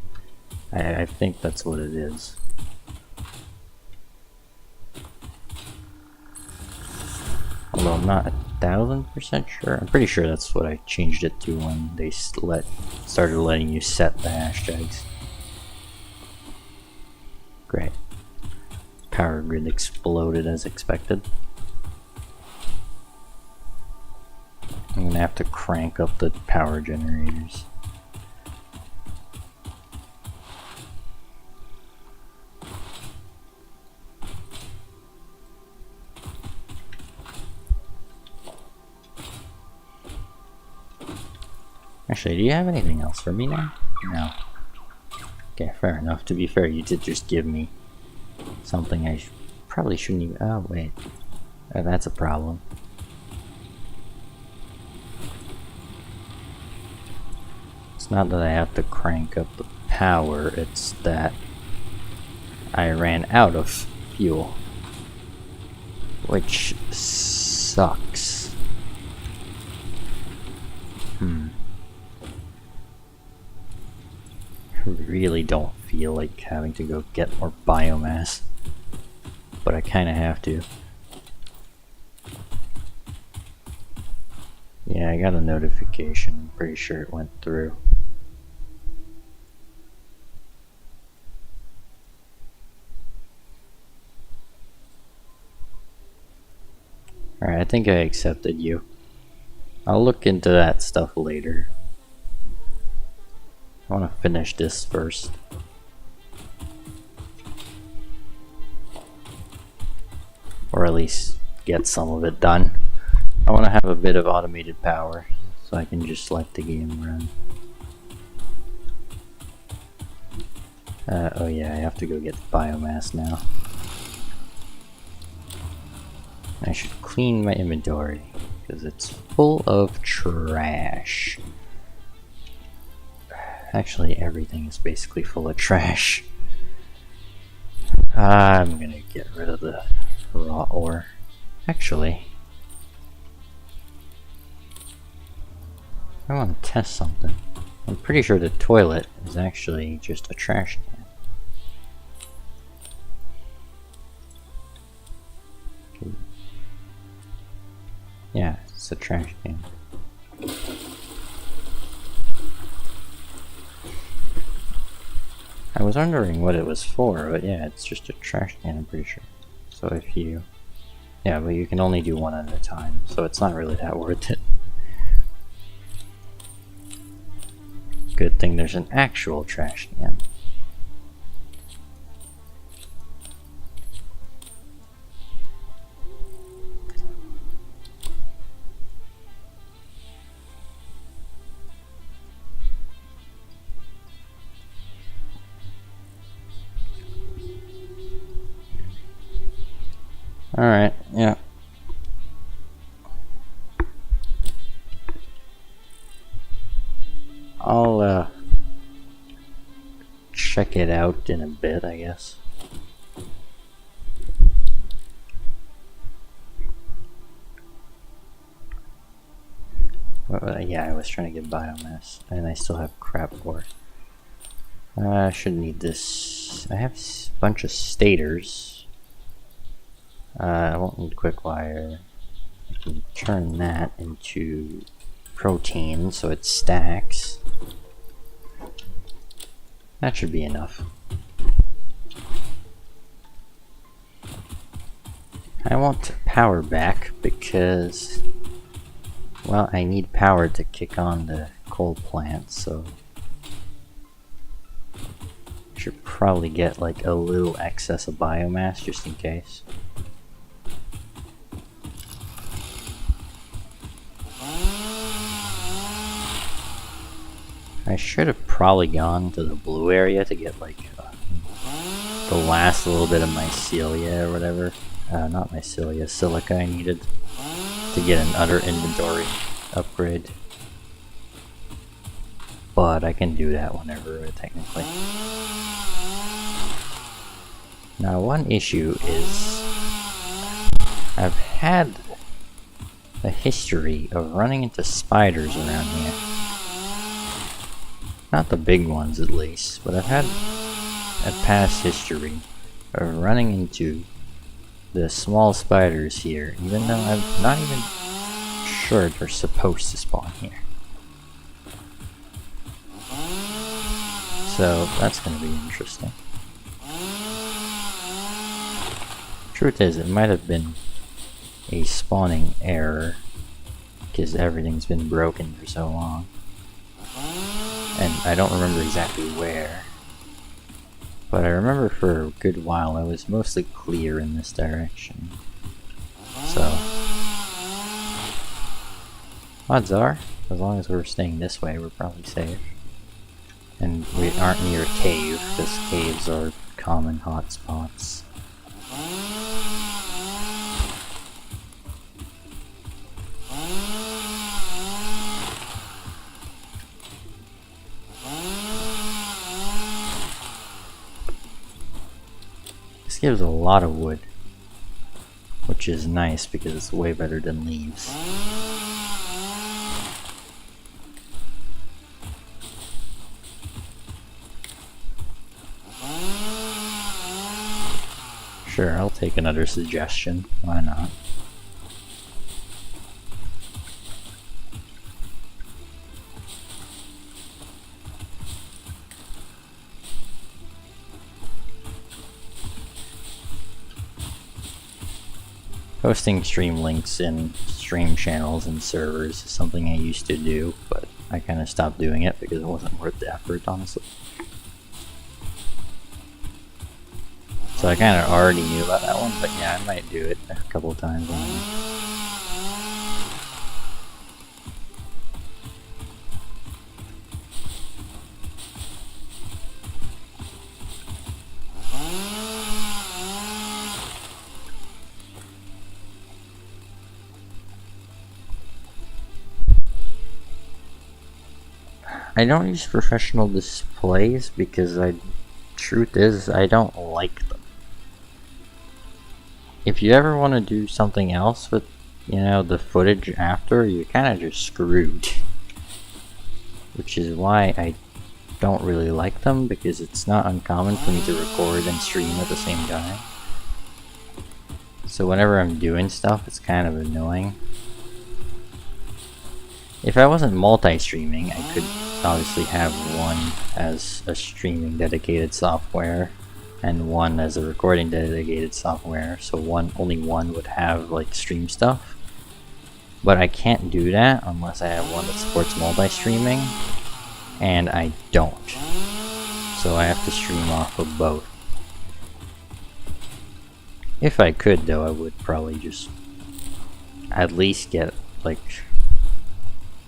I think that's what it is. Although I'm not 1000% sure. I'm pretty sure that's what I changed it to when they started letting you set the hashtags. Great. Power grid exploded as expected. I'm gonna have to crank up the power generators. Actually, do you have anything else for me now? No. Okay, fair enough. To be fair, you did just give me something I probably shouldn't even... Oh, wait. Oh, that's a problem. It's not that I have to crank up the power, it's that I ran out of fuel. Which sucks. I really don't feel like having to go get more biomass, but I kinda have to. Yeah, I got a notification. I'm pretty sure it went through. Alright, I think I accepted you. I'll look into that stuff later. I want to finish this first. Or at least get some of it done. I want to have a bit of automated power so I can just let the game run. Oh yeah, I have to go get biomass now. I should clean my inventory because it's full of trash. Actually, everything is basically full of trash. I'm gonna get rid of the raw ore. Actually, I want to test something. I'm pretty sure the toilet is actually just a trash can. Yeah, it's a trash can. was wondering what it was for, but yeah, it's just a trash can, I'm pretty sure. So if you... Yeah, but you can only do one at a time, so it's not really that worth it. Good thing there's an actual trash can. Alright, yeah. I'll check it out in a bit, I guess. Yeah, I was trying to get biomass, and I still have crap ore. I should need this. I have a bunch of stators. I won't need quick wire. I can turn that into protein so it stacks. That should be enough. I want power back because, well, I need power to kick on the coal plant, so I should probably get like a little excess of biomass just in case. I should have probably gone to the blue area to get like the last little bit of mycelia or whatever. Not mycelia, silica I needed to get an utter inventory upgrade. But I can do that whenever, technically. Now, one issue is I've had a history of running into spiders around here. Not the big ones, at least, but I've had a past history of running into the small spiders here, even though I'm not even sure they're supposed to spawn here. So that's going to be interesting. Truth is, it might have been a spawning error because everything's been broken for so long. And I don't remember exactly where. But I remember for a good while I was mostly clear in this direction. So, odds are, as long as we're staying this way, we're probably safe. And we aren't near a cave, because caves are common hotspots. This gives a lot of wood, which is nice because it's way better than leaves. Sure, I'll take another suggestion. Why not? Posting stream links in stream channels and servers is something I used to do, but I kind of stopped doing it because it wasn't worth the effort, honestly. So I kind of already knew about that one, but yeah, I might do it a couple of times. I don't use professional displays because truth is, I don't like them. If you ever want to do something else with, you know, the footage after, you're kind of just screwed. Which is why I don't really like them, because it's not uncommon for me to record and stream at the same time. So whenever I'm doing stuff, it's kind of annoying. If I wasn't multi-streaming, I could obviously have one as a streaming dedicated software and one as a recording dedicated software, so only one would have like stream stuff. But I can't do that unless I have one that supports multi-streaming, and I don't. So I have to stream off of both. If I could though, I would probably just at least get like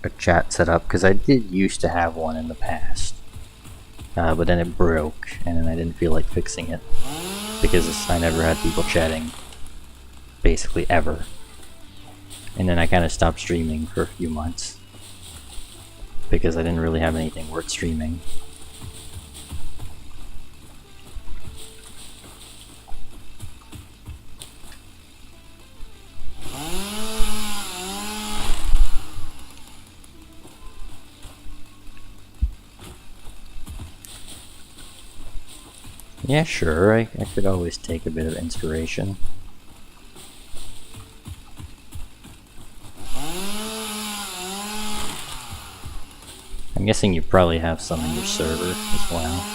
a chat set up, because I did used to have one in the past. But then it broke, and then I didn't feel like fixing it, because I never had people chatting, basically ever. And then I kind of stopped streaming for a few months, because I didn't really have anything worth streaming. Yeah, sure, I could always take a bit of inspiration. I'm guessing you probably have some in your server as well.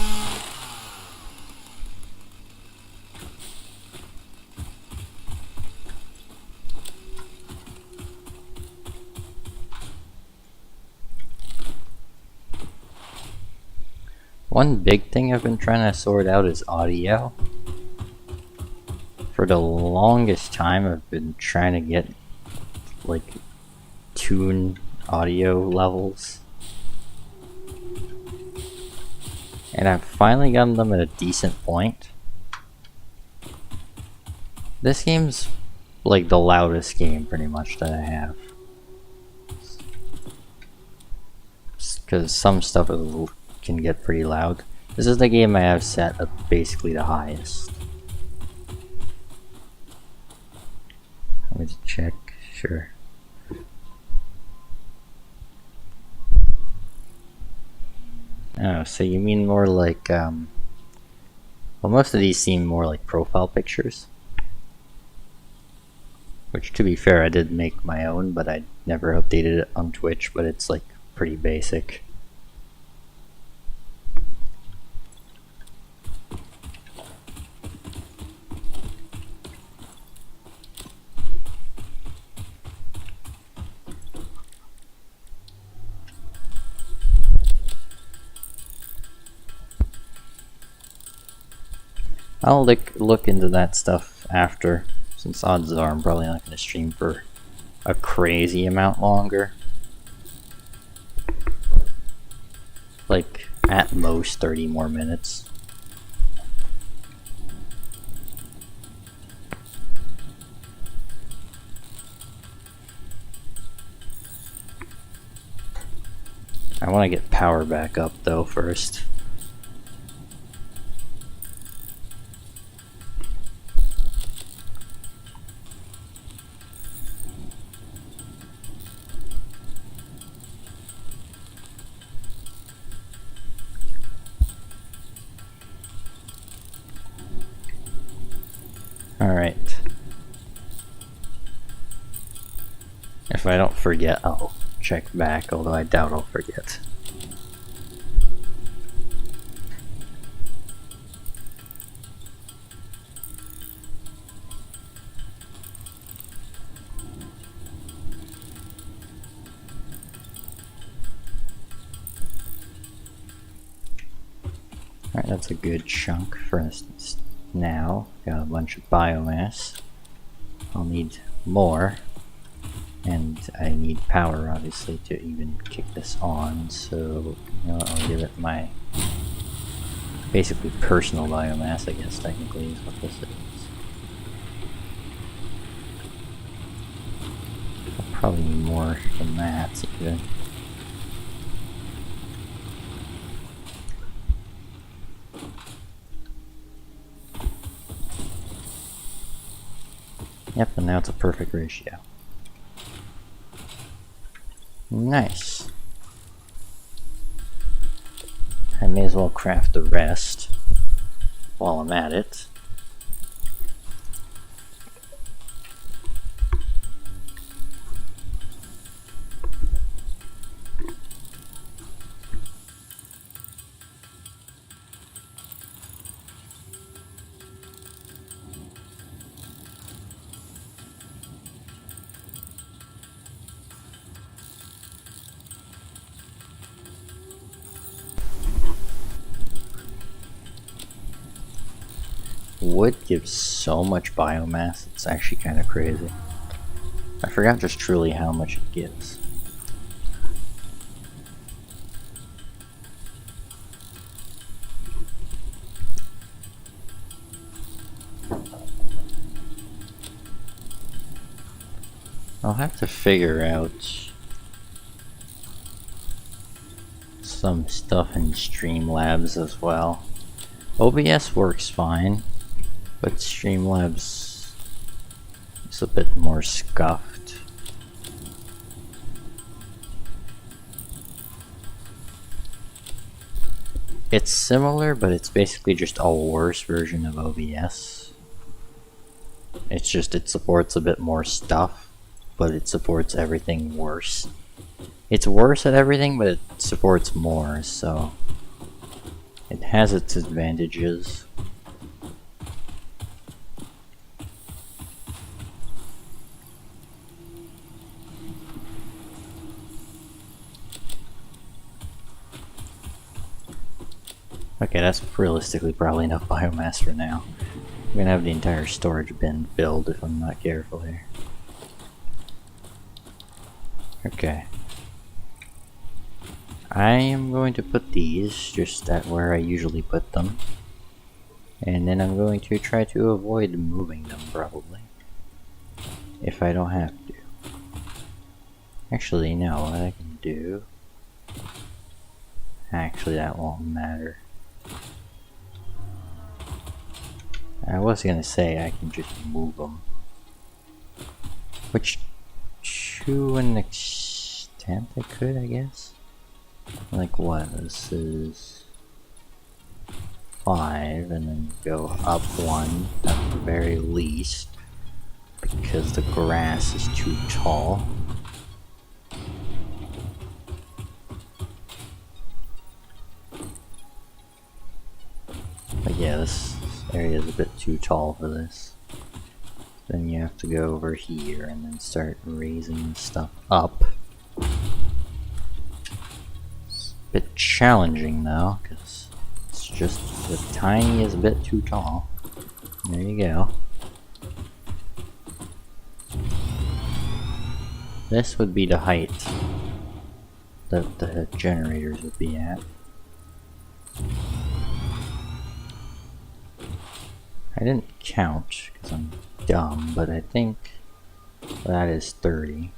One big thing I've been trying to sort out is audio. For the longest time I've been trying to get like tune audio levels, and I've finally gotten them at a decent point. This game's like the loudest game pretty much that I have, because some stuff can get pretty loud. This is the game I have set at basically the highest. Let me just check. Sure. Oh, so you mean more like, well, most of these seem more like profile pictures. Which, to be fair, I did make my own, but I never updated it on Twitch, but it's like pretty basic. I'll look into that stuff after, since odds are I'm probably not going to stream for a crazy amount longer. Like, at most 30 more minutes. I want to get power back up though first. Alright. If I don't forget, I'll check back, although I doubt I'll forget. Alright, that's a good chunk for instance. Now, got a bunch of biomass. I'll need more, and I need power obviously to even kick this on, so you know, I'll give it my basically personal biomass, I guess technically is what this is. I'll probably need more than that even. Yep, and now it's a perfect ratio. Nice. I may as well craft the rest while I'm at it. Wood gives so much biomass, it's actually kind of crazy. I forgot just truly how much it gives. I'll have to figure out some stuff in Streamlabs as well. OBS works fine, but Streamlabs is a bit more scuffed. It's similar, but it's basically just a worse version of OBS. It's just it supports a bit more stuff, but it supports everything worse. It's worse at everything, but it supports more, so it has its advantages. Okay, that's realistically probably enough biomass for now. I'm gonna have the entire storage bin filled if I'm not careful here. Okay. I am going to put these just at where I usually put them. And then I'm going to try to avoid moving them, probably. If I don't have to. Actually, no, what I can do... Actually, that won't matter. I was gonna say I can just move them. Which, to an extent I could, I guess. Like what? This is 5, and then go up 1 at the very least, because the grass is too tall. But yeah, this area is a bit too tall for this. Then you have to go over here and then start raising stuff up. It's a bit challenging though, because it's just the tiniest bit too tall. There you go. This would be the height that the generators would be at. I didn't count because I'm dumb, but I think that is 30.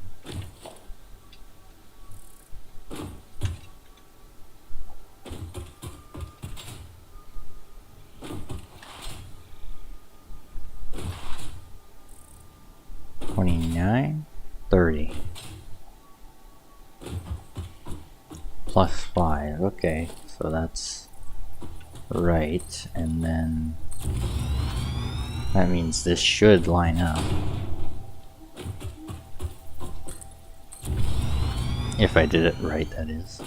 $29, $30. Plus 5, okay, so that's right, and then that means this should line up. If I did it right, that is.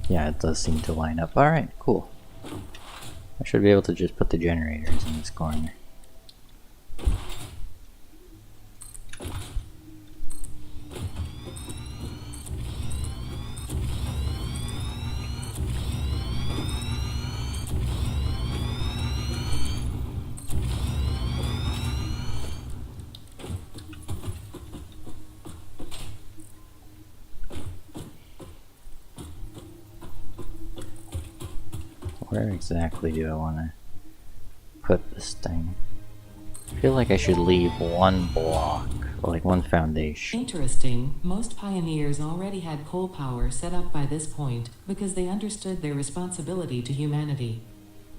Yeah, it does seem to line up. Alright, cool. I should be able to just put the generators in this corner. Where exactly do I want to put this thing? I feel like I should leave one block, like one foundation. Interesting, most pioneers already had coal power set up by this point because they understood their responsibility to humanity.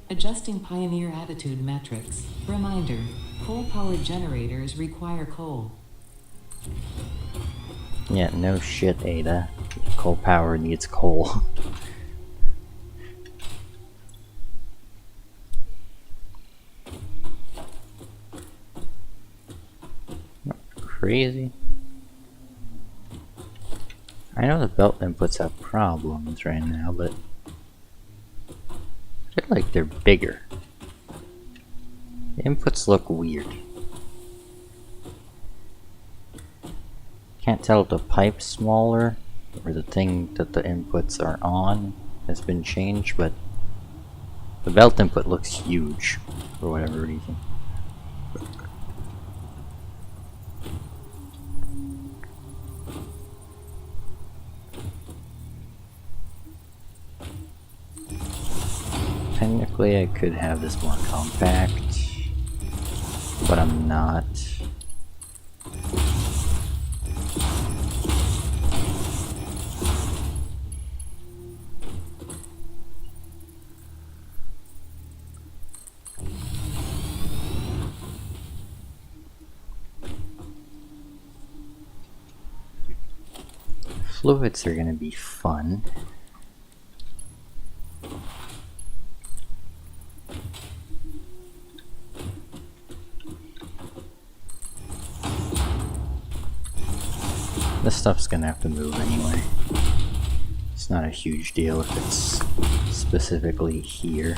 Adjusting pioneer attitude metrics. Reminder, coal-powered generators require coal. Yeah, no shit, Ada. Coal power needs coal. Crazy. I know the belt inputs have problems right now, but I feel like they're bigger. The inputs look weird. Can't tell if the pipe's smaller or the thing that the inputs are on has been changed, but The belt input looks huge for whatever reason. Technically, I could have this more compact, but I'm not. Fluids are going to be fun. This stuff's gonna have to move anyway. It's not a huge deal if it's specifically here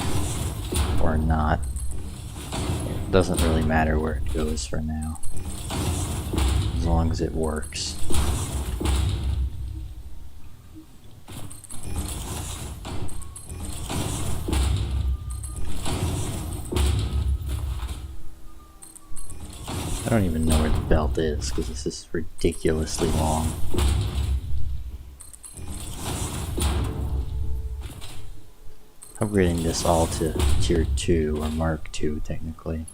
or not. It doesn't really matter where it goes for now, as long as it works. I don't even know where the belt is because this is ridiculously long. Upgrading this all to tier 2 or Mark 2 technically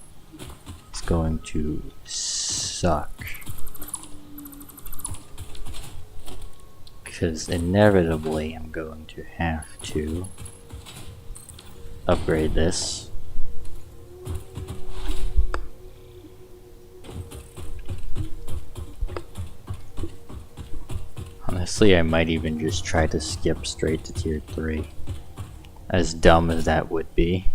is going to suck. Because inevitably I'm going to have to upgrade this. Honestly, I might even just try to skip straight to tier 3. As dumb as that would be.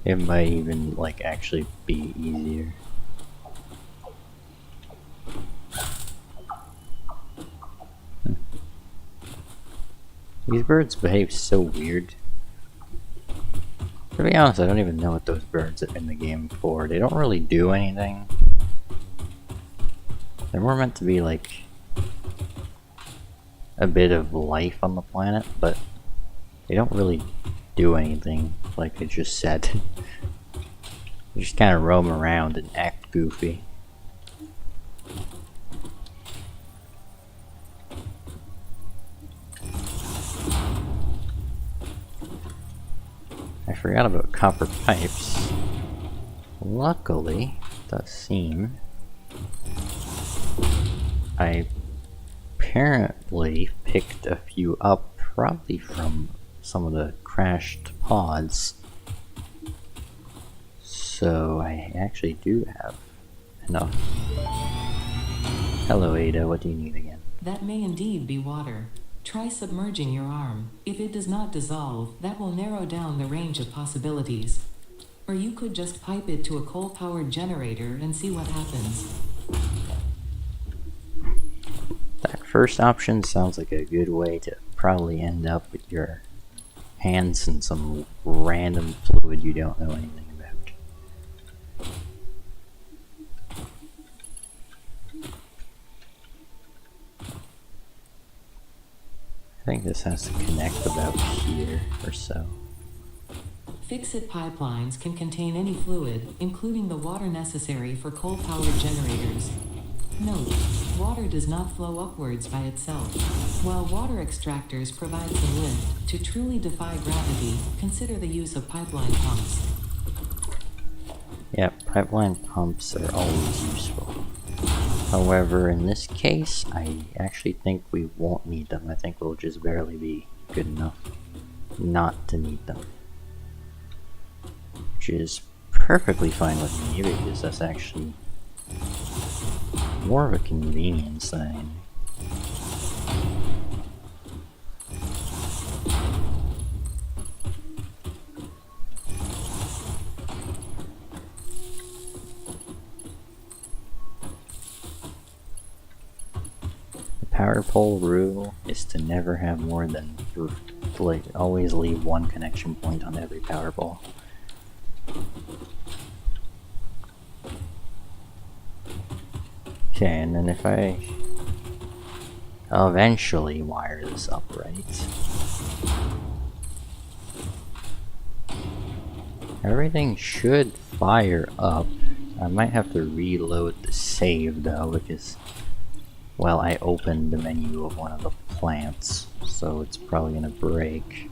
It might even, like, actually be easier. These birds behave so weird. To be honest, I don't even know what those birds are in the game for. They don't really do anything. They're more meant to be like a bit of life on the planet, but they don't really do anything, like I just said. They just kind of roam around and act goofy. I forgot about copper pipes. Luckily, it does seem I apparently picked a few up, probably from some of the crashed pods. So I actually do have enough. Hello Ada, what do you need again? That may indeed be water. Try submerging your arm. If it does not dissolve, that will narrow down the range of possibilities. Or you could just pipe it to a coal-powered generator and see what happens. That first option sounds like a good way to probably end up with your hands in some random fluid you don't know anything about. I think this has to connect about here or so. Fix-it pipelines can contain any fluid, including the water necessary for coal-powered generators. Note, water does not flow upwards by itself. While water extractors provide some lift, to truly defy gravity, consider the use of pipeline pumps. Yeah, pipeline pumps are always useful. However, in this case, I actually think we won't need them. I think we'll just barely be good enough not to need them. Which is perfectly fine with me, because that's actually more of a convenience than anything. The power pole rule is to never have more than, like, always leave one connection point on every power pole. Okay, and then if I I'll eventually wire this up right. Everything should fire up. I might have to reload the save though, because, well, I opened the menu of one of the plants, so it's probably gonna break.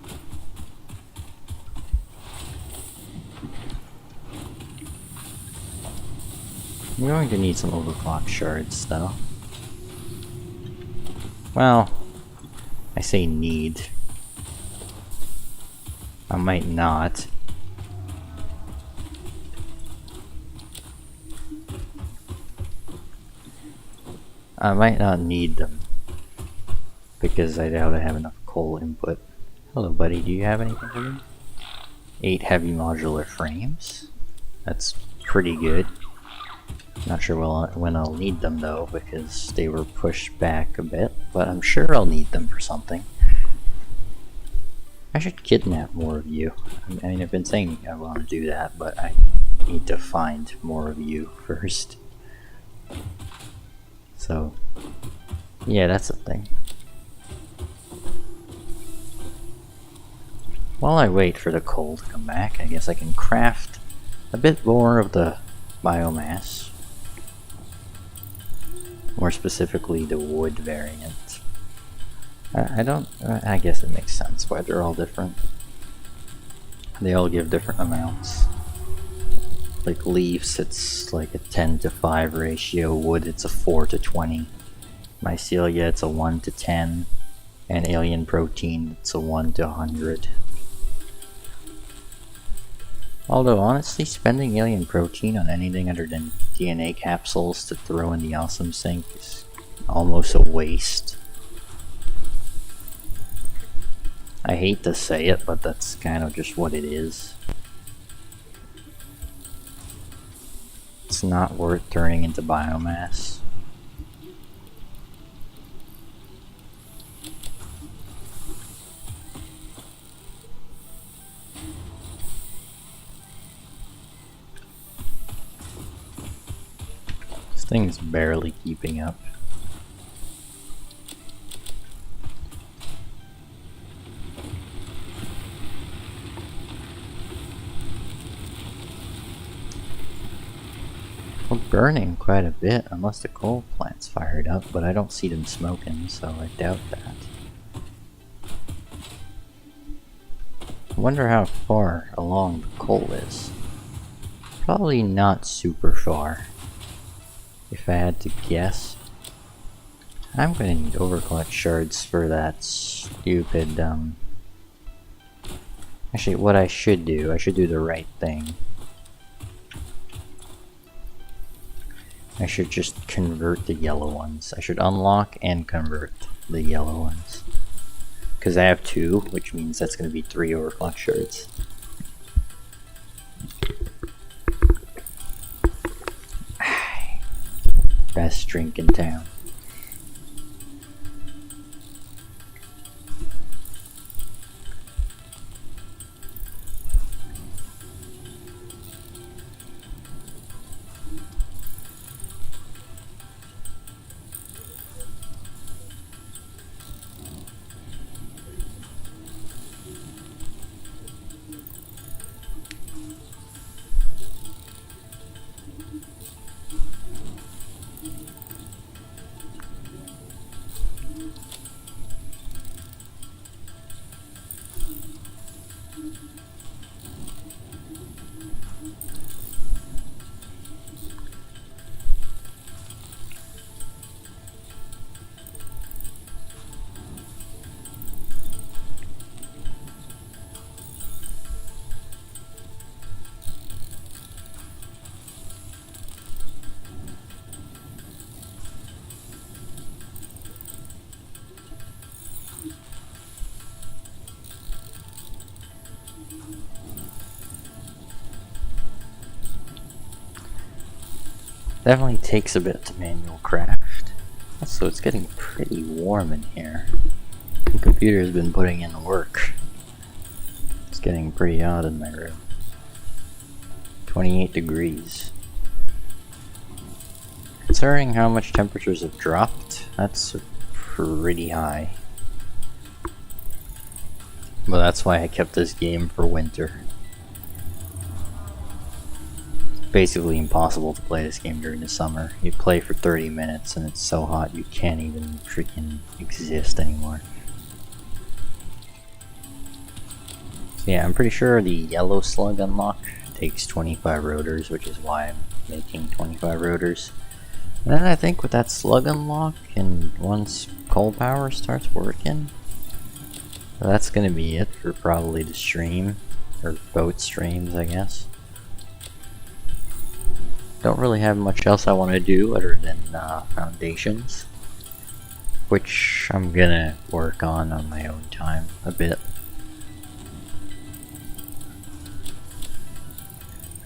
I'm going to need some overclock shards though. Well, I say need. I might not. I might not need them, because I doubt I have enough coal input. Hello buddy, do you have anything for me? 8 heavy modular frames. That's pretty good. Not sure when I'll need them though, because they were pushed back a bit, but I'm sure I'll need them for something. I should kidnap more of you. I mean, I've been saying I want to do that, but I need to find more of you first. So, yeah, that's the thing. While I wait for the coal to come back, I guess I can craft a bit more of the biomass. More specifically, the wood variant. I guess it makes sense why they're all different. They all give different amounts. Like leaves, it's like a 10:5 ratio. Wood, it's a 4:20. Mycelia, it's a 1:10. And alien protein, it's a 1:100. Although, honestly, spending alien protein on anything other than DNA capsules to throw in the awesome sink is almost a waste. I hate to say it, but that's kind of just what it is. It's not worth turning into biomass. This thing's barely keeping up. We're burning quite a bit, unless the coal plant's fired up, but I don't see them smoking, so I doubt that. I wonder how far along the coal is. Probably not super far, if I had to guess. I'm gonna need overclock shards for that stupid, Actually, what I should do the right thing. I should just convert the yellow ones. I should unlock and convert the yellow ones. Because I have 2, which means that's going to be 3 overclock shards. Best drink in town. Definitely takes a bit to manual craft. Also, it's getting pretty warm in here. The computer's been putting in the work. It's getting pretty hot in my room. 28 degrees. Considering how much temperatures have dropped, that's a pretty high. But that's why I kept this game for winter. It's basically impossible to play this game during the summer. You play for 30 minutes and it's so hot you can't even freaking exist anymore. So yeah, I'm pretty sure the yellow slug unlock takes 25 rotors, which is why I'm making 25 rotors. And then I think with that slug unlock, and once coal power starts working, that's gonna be it for probably the stream, or boat streams, I guess. Don't really have much else I want to do other than foundations, which I'm gonna work on my own time a bit.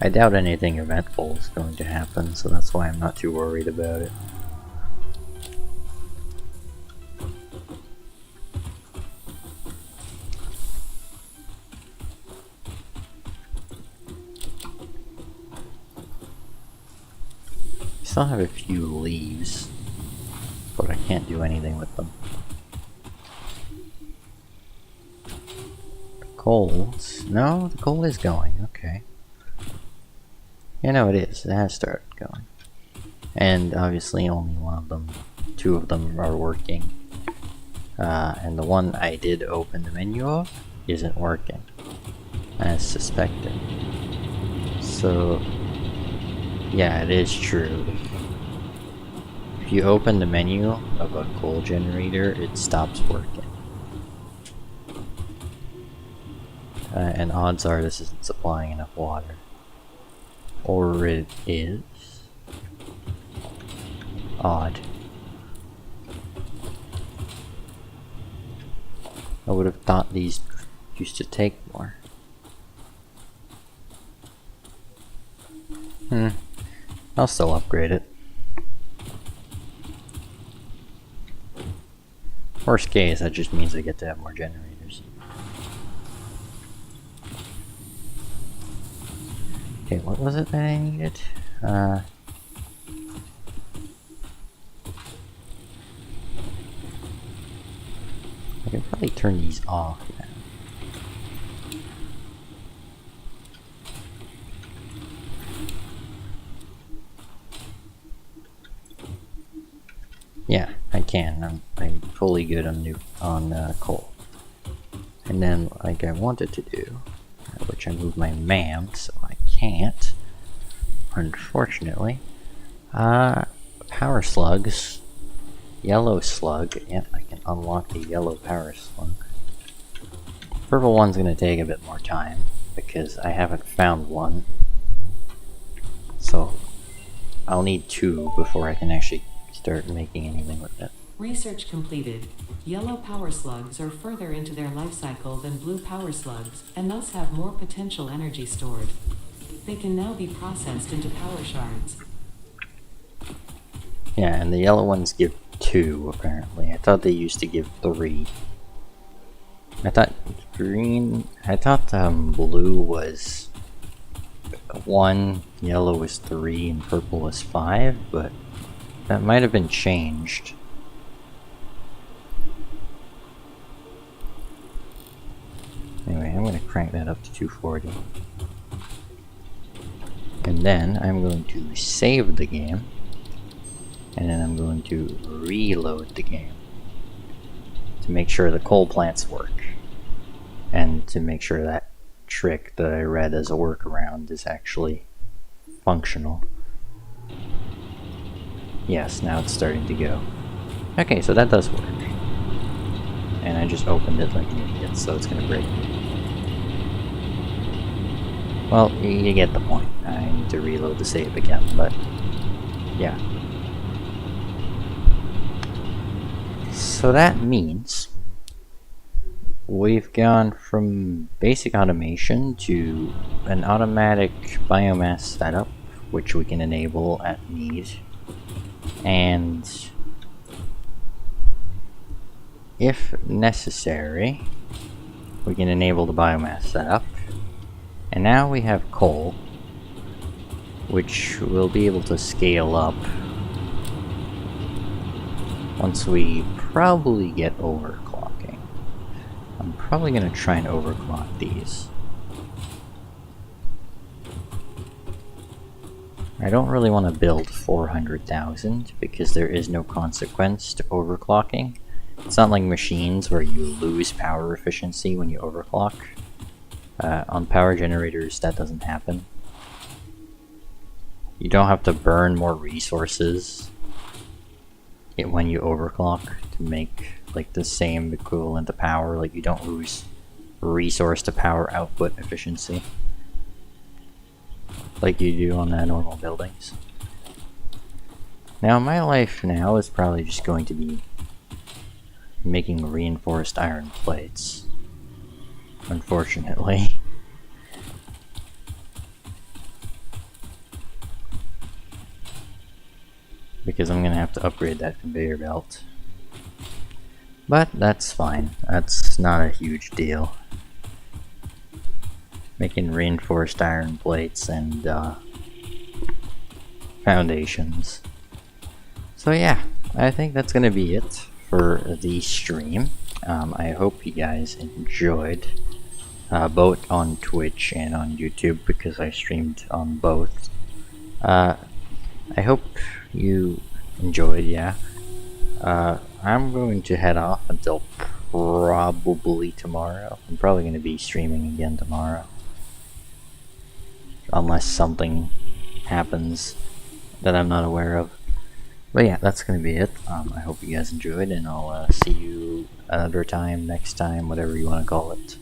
I doubt anything eventful is going to happen, so that's why I'm not too worried about it. I still have a few leaves, but I can't do anything with them. The coals? No, the coal is going, okay. Yeah, no, it is. It has started going. And obviously only one of them, two of them are working. And the one I did open the menu of isn't working, as suspected. So, yeah, it is true. If you open the menu of a coal generator, it stops working. And odds are this isn't supplying enough water. Or it is. Odd. I would have thought these used to take more. I'll still upgrade it. Worst case, that just means I get to have more generators. Okay, what was it that I needed? I can probably turn these off now. Yeah, I can. I'm fully good on coal. And then, like I wanted to do, which I moved my MAM, so I can't, unfortunately. Power slugs. Yellow slug. Yep, I can unlock the yellow power slug. Purple one's gonna take a bit more time, because I haven't found one. So, I'll need two before I can actually start making anything with it. Research completed. Yellow power slugs are further into their life cycle than blue power slugs, and thus have more potential energy stored. They can now be processed into power shards. Yeah, and the yellow ones give 2, apparently. I thought they used to give 3. I thought blue was 1, yellow was 3, and purple was 5, but that might have been changed. Anyway, I'm going to crank that up to 240. And then I'm going to save the game. And then I'm going to reload the game. To make sure the coal plants work. And to make sure that trick that I read as a workaround is actually functional. Yes, now it's starting to go. Okay, so that does work. And I just opened it like an idiot, so it's gonna break. Well, you get the point. I need to reload the save again, but yeah. So that means we've gone from basic automation to an automatic biomass setup, which we can enable at need. And if necessary, we can enable the biomass setup. And now we have coal, which we'll be able to scale up once we probably get overclocking. I'm probably gonna try and overclock these. I don't really want to build 400,000 because there is no consequence to overclocking. It's not like machines where you lose power efficiency when you overclock. On power generators, that doesn't happen. You don't have to burn more resources when you overclock to make like the same equivalent of power. Like you don't lose resource to power output efficiency like you do on normal buildings. Now my life now is probably just going to be making reinforced iron plates, unfortunately. Because I'm gonna have to upgrade that conveyor belt. But that's fine, that's not a huge deal. Making reinforced iron plates and foundations. So yeah, I think that's gonna be it for the stream. I hope you guys enjoyed, both on Twitch and on YouTube because I streamed on both. I hope you enjoyed, yeah. I'm going to head off until probably tomorrow. I'm probably going to be streaming again tomorrow. Unless something happens that I'm not aware of. But yeah, that's going to be it. I hope you guys enjoyed, and I'll see you another time, next time, whatever you want to call it.